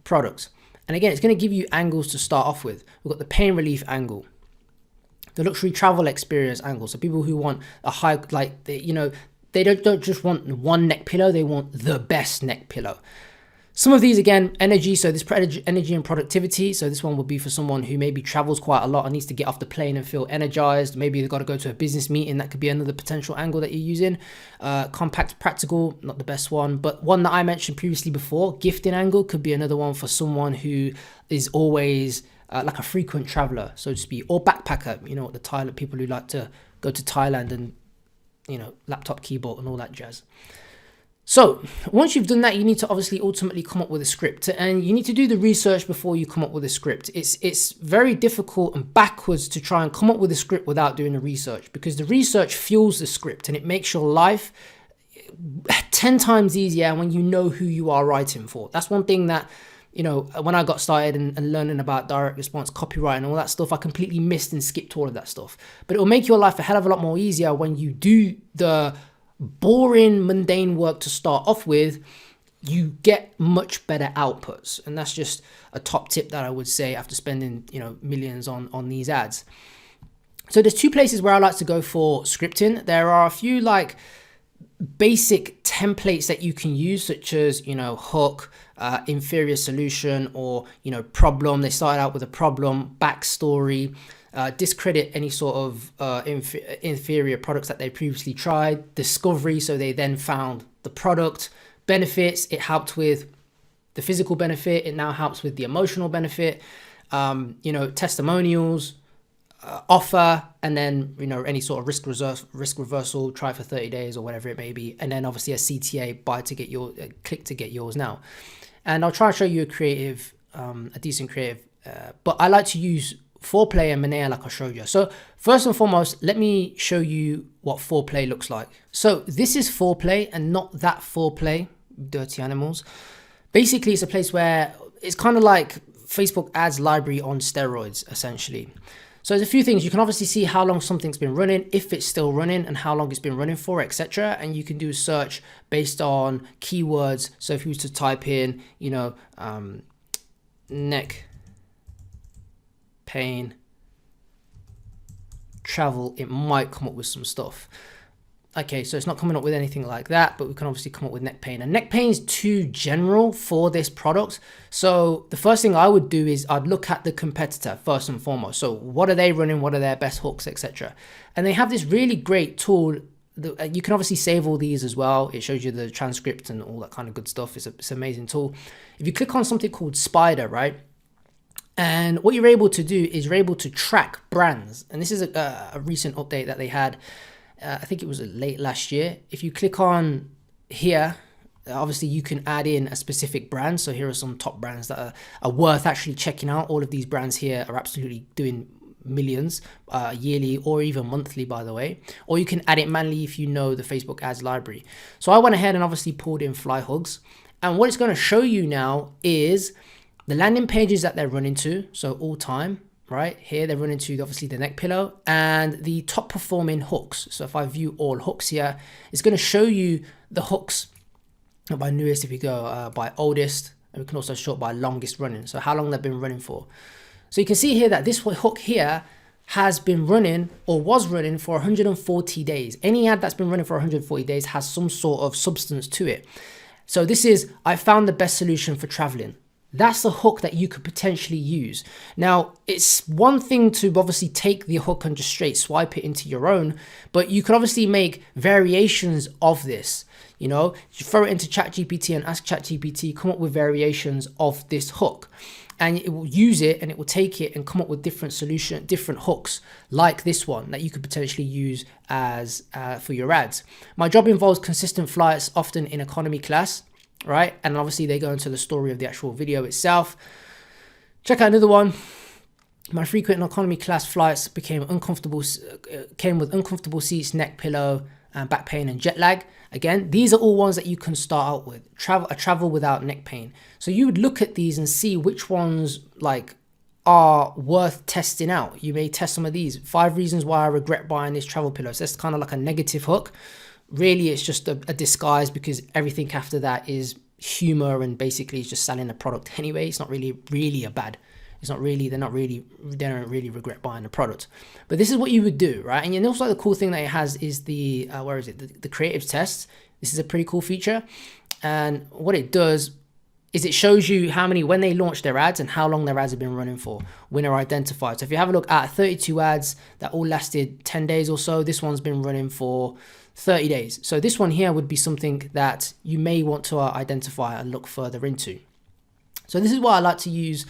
product. And again, it's going to give you angles to start off with. We've got the pain relief angle, the luxury travel experience angle. So people who want a high, like, they don't just want one neck pillow, they want the best neck pillow. Some of these, again, energy. So this energy and productivity. So this one would be for someone who maybe travels quite a lot and needs to get off the plane and feel energized. Maybe they've got to go to a business meeting. That could be another potential angle that you're using. Compact, practical, not the best one, but one that I mentioned previously before, gifting angle, could be another one for someone who is always like a frequent traveler, so to speak, or backpacker. The Thailand people who like to go to Thailand and, laptop, keyboard and all that jazz. So once you've done that, you need to obviously ultimately come up with a script, and you need to do the research before you come up with a script. It's very difficult and backwards to try and come up with a script without doing the research, because the research fuels the script and it makes your life 10 times easier when you know who you are writing for. That's one thing that, when I got started and learning about direct response, copyright and all that stuff, I completely missed and skipped all of that stuff. But it will make your life a hell of a lot more easier when you do the boring, mundane work to start off with. You get much better outputs. And that's just a top tip that I would say after spending, millions on these ads. So there's two places where I like to go for scripting. There are a few like basic templates that you can use, such as, hook, inferior solution, or, problem. They started out with a problem, backstory, discredit any sort of inferior products that they previously tried, discovery, so they then found the product, benefits, it helped with the physical benefit, it now helps with the emotional benefit, testimonials, offer, and then any sort of risk reversal, try for 30 days or whatever it may be, and then obviously a CTA, buy to get your click to get yours now. And I'll try and show you a decent creative, but I like to use foreplay and Manea like I showed you. So first and foremost, let me show you what foreplay looks like. So this is foreplay and not that foreplay, dirty animals. Basically, it's a place where it's kind of like Facebook ads library on steroids, essentially. So there's a few things. You can obviously see how long something's been running, if it's still running, and how long it's been running for, etc. And you can do a search based on keywords. So if you was to type in, neck pain travel, it might come up with some stuff. Okay, so it's not coming up with anything like that, but we can obviously come up with neck pain. And neck pain is too general for this product. So the first thing I would do is I'd look at the competitor first and foremost. So what are they running? What are their best hooks, etc. And they have this really great tool. You can obviously save all these as well. It shows you the transcript and all that kind of good stuff. It's an amazing tool. If you click on something called Spider, right? And what you're able to do is you're able to track brands. And this is a recent update that they had. I think it was late last year. If you click on here, obviously you can add in a specific brand. So here are some top brands that are worth actually checking out. All of these brands here are absolutely doing millions yearly or even monthly, by the way. Or you can add it manually if you know the Facebook ads library. So I went ahead and obviously pulled in Fly Hugs. And what it's going to show you now is the landing pages that they're running to. So all time. Right here, they're running to obviously the neck pillow and the top performing hooks. So if I view all hooks here, it's going to show you the hooks by newest, if you go by oldest, and we can also sort by longest running. So how long they've been running for. So you can see here that this hook here has been running or was running for 140 days. Any ad that's been running for 140 days has some sort of substance to it. So this is, I found the best solution for traveling. That's the hook that you could potentially use. Now, it's one thing to obviously take the hook and just straight swipe it into your own, but you could obviously make variations of this. You throw it into ChatGPT and ask ChatGPT, come up with variations of this hook. And it will use it and it will take it and come up with different hooks like this one that you could potentially use as for your ads. My job involves consistent flights, often in economy class. Right, and obviously they go into the story of the actual video itself. Check out another one. My frequent economy class flights came with uncomfortable seats, neck pillow, and back pain and jet lag. Again, these are all ones that you can start out with. Travel without neck pain. So you would look at these and see which ones are worth testing out. You may test some of these. 5 reasons why I regret buying this travel pillow. So that's kind of like a negative hook. really it's just a disguise, because everything after that is humor and basically it's just selling a product anyway. It's not really a bad. It's not really, they don't really regret buying the product. But this is what you would do, right? And also the cool thing that it has is the, the creative test. This is a pretty cool feature. And what it does is it shows you how many, when they launch their ads and how long their ads have been running for, winner identified. So if you have a look at 32 ads that all lasted 10 days or so, this one's been running for 30 days. So this one here would be something that you may want to identify and look further into. So this is why I like to use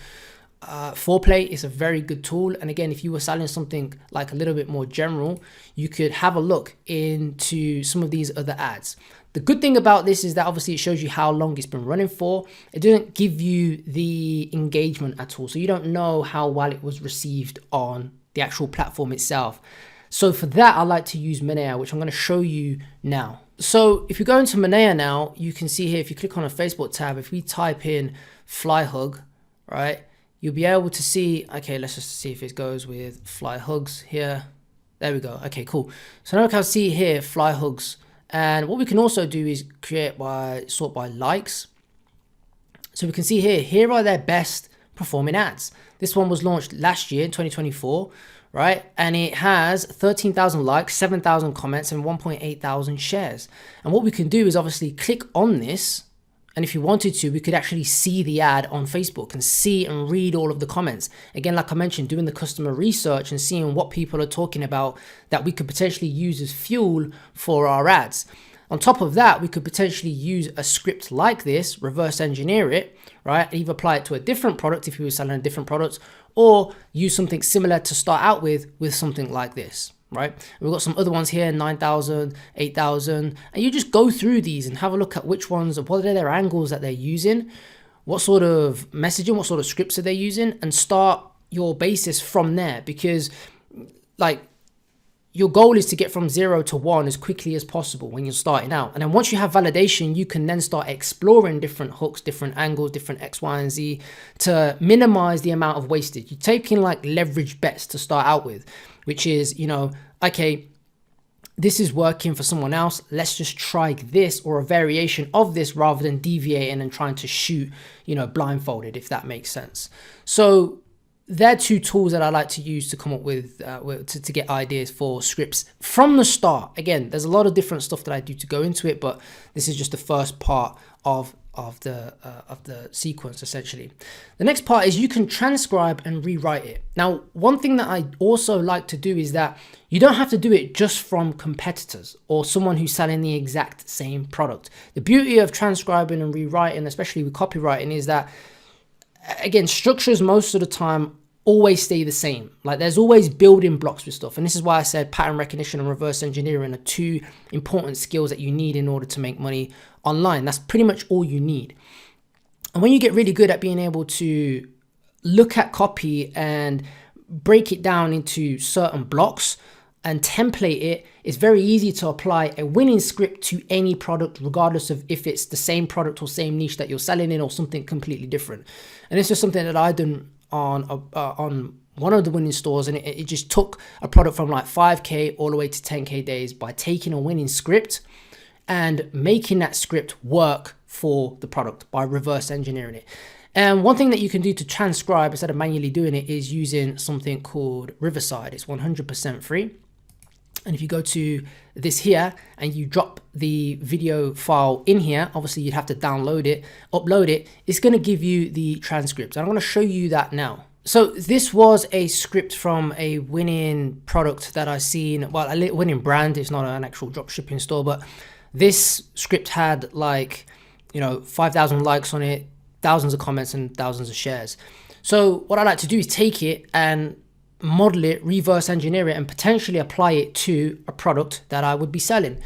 Foreplay. Is a very good tool. And again, if you were selling something like a little bit more general, you could have a look into some of these other ads. The good thing about this is that obviously it shows you how long it's been running for. It doesn't give you the engagement at all. So you don't know how well it was received on the actual platform itself. So for that, I like to use Monea, which I'm going to show you now. So if you go into Monea now, you can see here, if you click on a Facebook tab, if we type in fly hug, right, you'll be able to see, okay, let's just see if it goes with fly hugs here. There we go. Okay, cool. So now we can see here fly hugs. And what we can also do is sort by likes. So we can see here are their best performing ads. This one was launched last year in 2024, right? And it has 13,000 likes, 7,000 comments, and 1.8 thousand shares. And what we can do is obviously click on this. And if you wanted to, we could actually see the ad on Facebook and see and read all of the comments. Again, like I mentioned, doing the customer research and seeing what people are talking about that we could potentially use as fuel for our ads. On top of that, we could potentially use a script like this, reverse engineer it, right? Either apply it to a different product if you were selling a different product, or use something similar to start out with something like this. Right, we've got some other ones here, 9,000, 8,000, and you just go through these and have a look at which ones, what are their angles that they're using, what sort of messaging, what sort of scripts are they using, and start your basis from there. Because like your goal is to get from 0 to 1 as quickly as possible when you're starting out. And then once you have validation, you can then start exploring different hooks, different angles, different X, Y, and Z to minimize the amount of wastage. You're taking like leverage bets to start out with, which is, you know, okay, this is working for someone else. Let's just try this or a variation of this rather than deviating and trying to shoot, you know, blindfolded, if that makes sense. So they're two tools that I like to use to come up with, to get ideas for scripts from the start. Again, there's a lot of different stuff that I do to go into it, but this is just the first part of the sequence essentially. The next part is you can transcribe and rewrite it. Now, one thing that I also like to do is that you don't have to do it just from competitors or someone who's selling the exact same product. The beauty of transcribing and rewriting, especially with copywriting, is that, again, structures most of the time always stay the same. Like there's always building blocks with stuff. And this is why I said pattern recognition and reverse engineering are two important skills that you need in order to make money online. That's pretty much all you need. And when you get really good at being able to look at copy and break it down into certain blocks and template it, it's very easy to apply a winning script to any product, regardless of if it's the same product or same niche that you're selling in or something completely different. And this is something that I've done on one of the winning stores, and it just took a product from like 5K all the way to 10K days by taking a winning script and making that script work for the product by reverse engineering it. And one thing that you can do to transcribe instead of manually doing it is using something called Riverside. It's 100% free. And if you go to this here and you drop the video file in here, obviously you'd have to download it, upload it. It's going to give you the transcript. And I'm going to show you that now. So this was a script from a winning product that I seen. Well, a winning brand. It's not an actual dropshipping store, but this script had like, 5,000 likes on it, thousands of comments and thousands of shares. So what I like to do is take it and model it, reverse engineer it, and potentially apply it to a product that I would be selling.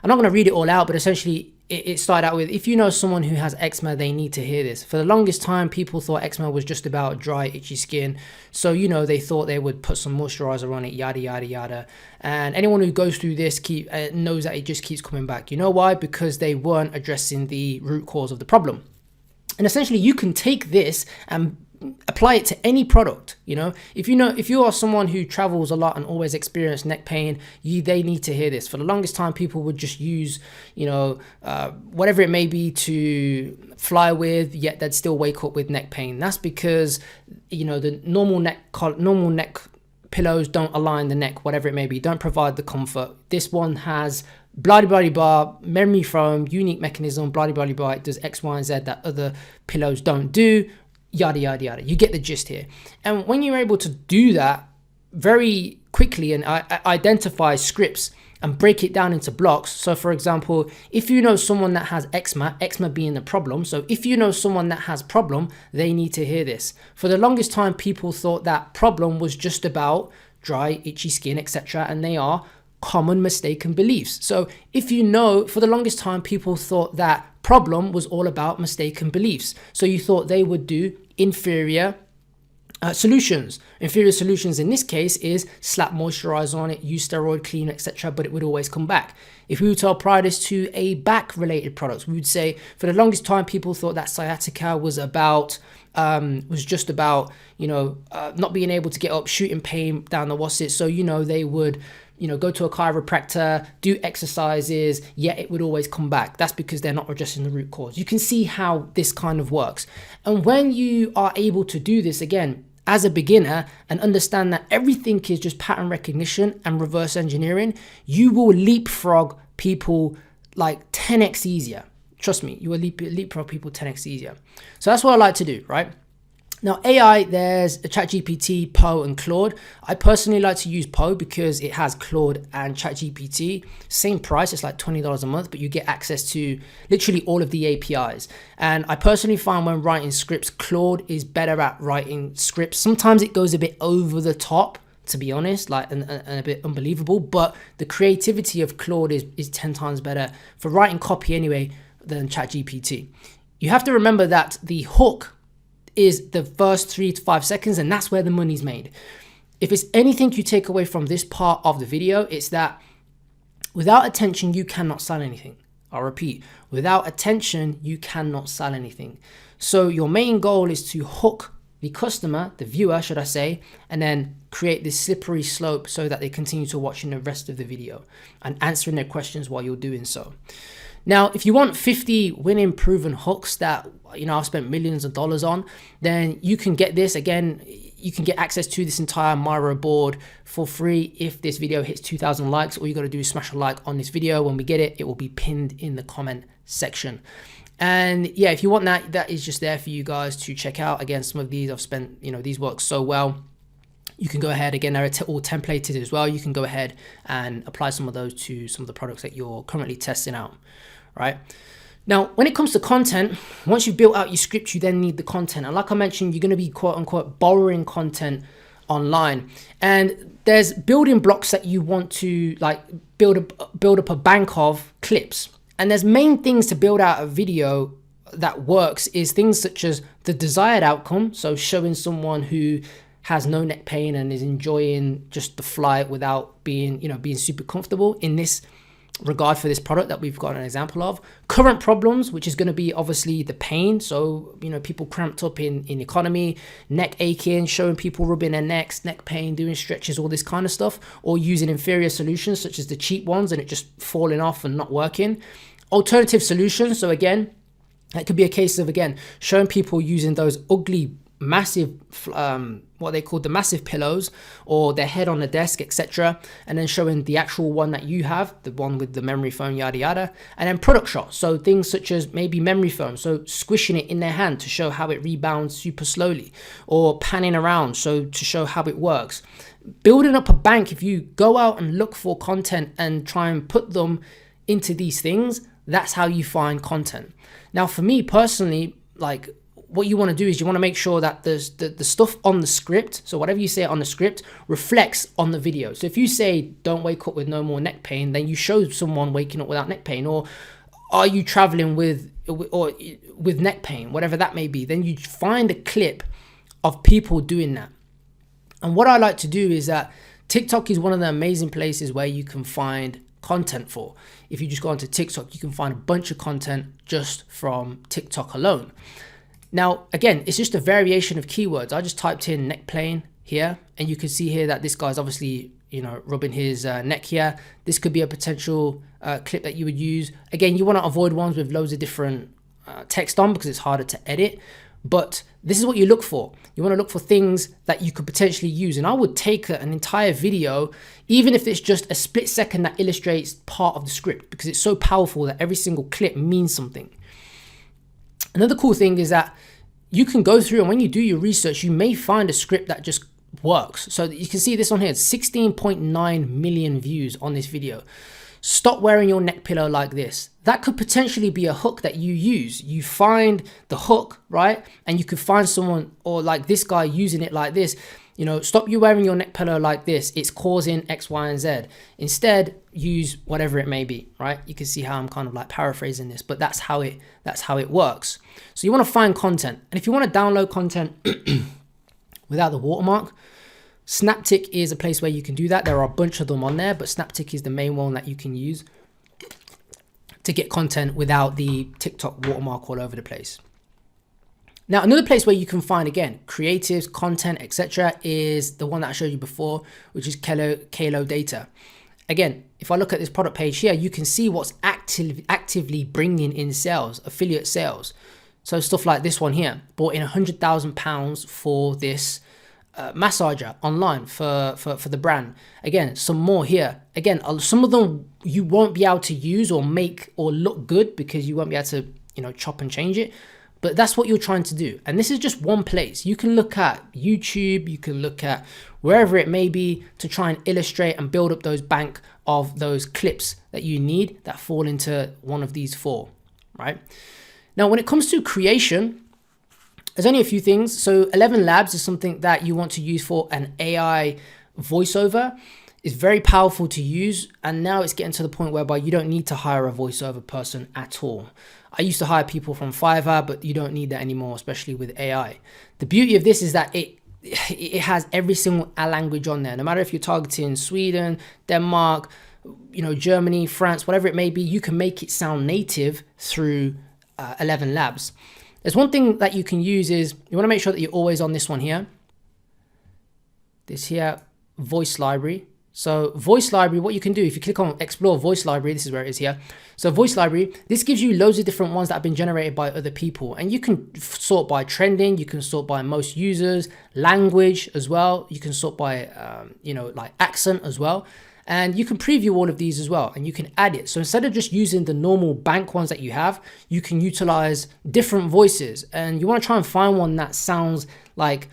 I'm not going to read it all out, but essentially it started out with, if you know someone who has eczema, they need to hear this. For the longest time, people thought eczema was just about dry, itchy skin. So, they thought they would put some moisturizer on it, yada, yada, yada. And anyone who goes through this knows that it just keeps coming back. You know why? Because they weren't addressing the root cause of the problem. And essentially you can take this and apply it to any product. If you are someone who travels a lot and always experience neck pain, they need to hear this. For the longest time, people would just use whatever it may be to fly with, yet they'd still wake up with neck pain. That's because the normal neck pillows don't align the neck, whatever it may be, don't provide the comfort. This one has blah blah blah, memory foam, unique mechanism, blah blah blah, it does X, Y, and Z that other pillows don't do, yada yada yada. You get the gist here. And when you're able to do that very quickly and identify scripts and break it down into blocks. So for example, if you know someone that has eczema being the problem, so if you know someone that has problem, they need to hear this. For the longest time, people thought that problem was just about dry, itchy skin, etc. And they are common mistaken beliefs. So if for the longest time, people thought that problem was all about mistaken beliefs. So you thought they would do inferior solutions. Inferior solutions in this case is slap moisturizer on it, use steroid cleaner, etc., but it would always come back. If we were to apply this to a back related product, we would say for the longest time people thought that sciatica was just about not being able to get up, shooting pain down the what's it. So they would go to a chiropractor, do exercises, yet it would always come back. That's because they're not addressing the root cause. You can see how this kind of works. And when you are able to do this again as a beginner and understand that everything is just pattern recognition and reverse engineering, you will leapfrog people like 10x easier. Trust me, you will leapfrog people 10x easier. So that's what I like to do, right? Now AI, there's ChatGPT, Poe, and Claude. I personally like to use Poe because it has Claude and ChatGPT. Same price, it's like $20 a month, but you get access to literally all of the APIs. And I personally find when writing scripts, Claude is better at writing scripts. Sometimes it goes a bit over the top, to be honest, and a bit unbelievable, but the creativity of Claude is 10 times better for writing copy anyway than ChatGPT. You have to remember that the hook is the first 3 to 5 seconds, and that's where the money's made. If it's anything you take away from this part of the video, it's that without attention, you cannot sell anything. I'll repeat, without attention, you cannot sell anything. So your main goal is to hook the customer, the viewer, should I say, and then create this slippery slope so that they continue to watch in the rest of the video and answering their questions while you're doing so. Now, if you want 50 winning proven hooks that I've spent millions of dollars on, then you can get this. Again, you can get access to this entire Miro board for free if this video hits 2,000 likes. All you got to do is smash a like on this video. When we get it, it will be pinned in the comment section. And yeah, if you want that is just there for you guys to check out. Again, some of these I've spent, these work so well. You can go ahead, again, they're all templated as well. You can go ahead and apply some of those to some of the products that you're currently testing out, right? Now, when it comes to content, once you've built out your script, you then need the content. And like I mentioned, you're going to be quote unquote borrowing content online. And there's building blocks that you want to build up a bank of clips. And there's main things to build out a video that works is things such as the desired outcome. So showing someone who has no neck pain and is enjoying just the flight without being super comfortable in this regard for this product that we've got an example of. Current problems, which is going to be obviously the pain. So, people cramped up in economy, neck aching, showing people rubbing their necks, neck pain, doing stretches, all this kind of stuff, or using inferior solutions such as the cheap ones and it just falling off and not working. Alternative solutions. So again, that could be a case of, again, showing people using those ugly, massive, what they call the massive pillows or their head on the desk, etc. And then showing the actual one that you have, the one with the memory foam, yada, yada. And then product shots. So things such as maybe memory foam. So squishing it in their hand to show how it rebounds super slowly, or panning around. So to show how it works. Building up a bank, if you go out and look for content and try and put them into these things, that's how you find content. Now, for me personally, what you want to do is you want to make sure that the stuff on the script, so whatever you say on the script, reflects on the video. So if you say, don't wake up with no more neck pain, then you show someone waking up without neck pain. Or are you traveling with neck pain, whatever that may be, then you find a clip of people doing that. And what I like to do is that TikTok is one of the amazing places where you can find content for. If you just go onto TikTok, you can find a bunch of content just from TikTok alone. Now, again, it's just a variation of keywords. I just typed in neck plane here, and you can see here that this guy's obviously, rubbing his neck here. This could be a potential clip that you would use. Again, you want to avoid ones with loads of different text on because it's harder to edit. But this is what you look for. You want to look for things that you could potentially use. And I would take an entire video, even if it's just a split second that illustrates part of the script, because it's so powerful that every single clip means something. Another cool thing is that you can go through, and when you do your research, you may find a script that just works. So you can see this on here, it's 16.9 million views on this video. Stop wearing your neck pillow like this. That could potentially be a hook that you use. You find the hook, right? And you could find someone, or like this guy using it like this. Stop you wearing your neck pillow like this. It's causing X, Y, and Z. Instead, use whatever it may be, right? You can see how I'm kind of like paraphrasing this, but that's how it works. So you want to find content. And if you want to download content without the watermark, Snaptic is a place where you can do that. There are a bunch of them on there, but Snaptic is the main one that you can use to get content without the TikTok watermark all over the place. Now, another place where you can find, again, creatives, content, etc., is the one that I showed you before, which is Kalo Data. Again, if I look at this product page here, you can see what's actively bringing in sales, affiliate sales. So stuff like this one here, bought in £100,000 for this massager online for the brand. Again, some more here. Again, some of them you won't be able to use or make or look good because you won't be able to, chop and change it. But that's what you're trying to do. And this is just one place. You can look at YouTube, you can look at wherever it may be to try and illustrate and build up those bank of those clips that you need that fall into one of these four, right? Now, when it comes to creation, there's only a few things. So 11 Labs is something that you want to use for an AI voiceover. It's very powerful to use. And now it's getting to the point whereby you don't need to hire a voiceover person at all. I used to hire people from Fiverr, but you don't need that anymore, especially with AI. The beauty of this is that it has every single language on there. No matter if you're targeting Sweden, Denmark, Germany, France, whatever it may be, you can make it sound native through 11 Labs. There's one thing that you can use is you want to make sure that you're always on this one here. This here, voice library. So voice library, what you can do, if you click on explore voice library, this is where it is here. So voice library, this gives you loads of different ones that have been generated by other people. And you can sort by trending, you can sort by most users, language as well. You can sort by, like accent as well. And you can preview all of these as well, and you can add it. So instead of just using the normal bank ones that you have, you can utilize different voices, and you want to try and find one that sounds like,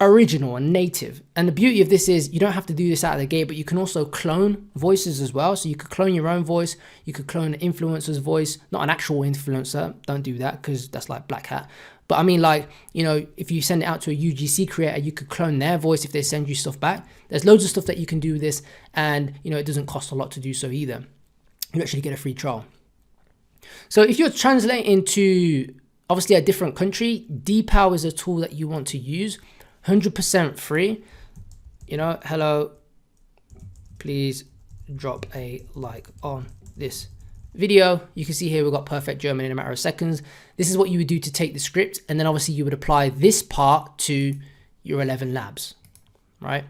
original and native. And the beauty of this is you don't have to do this out of the gate, but you can also clone voices as well. So you could clone your own voice. You could clone an influencer's voice, not an actual influencer. Don't do that because that's like black hat. But I mean, like, if you send it out to a UGC creator, you could clone their voice if they send you stuff back. There's loads of stuff that you can do with this. And, it doesn't cost a lot to do so either. You actually get a free trial. So if you're translating to, obviously, a different country, DPow is a tool that you want to use. 100% free. Hello, please drop a like on this video. You can see here we've got perfect German in a matter of seconds. This is what you would do to take the script, and then obviously you would apply this part to your 11 Labs, right?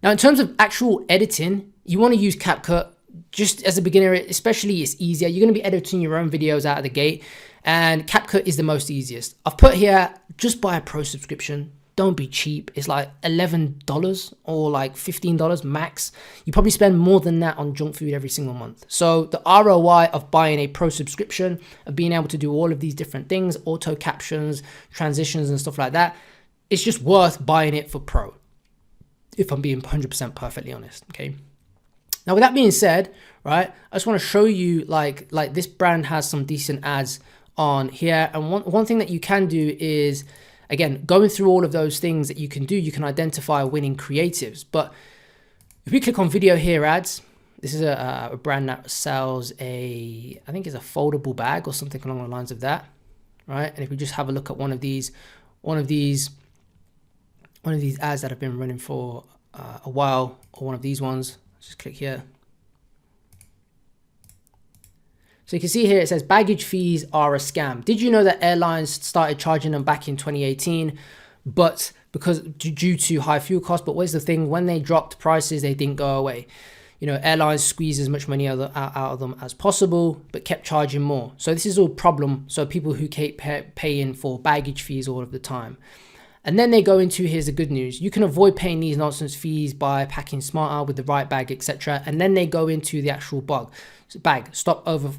Now, in terms of actual editing, you want to use CapCut. Just as a beginner, especially, it's easier. You're going to be editing your own videos out of the gate, and CapCut is the most easiest. I've put here, just buy a pro subscription. Don't be cheap. It's like $11 or like $15 max. You probably spend more than that on junk food every single month. So the ROI of buying a pro subscription, of being able to do all of these different things, auto captions, transitions and stuff like that, it's just worth buying it for pro, if I'm being 100% perfectly honest, okay? Now, with that being said, right, I just want to show you like this brand has some decent ads on here. And one thing that you can do is, again, going through all of those things that you can do, you can identify winning creatives. But if we click on video here ads, this is a brand that sells I think it's a foldable bag or something along the lines of that, right? And if we just have a look at one of these ads that have been running for a while, or one of these ones, just click here. So you can see here it says baggage fees are a scam. Did you know that airlines started charging them back in 2018, but because due to high fuel costs? But where's the thing? When they dropped prices, they didn't go away. You know, airlines squeezed as much money out of them as possible, but kept charging more. So this is all problem. So people who keep paying for baggage fees all of the time. And then they go into, here's the good news. You can avoid paying these nonsense fees by packing smarter with the right bag, etc. And then they go into the actual bag. Stop over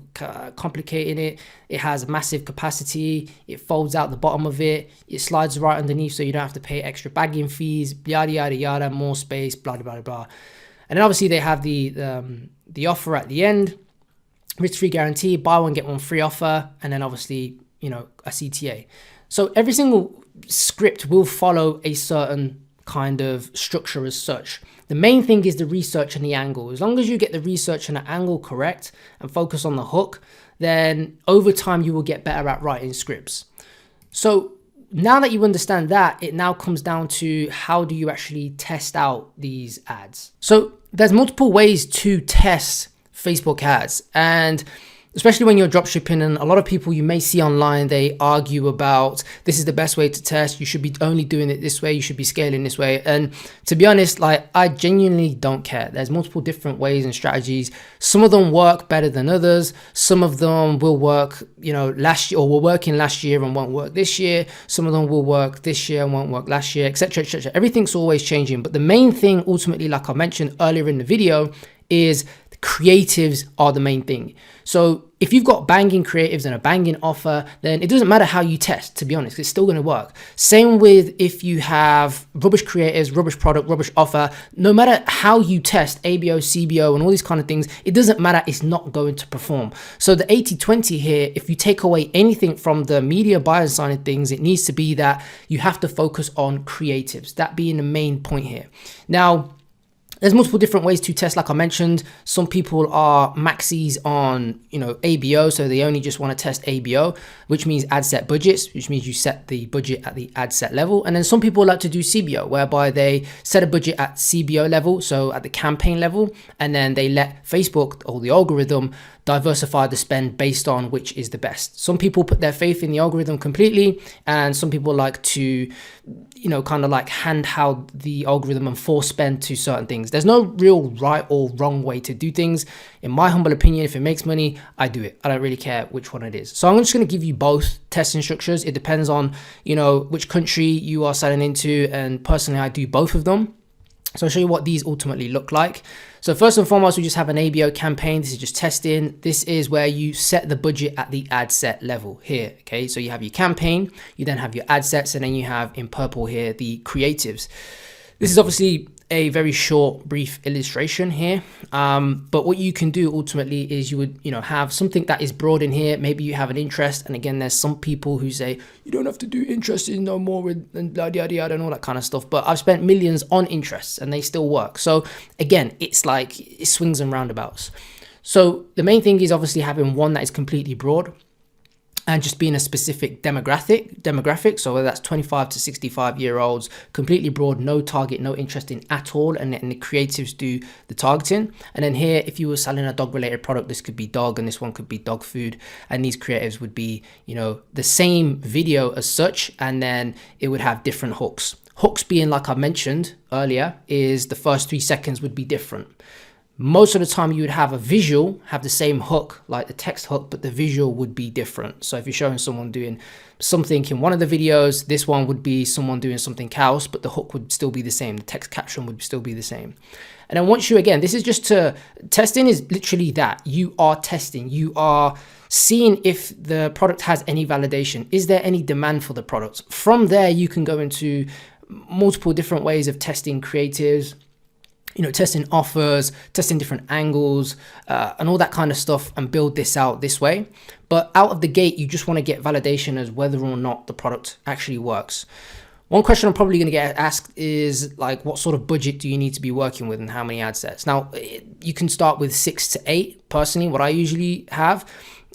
complicating it. It has massive capacity. It folds out the bottom of it. It slides right underneath so you don't have to pay extra bagging fees, yada, yada, yada, more space, blah, blah, blah, blah. And then obviously they have the offer at the end, risk-free guarantee, buy one, get one free offer. And then obviously, you know, a CTA. So every single script will follow a certain kind of structure as such. The main thing is the research and the angle. As long as you get the research and the angle correct and focus on the hook, then over time you will get better at writing scripts. So now that you understand that, it now comes down to how do you actually test out these ads. So there's multiple ways to test Facebook ads, and especially when you're dropshipping, and a lot of people you may see online, they argue about this is the best way to test. You should be only doing it this way. You should be scaling this way. And to be honest, like, I genuinely don't care. There's multiple different ways and strategies. Some of them work better than others. Some of them will work, you know, last year, or were working last year and won't work this year. Some of them will work this year and won't work last year, etc., etc. Everything's always changing. But the main thing ultimately, like I mentioned earlier in the video, is creatives are the main thing. So if you've got banging creatives and a banging offer, then it doesn't matter how you test, to be honest, it's still going to work. Same with if you have rubbish creatives, rubbish product, rubbish offer, no matter how you test ABO, CBO, and all these kind of things, it doesn't matter, it's not going to perform. So the 80-20 here, if you take away anything from the media buyer side of things, it needs to be that you have to focus on creatives, that being the main point here. Now, there's multiple different ways to test, like I mentioned. Some people are maxis on, you know, ABO, so they only just want to test ABO, which means ad set budgets, which means you set the budget at the ad set level. And then some people like to do CBO, whereby they set a budget at CBO level, so at the campaign level, and then they let Facebook or the algorithm diversify the spend based on which is the best. Some people put their faith in the algorithm completely, and some people like to, you know, kind of like handheld the algorithm and force spend to certain things. There's no real right or wrong way to do things. In my humble opinion, if it makes money, I do it. I don't really care which one it is. So I'm just going to give you both testing structures. It depends on, you know, which country you are selling into, and personally, I do both of them. So I'll show you what these ultimately look like. So first and foremost, we just have an ABO campaign. This is just testing. This is where you set the budget at the ad set level here. Okay, so you have your campaign, you then have your ad sets, and then you have in purple here the creatives. This is obviously a very short, brief illustration here. But what you can do ultimately is you would, you know, have something that is broad in here. Maybe you have an interest. And again, there's some people who say, you don't have to do interests no more with and blah, blah, blah, and all that kind of stuff. But I've spent millions on interests and they still work. So again, it's like it swings and roundabouts. So the main thing is obviously having one that is completely broad and just being a specific demographic. So whether that's 25 to 65-year-olds, completely broad, no target, no interest in at all. And the creatives do the targeting. And then here, if you were selling a dog-related product, this could be dog, and this one could be dog food. And these creatives would be, you know, the same video as such, and then it would have different hooks. Hooks being, like I mentioned earlier, is the first 3 seconds would be different. Most of the time you would have a visual, have the same hook, like the text hook, but the visual would be different. So if you're showing someone doing something in one of the videos, this one would be someone doing something else, but the hook would still be the same. The text caption would still be the same. And then once you, again, this is just to, testing is literally that. You are testing, you are seeing if the product has any validation. Is there any demand for the product? From there, you can go into multiple different ways of testing creatives, you know, testing offers, testing different angles, and all that kind of stuff, and build this out this way. But out of the gate, you just want to get validation as whether or not the product actually works. One question I'm probably going to get asked is like, what sort of budget do you need to be working with and how many ad sets? Now, you can start with 6 to 8, personally, what I usually have.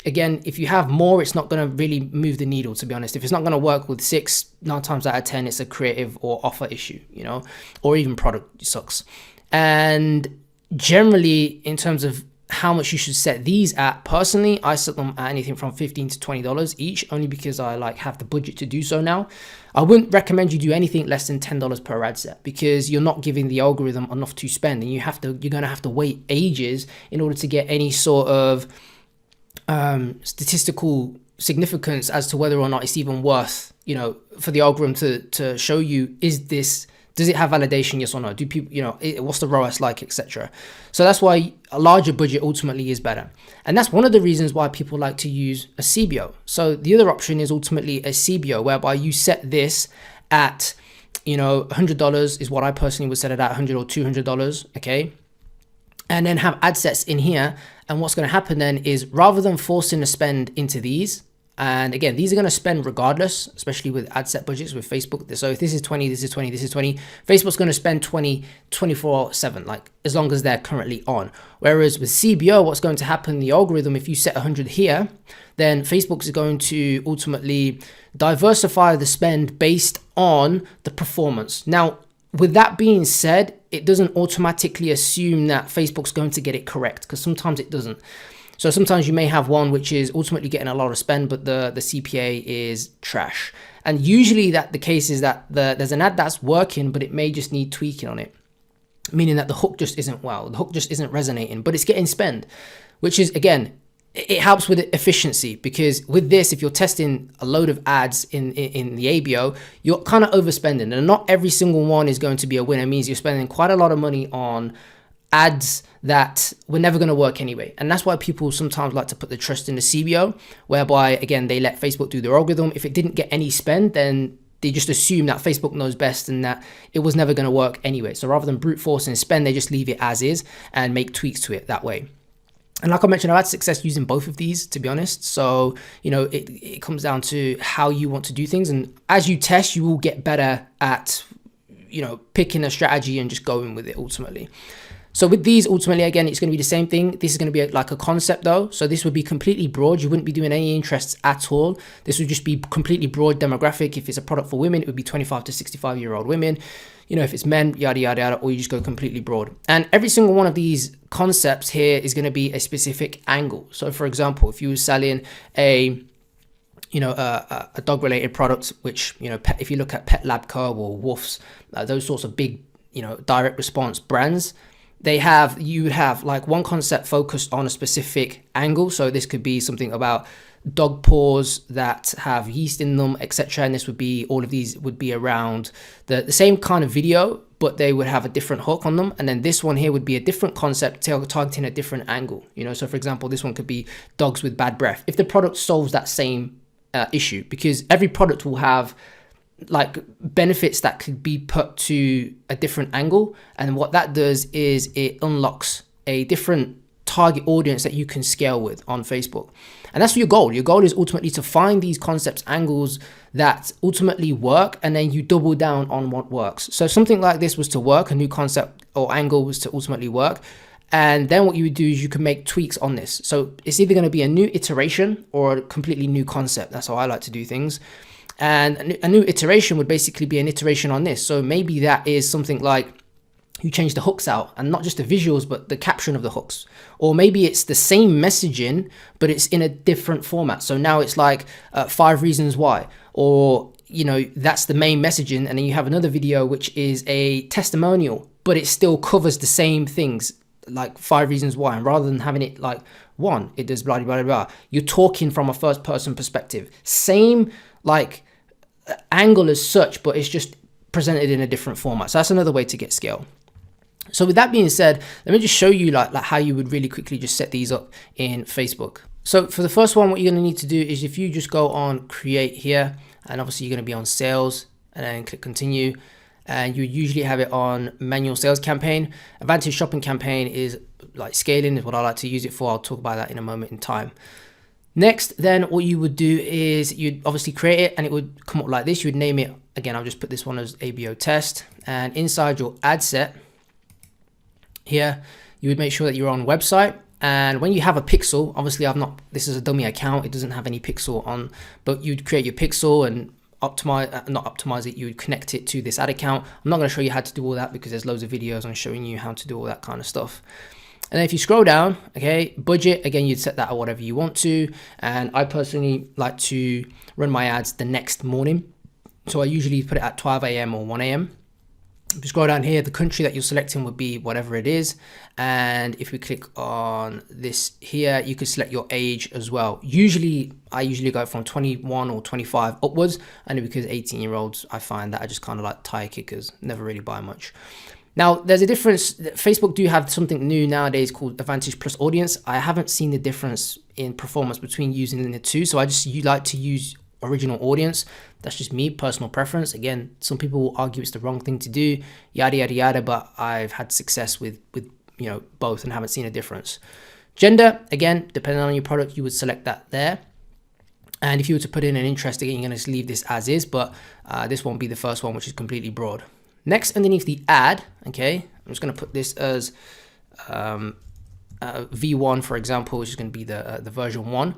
Again, if you have more, it's not going to really move the needle, to be honest. If it's not going to work with 6, 9 times out of 10, it's a creative or offer issue, you know, or even product sucks. And generally, in terms of how much you should set these at. Personally, I set them at anything from $15 to $20 each, only because I like have the budget to do so now. I wouldn't recommend you do anything less than $10 per ad set, because you're not giving the algorithm enough to spend, and you're going to have to wait ages in order to get any sort of statistical significance as to whether or not it's even worth, for the algorithm to show you, does it have validation, yes or no? Do people, what's the ROAS like, etc. So that's why a larger budget ultimately is better. And that's one of the reasons why people like to use a CBO. So the other option is ultimately a CBO, whereby you set this at, $100 is what I personally would set it at, $100 or $200, okay? And then have ad sets in here. And what's going to happen then is, rather than forcing a spend into these, and again, these are going to spend regardless, especially with ad set budgets with Facebook. So if this is 20, this is 20, this is 20, Facebook's going to spend 20, 24/7, like as long as they're currently on. Whereas with CBO, what's going to happen, the algorithm, if you set 100 here, then Facebook is going to ultimately diversify the spend based on the performance. Now, with that being said, it doesn't automatically assume that Facebook's going to get it correct, because sometimes it doesn't. So sometimes you may have one which is ultimately getting a lot of spend, but the CPA is trash. And usually the case is that there's an ad that's working, but it may just need tweaking on it, meaning that the hook just isn't the hook just isn't resonating, but it's getting spend, which is, again, it helps with efficiency, because with this, if you're testing a load of ads in the ABO, you're kind of overspending, and not every single one is going to be a winner. It means you're spending quite a lot of money on ads that were never going to work anyway. And that's why people sometimes like to put the trust in the CBO, whereby, again, they let Facebook do their algorithm. If it didn't get any spend, then they just assume that Facebook knows best and that it was never going to work anyway. So rather than brute force and spend, they just leave it as is and make tweaks to it that way. And like I mentioned, I've had success using both of these, to be honest. So, it comes down to how you want to do things. And as you test, you will get better at, picking a strategy and just going with it ultimately. So with these, ultimately, again, it's going to be the same thing. This is going to be like a concept though. So this would be completely broad. You wouldn't be doing any interests at all. This would just be completely broad demographic. If it's a product for women, it would be 25 to 65-year-old women. If it's men, yada, yada, yada, or you just go completely broad. And every single one of these concepts here is going to be a specific angle. So for example, if you were selling a dog related product, which, if you look at Pet Lab Co. or Woofs, those sorts of big, direct response brands, you would have like one concept focused on a specific angle. So this could be something about dog paws that have yeast in them, etc. And all of these would be around the same kind of video, but they would have a different hook on them. And then this one here would be a different concept targeting a different angle. So for example, this one could be dogs with bad breath. If the product solves that same issue, because every product will have like benefits that could be put to a different angle, and what that does is it unlocks a different target audience that you can scale with on Facebook. And that's your goal. Your goal is ultimately to find these concepts, angles that ultimately work, and then you double down on what works. So something like this was to work, a new concept or angle was to ultimately work. And then what you would do is you can make tweaks on this. So it's either going to be a new iteration or a completely new concept. That's how I like to do things. And a new iteration would basically be an iteration on this. So maybe that is something like you change the hooks out, and not just the visuals, but the caption of the hooks. Or maybe it's the same messaging, but it's in a different format. So now it's like 5 reasons why, or, that's the main messaging. And then you have another video, which is a testimonial, but it still covers the same things, like 5 reasons why. And rather than having it like 1, it does blah, blah, blah, blah. You're talking from a first person perspective. Same like angle as such, but it's just presented in a different format. So that's another way to get scale. So with that being said, let me just show you like how you would really quickly just set these up in Facebook. So for the first one, what you're going to need to do is if you just go on create here, and obviously you're going to be on sales, and then click continue, and you usually have it on manual sales campaign. Advantage shopping campaign is like scaling is what I like to use it for. I'll talk about that in a moment in time. Next, then what you would do is you'd obviously create it, and it would come up like this. You would name it, again, I'll just put this one as ABO test, and inside your ad set here, you would make sure that you're on website. And when you have a pixel, obviously this is a dummy account, it doesn't have any pixel on, but you'd create your pixel and not optimize it, you would connect it to this ad account. I'm not going to show you how to do all that because there's loads of videos on showing you how to do all that kind of stuff. And then if you scroll down, okay, budget, again, you'd set that at whatever you want to. And I personally like to run my ads the next morning. So I usually put it at 12 a.m. or 1 a.m. If you scroll down here, the country that you're selecting would be whatever it is. And if we click on this here, you could select your age as well. I usually go from 21 or 25 upwards, only because 18-year-olds, I find that I just kind of like tire kickers, never really buy much. Now, there's a difference. Facebook do have something new nowadays called Advantage Plus Audience. I haven't seen the difference in performance between using the two. So you like to use original audience. That's just me, personal preference. Again, some people will argue it's the wrong thing to do, yada, yada, yada, but I've had success with both and haven't seen a difference. Gender, again, depending on your product, you would select that there. And if you were to put in an interest, again, you're going to just leave this as is, but this won't be the first one, which is completely broad. Next, underneath the ad, okay, I'm just going to put this as V1, for example, which is going to be the version 1.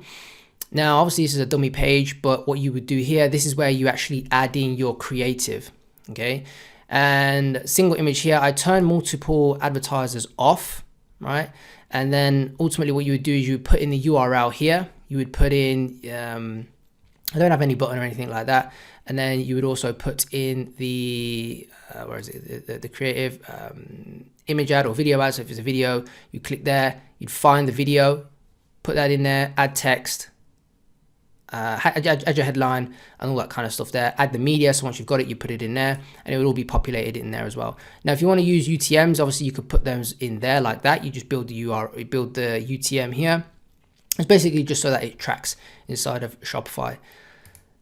Now, obviously, this is a dummy page, but what you would do here, this is where you actually add in your creative, okay? And single image here, I turn multiple advertisers off, right? And then ultimately what you would do is you would put in the URL here. You would put in, I don't have any button or anything like that. And then you would also put in the, where is it? The creative image ad or video ad. So if it's a video, you click there, you'd find the video, put that in there, add text, add your headline and all that kind of stuff there. Add the media. So once you've got it, you put it in there and it will all be populated in there as well. Now, if you want to use UTMs, obviously you could put those in there like that. You just build the URL, build the UTM here. It's basically just so that it tracks inside of Shopify.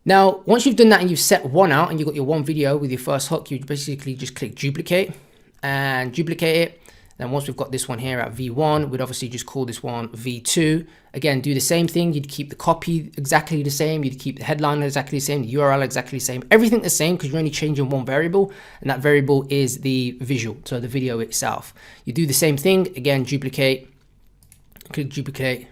Now, once you've done that and you've set one out and you've got your one video with your first hook, you basically just click duplicate and duplicate it. Then once we've got this one here at V1, we'd obviously just call this one V2. Again, do the same thing. You'd keep the copy exactly the same. You'd keep the headline exactly the same, the URL exactly the same, everything the same, because you're only changing one variable, and that variable is the visual, so the video itself. You do the same thing, again, duplicate, click duplicate,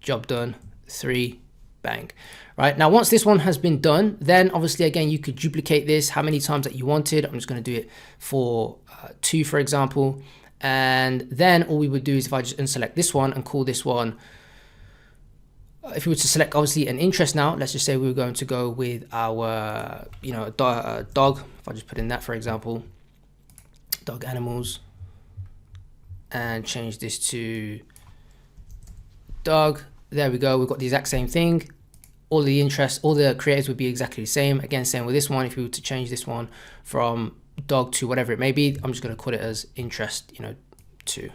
job done, 3, bang. Right, now once this one has been done, then obviously again you could duplicate this how many times that you wanted. I'm just going to do it for 2, for example, and then all we would do is if I just unselect this one and call this one, if we were to select obviously an interest now, let's just say we were going to go with our dog. If I just put in that, for example, dog animals, and change this to dog, there we go, we've got the exact same thing. All the interests, all the creatives would be exactly the same. Again, same with this one. If we were to change this one from dog to whatever it may be, I'm just going to call it as interest, 2.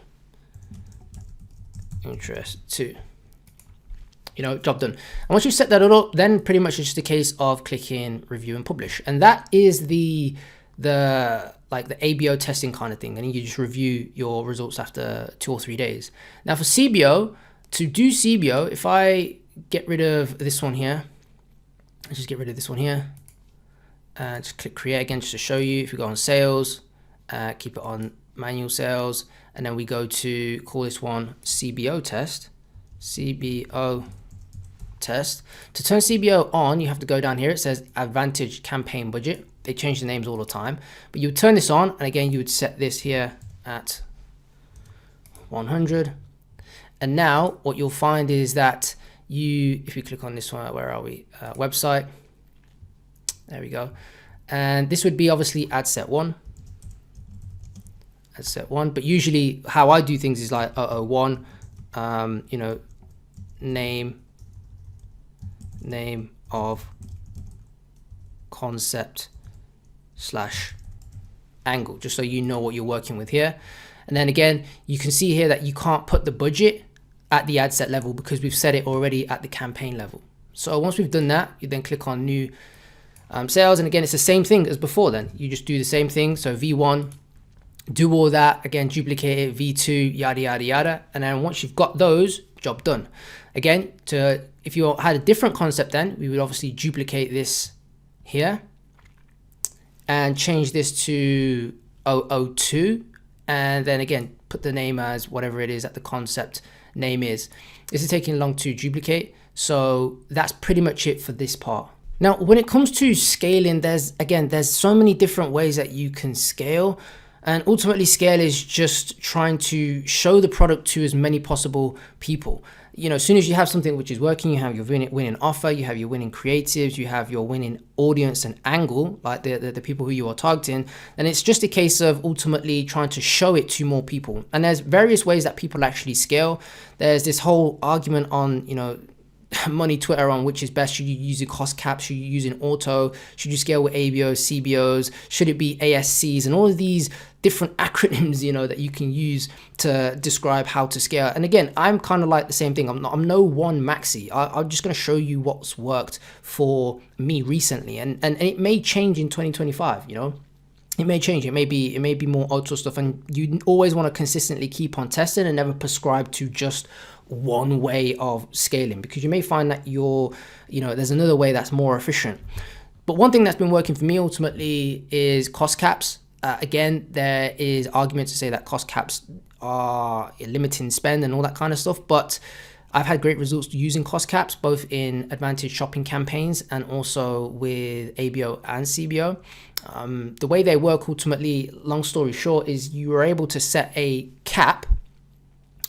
Interest 2. Job done. And once you set that all up, then pretty much it's just a case of clicking review and publish. And that is the ABO testing kind of thing. And you just review your results after 2 or 3 days. Now for CBO, to do CBO, if I get rid of this one here, let's just get rid of this one here, and just click create again just to show you. If we go on sales, keep it on manual sales, and then we go to call this one CBO test. CBO test. To turn CBO on, you have to go down here. It says Advantage campaign budget. They change the names all the time, but you would turn this on, and again you would set this here at 100. And now what you'll find is that if you click on this one, where are we? Website. There we go. And this would be obviously ad set 1. Ad set 1. But usually how I do things is like 001, name of concept / angle, just so you know what you're working with here. And then again, you can see here that you can't put the budget at the ad set level because we've set it already at the campaign level. So once we've done that, you then click on new sales. And again, it's the same thing as before then. You just do the same thing. So V1, do all that, again, duplicate it, V2, yada, yada, yada. And then once you've got those, job done. Again, if you had a different concept then, we would obviously duplicate this here and change this to 002. And then again, put the name as whatever it is that the concept name is. This is taking long to duplicate. So that's pretty much it for this part. Now, when it comes to scaling, there's so many different ways that you can scale. And ultimately, scale is just trying to show the product to as many possible people. As soon as you have something which is working, you have your winning offer, you have your winning creatives, you have your winning audience and angle, like the people who you are targeting, then it's just a case of ultimately trying to show it to more people. And there's various ways that people actually scale. There's this whole argument on, money Twitter on which is best. Should you use a cost cap? Should you use an auto? Should you scale with ABOs, CBOs? Should it be ASCs? And all of these different acronyms, that you can use to describe how to scale. And again, I'm kind of like the same thing. I'm no one maxi. I'm just going to show you what's worked for me recently, and it may change in 2025. It may change. It may be more auto stuff, and you always want to consistently keep on testing and never prescribe to just one way of scaling, because you may find that there's another way that's more efficient. But one thing that's been working for me ultimately is cost caps. Again, there is argument to say that cost caps are limiting spend and all that kind of stuff, but I've had great results using cost caps, both in advantage shopping campaigns and also with ABO and CBO. The way they work ultimately, long story short, is you are able to set a cap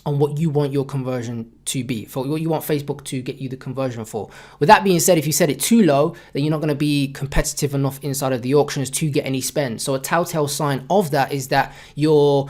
on what you want your conversion to be, for what you want Facebook to get you the conversion for. With that being said, if you set it too low, then you're not going to be competitive enough inside of the auctions to get any spend. So a telltale sign of that is that your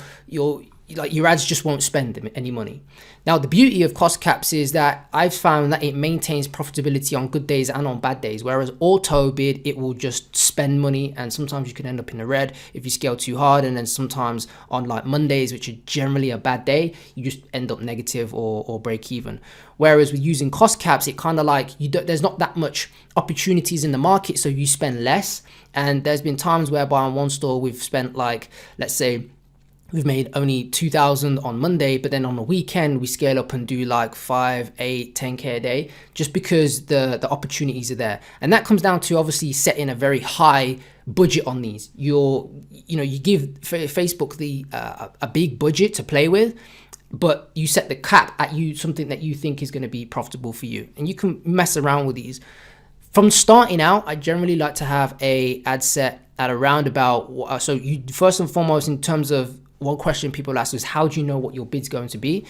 ads just won't spend any money. Now, the beauty of cost caps is that I've found that it maintains profitability on good days and on bad days, whereas auto bid, it will just spend money, and sometimes you can end up in the red if you scale too hard, and then sometimes on like Mondays, which are generally a bad day, you just end up negative or break even. Whereas with using cost caps, it kind of like there's not that much opportunities in the market, so you spend less. And there's been times whereby on one store we've spent, like, let's say we've made only 2,000 on Monday, but then on the weekend we scale up and do like 5, 8, 10K a day, just because the opportunities are there. And that comes down to obviously setting a very high budget on these. You give Facebook a big budget to play with, but you set the cap at something that you think is going to be profitable for you, and you can mess around with these. From starting out, I generally like to have a ad set at around about, so you first and foremost, in terms of one question people ask is, how do you know what your bid's going to be?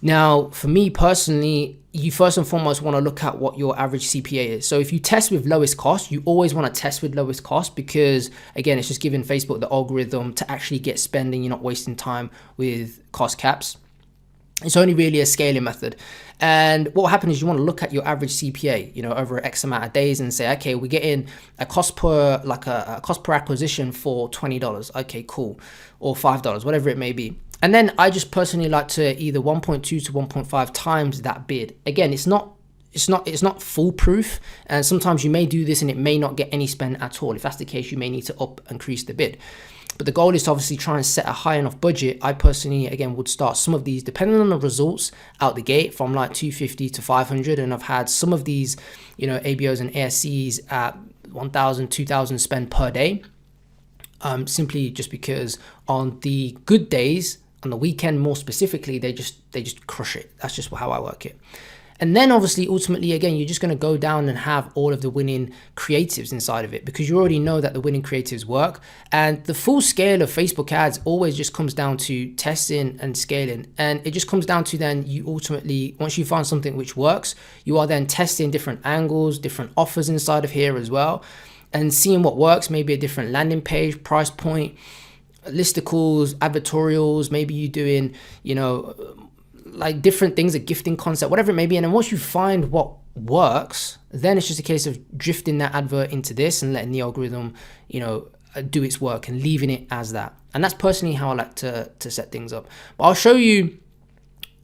Now, for me personally, you first and foremost want to look at what your average CPA is. So if you test with lowest cost, you always want to test with lowest cost, because again, it's just giving Facebook the algorithm to actually get spending. You're not wasting time with cost caps. It's only really a scaling method. And what will happen is you want to look at your average CPA, over X amount of days, and say, okay, we're getting a cost per acquisition for $20. Okay, cool. Or $5, whatever it may be. And then I just personally like to either 1.2 to 1.5 times that bid. Again, it's not foolproof, and sometimes you may do this and it may not get any spend at all. If that's the case, you may need to increase the bid. But the goal is to obviously try and set a high enough budget. I personally, again, would start some of these, depending on the results, out the gate from like 250 to 500. And I've had some of these, ABOs and ASCs at 1,000, 2,000 spend per day. Simply just because on the good days, on the weekend more specifically, they just crush it. That's just how I work it. And then obviously, ultimately, again, you're just going to go down and have all of the winning creatives inside of it, because you already know that the winning creatives work. And the full scale of Facebook ads always just comes down to testing and scaling. And it just comes down to then you ultimately, once you find something which works, you are then testing different angles, different offers inside of here as well, and seeing what works. Maybe a different landing page, price point, listicles, advertorials, maybe you're doing, like different things, a gifting concept, whatever it may be. And then once you find what works, then it's just a case of drifting that advert into this and letting the algorithm, do its work and leaving it as that. And that's personally how I like to set things up. But I'll show you,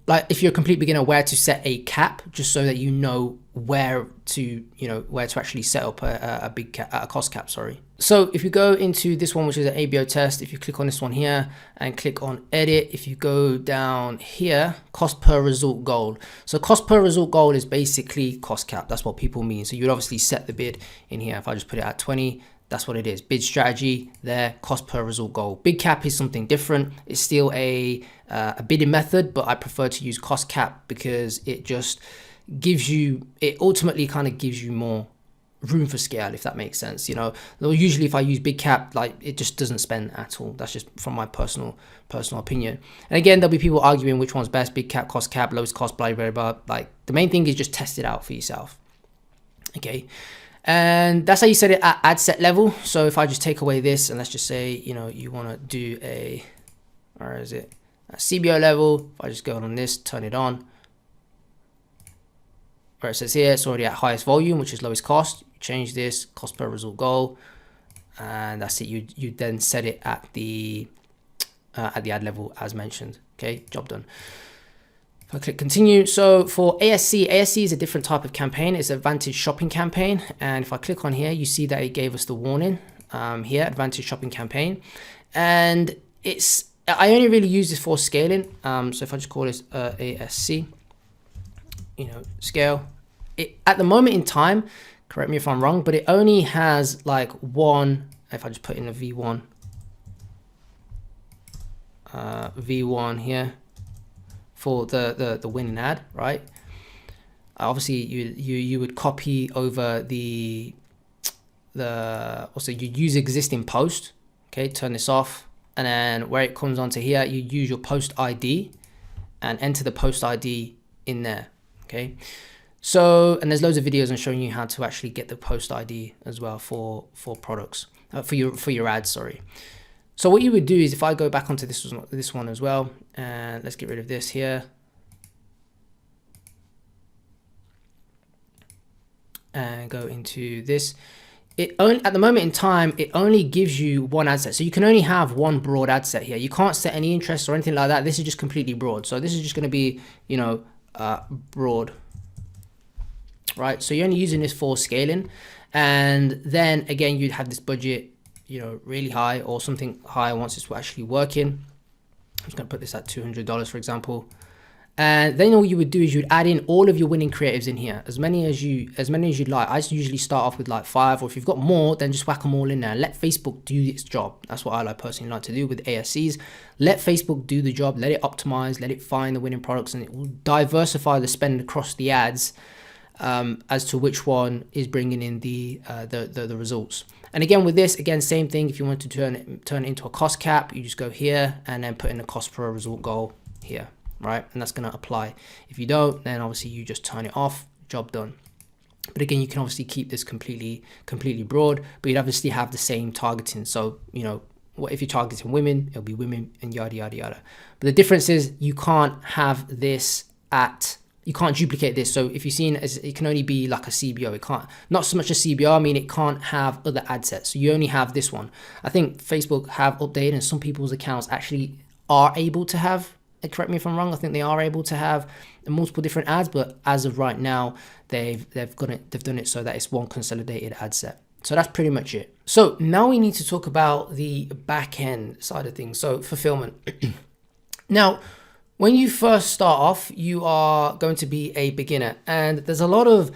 like, if you're a complete beginner, where to set a cap, just so that you know where to actually set up a cost cap, sorry. So if you go into this one, which is an ABO test, if you click on this one here and click on edit, if you go down here, cost per result goal. So cost per result goal is basically cost cap. That's what people mean. So you'd obviously set the bid in here. If I just put it at 20, that's what it is. Bid strategy there, cost per result goal. Bid cap is something different. It's still a bidding method, but I prefer to use cost cap because it just gives you, it ultimately kind of gives you more room for scale, if that makes sense. You know, usually if I use big cap, like it just doesn't spend at all. That's just from my personal opinion. And again, there'll be people arguing which one's best, big cap, cost cap, lowest cost, blah blah blah. Like the main thing is just test it out for yourself. Okay, and that's how you set it at ad set level. So if I just take away this and let's just say, you know, you want to do a, where is it, at CBO level, if I just go on this, turn it on, where it says here it's already at highest volume, which is lowest cost, you change this cost per result goal, and that's it. You then set it at the ad level as mentioned. Okay, job done. If I click continue, so for ASC is a different type of campaign. It's Advantage Shopping campaign, and if I click on here, you see that it gave us the warning here, Advantage Shopping campaign, and I only really use this for scaling. So if I just call this ASC, you know, scale, it at the moment in time, correct me if I'm wrong, but it only has like one. If I just put in a V1 here for the winning ad, right? Obviously you would copy over also you use existing post. Okay, turn this off, and then where it comes onto here, you use your post ID and enter the post ID in there. Okay, so, and there's loads of videos on showing you how to actually get the post ID as well for products, for your ads, sorry. So what you would do is, if I go back onto this one as well, and let's get rid of this here, and go into this, at the moment in time, it only gives you one ad set. So you can only have one broad ad set here. You can't set any interest or anything like that. This is just completely broad. So this is just going to be, you know, broad, right? So you're only using this for scaling, and then again you'd have this budget, you know, really high or something high once it's actually working. I'm just gonna put this at $200 for example, and then all you would do is you'd add in all of your winning creatives in here, as many as you'd like. I usually start off with like 5, or if you've got more, then just whack them all in there. Let Facebook do its job. That's what I personally like to do with ASCs. Let Facebook do the job. Let it optimize. Let it find the winning products, and it will diversify the spend across the ads as to which one is bringing in the results. And again with this, again same thing. If you want to turn it into a cost cap, you just go here and then put in a cost per result goal here, right? And that's going to apply. If you don't, then obviously you just turn it off, job done. But again, you can obviously keep this completely broad, but you'd obviously have the same targeting. So, you know, what if you're targeting women, it'll be women and yada yada yada. But the difference is you can't have this you can't duplicate this. So if you've seen, it can only be like a CBO. It can't, not so much a CBO, I mean, it can't have other ad sets. So you only have this one. I think Facebook have updated, and some people's accounts actually are able to have, correct me if I'm wrong, I think they are able to have multiple different ads, but as of right now, they've done it so that it's one consolidated ad set. So that's pretty much it. So now we need to talk about the back end side of things. So fulfillment. Now, when you first start off, you are going to be a beginner, and there's a lot of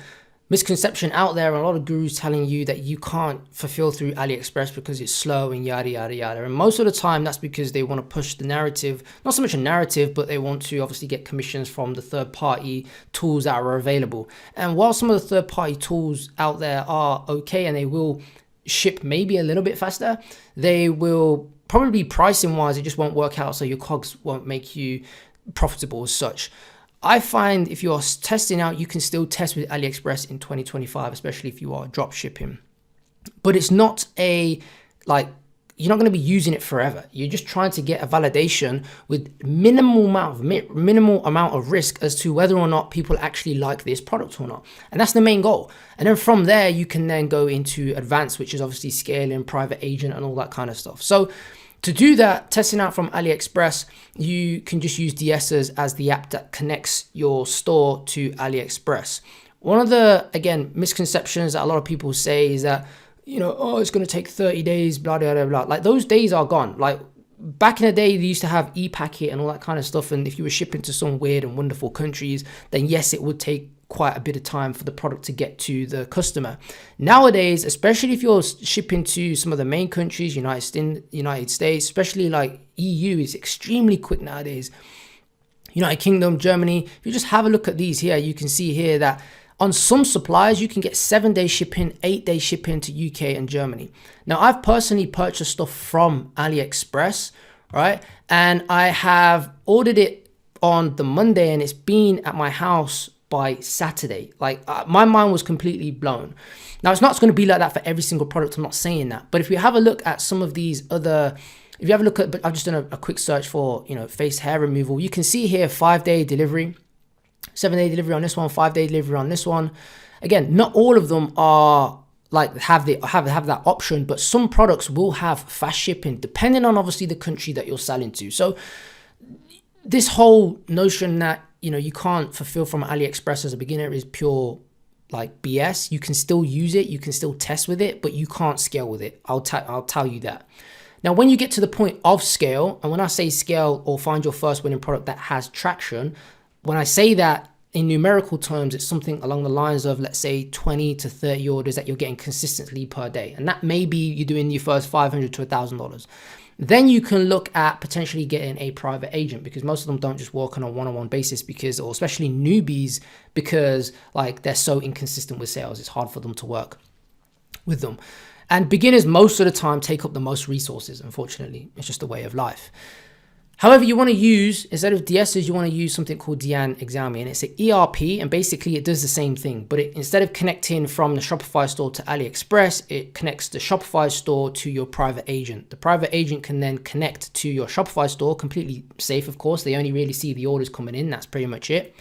misconception out there, and a lot of gurus telling you that you can't fulfill through AliExpress because it's slow and yada yada yada. And most of the time that's because they want to push the narrative, not so much a narrative, but they want to obviously get commissions from the third-party tools that are available. And while some of the third-party tools out there are okay and they will ship maybe a little bit faster, they will probably, pricing wise, it just won't work out, so your cogs won't make you profitable as such. I find if you're testing out, you can still test with AliExpress in 2025, especially if you are drop shipping. But it's not you're not going to be using it forever. You're just trying to get a validation with minimal amount of risk as to whether or not people actually like this product or not. And that's the main goal. And then from there, you can then go into advanced, which is obviously scaling, private agent, and all that kind of stuff. So to do that, testing out from AliExpress, you can just use DSers as the app that connects your store to AliExpress. One of the, again, misconceptions that a lot of people say is that, you know, oh, it's going to take 30 days, blah, blah, blah, blah. Like, those days are gone. Like, back in the day, they used to have e-packet and all that kind of stuff. And if you were shipping to some weird and wonderful countries, then yes, it would take quite a bit of time for the product to get to the customer. Nowadays, especially if you're shipping to some of the main countries, United States, especially like EU is extremely quick nowadays. United Kingdom, Germany, if you just have a look at these here, you can see here that On some suppliers, you can get 7-day shipping, 8-day shipping to UK and Germany. Now, I've personally purchased stuff from AliExpress, right? And I have ordered it on the Monday and it's been at my house by Saturday. Like my mind was completely blown. Now, it's not going to be like that for every single product. I'm not saying that. But if you have a look at some of these other, if you have a look at, I've just done a quick search for, face hair removal. You can see here 5-day delivery. 7-day delivery on this one, 5-day delivery on this one. Again, not all of them are like have that option, but some products will have fast shipping depending on obviously the country that you're selling to. So this whole notion that you can't fulfill from AliExpress as a beginner is pure like BS. You can still use it, you can still test with it, but you can't scale with it. I'll tell you that. Now, when you get to the point of scale, and when I say scale or find your first winning product that has traction, when I say that in numerical terms, it's something along the lines of, let's say, 20 to 30 orders that you're getting consistently per day. And that may be you're doing your first $500 to $1,000. Then you can look at potentially getting a private agent, because most of them don't just work on a one-on-one basis or especially newbies, because like they're so inconsistent with sales. It's hard for them to work with them. And beginners most of the time take up the most resources, unfortunately. It's just a way of life. However, you want to use, instead of DSs, you want to use something called Dian Exami, and it's an ERP, and basically it does the same thing, but instead of connecting from the Shopify store to AliExpress, it connects the Shopify store to your private agent. The private agent can then connect to your Shopify store, completely safe, of course. They only really see the orders coming in. That's pretty much it.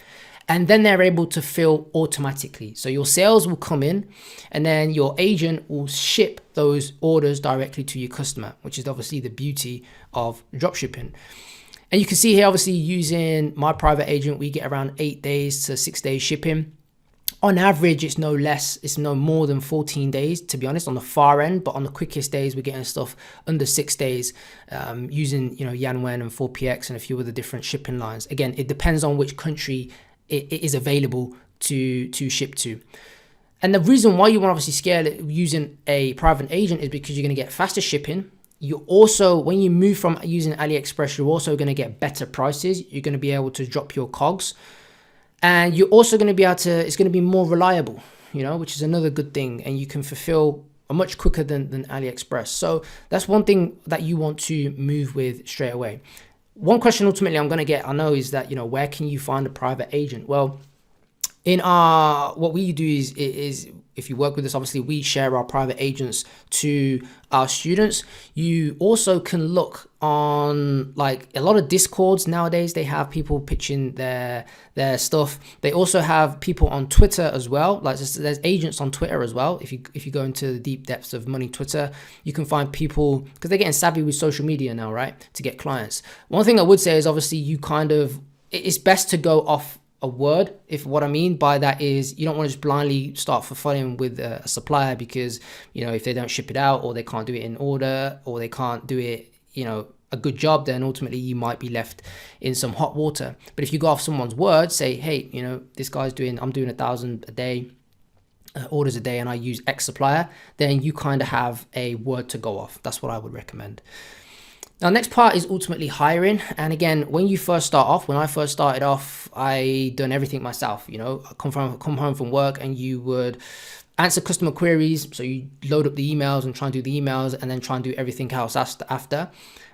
And then they're able to fill automatically. So your sales will come in and then your agent will ship those orders directly to your customer, which is obviously the beauty of dropshipping. And you can see here, obviously using my private agent, we get around 8 days to 6 days shipping. On average, it's no more than 14 days, to be honest, on the far end. But on the quickest days, we're getting stuff under 6 days using, Yanwen and 4PX and a few other different shipping lines. Again, it depends on which country it is available to ship to. And the reason why you want to obviously scale it using a private agent is because you're going to get faster shipping. You also, when you move from using AliExpress, you're also going to get better prices. You're going to be able to drop your COGS, and you're also going to be able to, it's going to be more reliable, which is another good thing. And you can fulfill much quicker than AliExpress. So that's one thing that you want to move with straight away. One question ultimately I'm going to get, I know, is that, where can you find a private agent? Well, what we do is if you work with us, obviously we share our private agents to our students. You also can look on like a lot of Discords nowadays. They have people pitching their stuff. They also have people on Twitter as well. Like there's agents on Twitter as well. If you go into the deep depths of money Twitter, you can find people, because they're getting savvy with social media now, right, to get clients. One thing I would say is obviously it's best to go off a word. If what I mean by that is you don't want to just blindly start fulfilling with a supplier, because if they don't ship it out, or they can't do it in order, or they can't do it a good job, then ultimately you might be left in some hot water. But if you go off someone's word, say, hey, this guy's I'm doing 1,000 a day orders a day, and I use X supplier, then you kind of have a word to go off. That's what I would recommend. Now, next part is ultimately hiring. And again, when I first started off, I done everything myself. I come home from work, and you would answer customer queries. So you load up the emails and try and do the emails, and then try and do everything else after.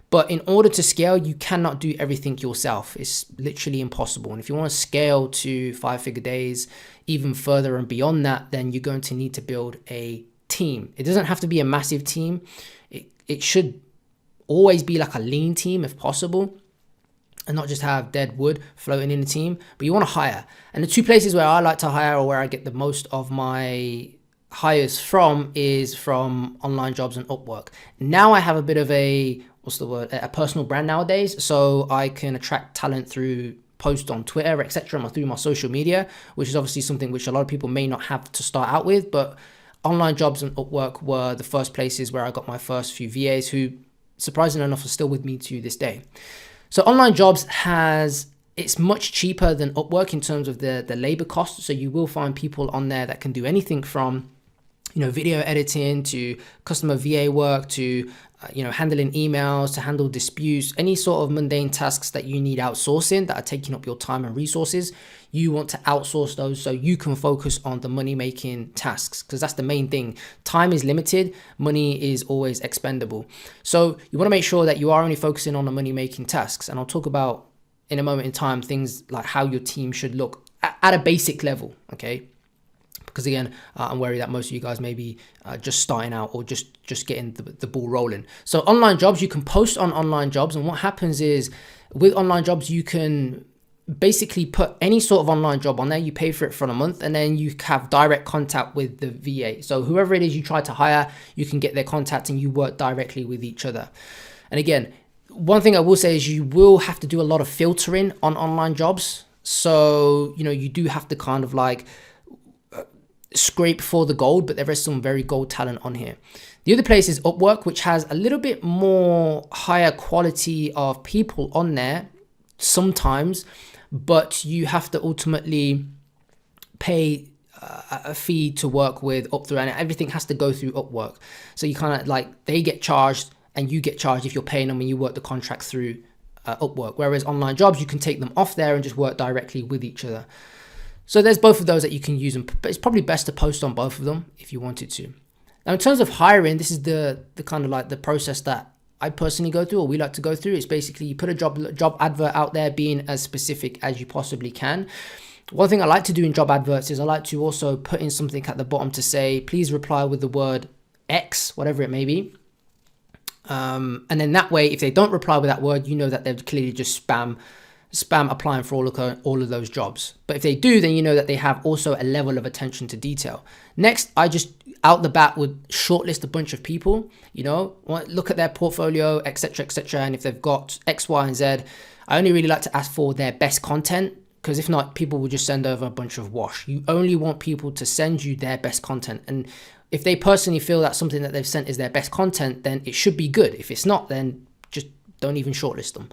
But in order to scale, you cannot do everything yourself. It's literally impossible. And if you want to scale to 5-figure days, even further and beyond that, then you're going to need to build a team. It doesn't have to be a massive team. It should always be like a lean team if possible, and not just have dead wood floating in the team. But you want to hire. And the two places where I like to hire, or where I get the most of my hires from, is from online jobs and Upwork. Now I have a bit of a personal brand nowadays, so I can attract talent through posts on Twitter, etc., through my social media, which is obviously something which a lot of people may not have to start out with. But online jobs and Upwork were the first places where I got my first few VAs, who surprisingly enough are still with me to this day. So online jobs it's much cheaper than Upwork in terms of the labor costs. So you will find people on there that can do anything from video editing to customer VA work to handling emails, to handle disputes, any sort of mundane tasks that you need outsourcing that are taking up your time and resources. You want to outsource those so you can focus on the money making tasks, because that's the main thing. Time is limited, money is always expendable. So you want to make sure that you are only focusing on the money making tasks. And I'll talk about in a moment in time things like how your team should look at a basic level, okay? Because again, I'm worried that most of you guys may be just starting out or just getting the ball rolling. So online jobs, you can post on online jobs, and what happens is with online jobs, you can basically put any sort of online job on there. You pay for it for a month, and then you have direct contact with the VA. So whoever it is you try to hire, you can get their contact and you work directly with each other. And again, one thing I will say is you will have to do a lot of filtering on online jobs. So, you do have to kind of like scrape for the gold, but there is some very gold talent on here. The other place is Upwork, which has a little bit more higher quality of people on there sometimes, but you have to ultimately pay a fee to work with Upwork, and everything has to go through Upwork. So you kind of like, they get charged and you get charged if you're paying them when you work the contract through Upwork. Whereas online jobs, you can take them off there and just work directly with each other. So there's both of those that you can use, but it's probably best to post on both of them if you wanted to. Now, in terms of hiring, this is the kind of like the process that I personally go through, or we like to go through. It's basically you put a job advert out there, being as specific as you possibly can. One thing I like to do in job adverts is I like to also put in something at the bottom to say, please reply with the word X, whatever it may be. And then that way, if they don't reply with that word, you know that they're clearly just spam applying for all of those jobs. But if they do, then you know that they have also a level of attention to detail. Next, I just out the bat would shortlist a bunch of people, look at their portfolio, etc., etc. And if they've got X, Y, and Z, I only really like to ask for their best content, because if not, people will just send over a bunch of wash. You only want people to send you their best content. And if they personally feel that something that they've sent is their best content, then it should be good. If it's not, then just don't even shortlist them.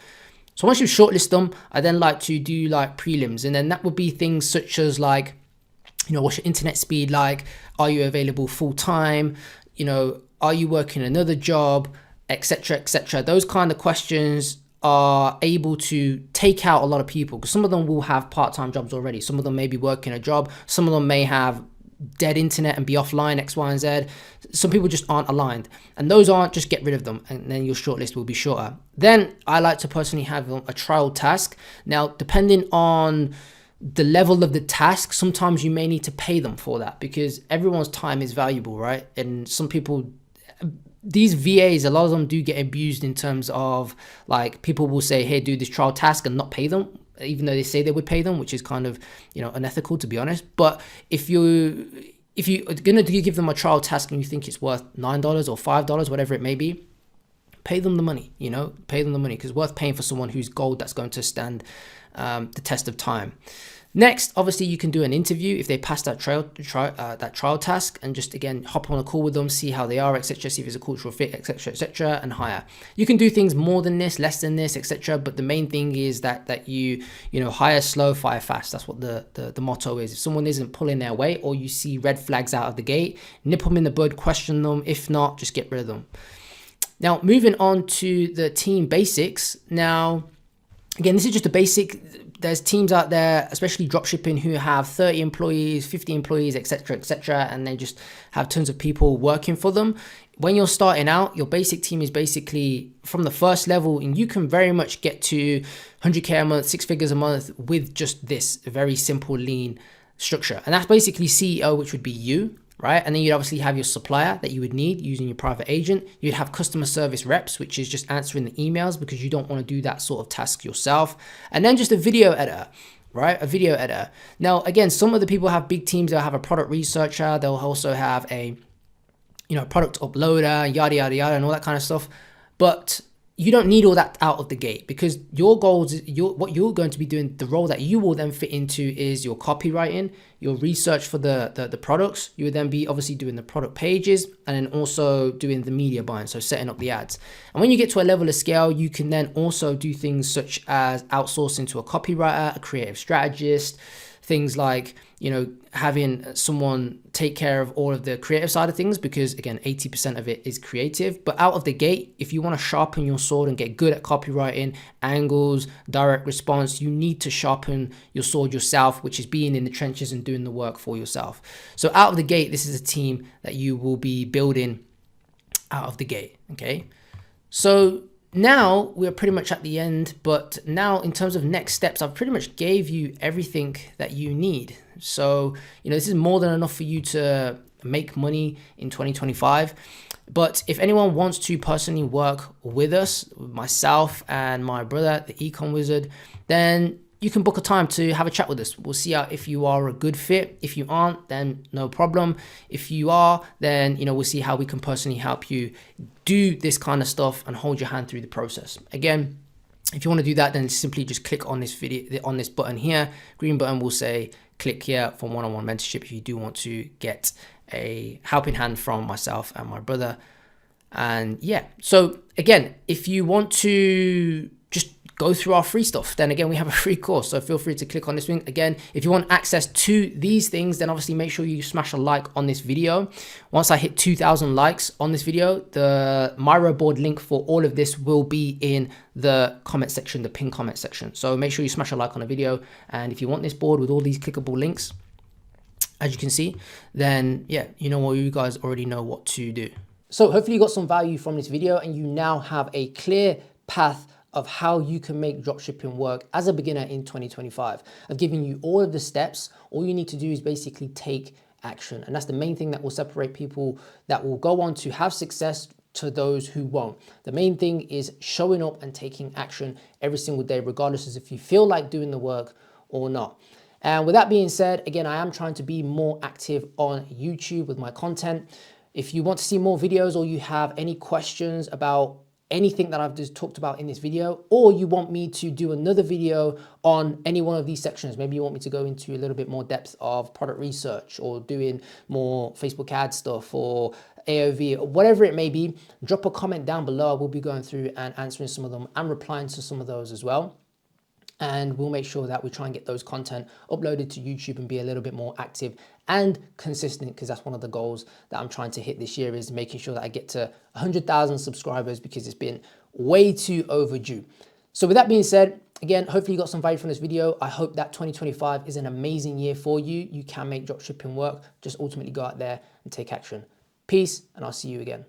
So once you shortlist them, I then like to do like prelims, and then that would be things such as like, what's your internet speed like? Are you available full time? Are you working another job, etc., etc. Those kind of questions are able to take out a lot of people, because some of them will have part-time jobs already. Some of them may be working a job. Some of them may have dead internet and be offline, X, Y, and Z. Some people just aren't aligned, and those aren't, just get rid of them, and then your shortlist will be shorter. Then I like to personally have a trial task. Now, depending on the level of the task, sometimes you may need to pay them for that, because everyone's time is valuable, right? And some people, these VAs, a lot of them do get abused in terms of like, people will say, hey, do this trial task, and not pay them, even though they say they would pay them, which is kind of, unethical, to be honest. But if you're gonna give them a trial task and you think it's worth $9 or $5, whatever it may be, pay them the money, pay them the money, because it's worth paying for someone who's gold, that's going to stand the test of time. Next, obviously, you can do an interview if they pass that trial task, and just again hop on a call with them, see how they are, etc., see if it's a cultural fit, etc., etc., and hire. You can do things more than this, less than this, etc., but the main thing is that you hire slow, fire fast. That's what the motto is. If someone isn't pulling their weight, or you see red flags out of the gate, nip them in the bud, question them. If not, just get rid of them. Now, moving on to the team basics. Now, again, this is just a basic. There's teams out there, especially dropshipping, who have 30 employees, 50 employees, etc., etc., and they just have tons of people working for them. When you're starting out, your basic team is basically from the first level, and you can very much get to 100K a month, 6 figures a month with just this very simple, lean structure. And that's basically CEO, which would be you, right? And then you'd obviously have your supplier that you would need using your private agent. You'd have customer service reps, which is just answering the emails, because you don't want to do that sort of task yourself. And then just a video editor, right? A video editor. Now, again, some of the people have big teams. They'll have a product researcher. They'll also have a, product uploader, yada, yada, yada, and all that kind of stuff. But you don't need all that out of the gate, because your goals, what you're going to be doing, the role that you will then fit into is your copywriting, your research for the products. You would then be obviously doing the product pages, and then also doing the media buying, so setting up the ads. And when you get to a level of scale, you can then also do things such as outsourcing to a copywriter, a creative strategist, things like, you know, having someone take care of all of the creative side of things, because again, 80% of it is creative. But out of the gate, if you want to sharpen your sword and get good at copywriting, angles, direct response, you need to sharpen your sword yourself, which is being in the trenches and doing the work for yourself. So out of the gate, this is a team that you will be building out of the gate. Okay. So now we're pretty much at the end, but now in terms of next steps, I've pretty much gave you everything that you need. So, you know, this is more than enough for you to make money in 2025. But if anyone wants to personally work with us, myself and my brother, the Ecom Wizard, then you can book a time to have a chat with us. We'll see out if you are a good fit. If you aren't, then no problem. If you are, then, you know, we'll see how we can personally help you do this kind of stuff and hold your hand through the process. Again, if you want to do that, then simply just click on this video, on this button here. Green button will say click here for one-on-one mentorship if you do want to get a helping hand from myself and my brother. And yeah, so again, if you want to just go through our free stuff, then again, we have a free course. So feel free to click on this link. Again, if you want access to these things, then obviously make sure you smash a like on this video. Once I hit 2,000 likes on this video, the Miro board link for all of this will be in the comment section, the pinned comment section. So make sure you smash a like on the video. And if you want this board with all these clickable links, as you can see, then yeah, you know what, you guys already know what to do. So hopefully you got some value from this video and you now have a clear path of how you can make dropshipping work as a beginner in 2025. I've given you all of the steps. All you need to do is basically take action. And that's the main thing that will separate people that will go on to have success to those who won't. The main thing is showing up and taking action every single day, regardless of if you feel like doing the work or not. And with that being said, again, I am trying to be more active on YouTube with my content. If you want to see more videos or you have any questions about anything that I've just talked about in this video, or you want me to do another video on any one of these sections, maybe you want me to go into a little bit more depth of product research or doing more Facebook ad stuff or AOV or whatever it may be, drop a comment down below. I will be going through and answering some of them and replying to some of those as well. And we'll make sure that we try and get those content uploaded to YouTube and be a little bit more active and consistent, because that's one of the goals that I'm trying to hit this year, is making sure that I get to 100,000 subscribers, because it's been way too overdue. So with that being said, again, hopefully you got some value from this video. I hope that 2025 is an amazing year for you. You can make dropshipping work. Just ultimately go out there and take action. Peace, and I'll see you again.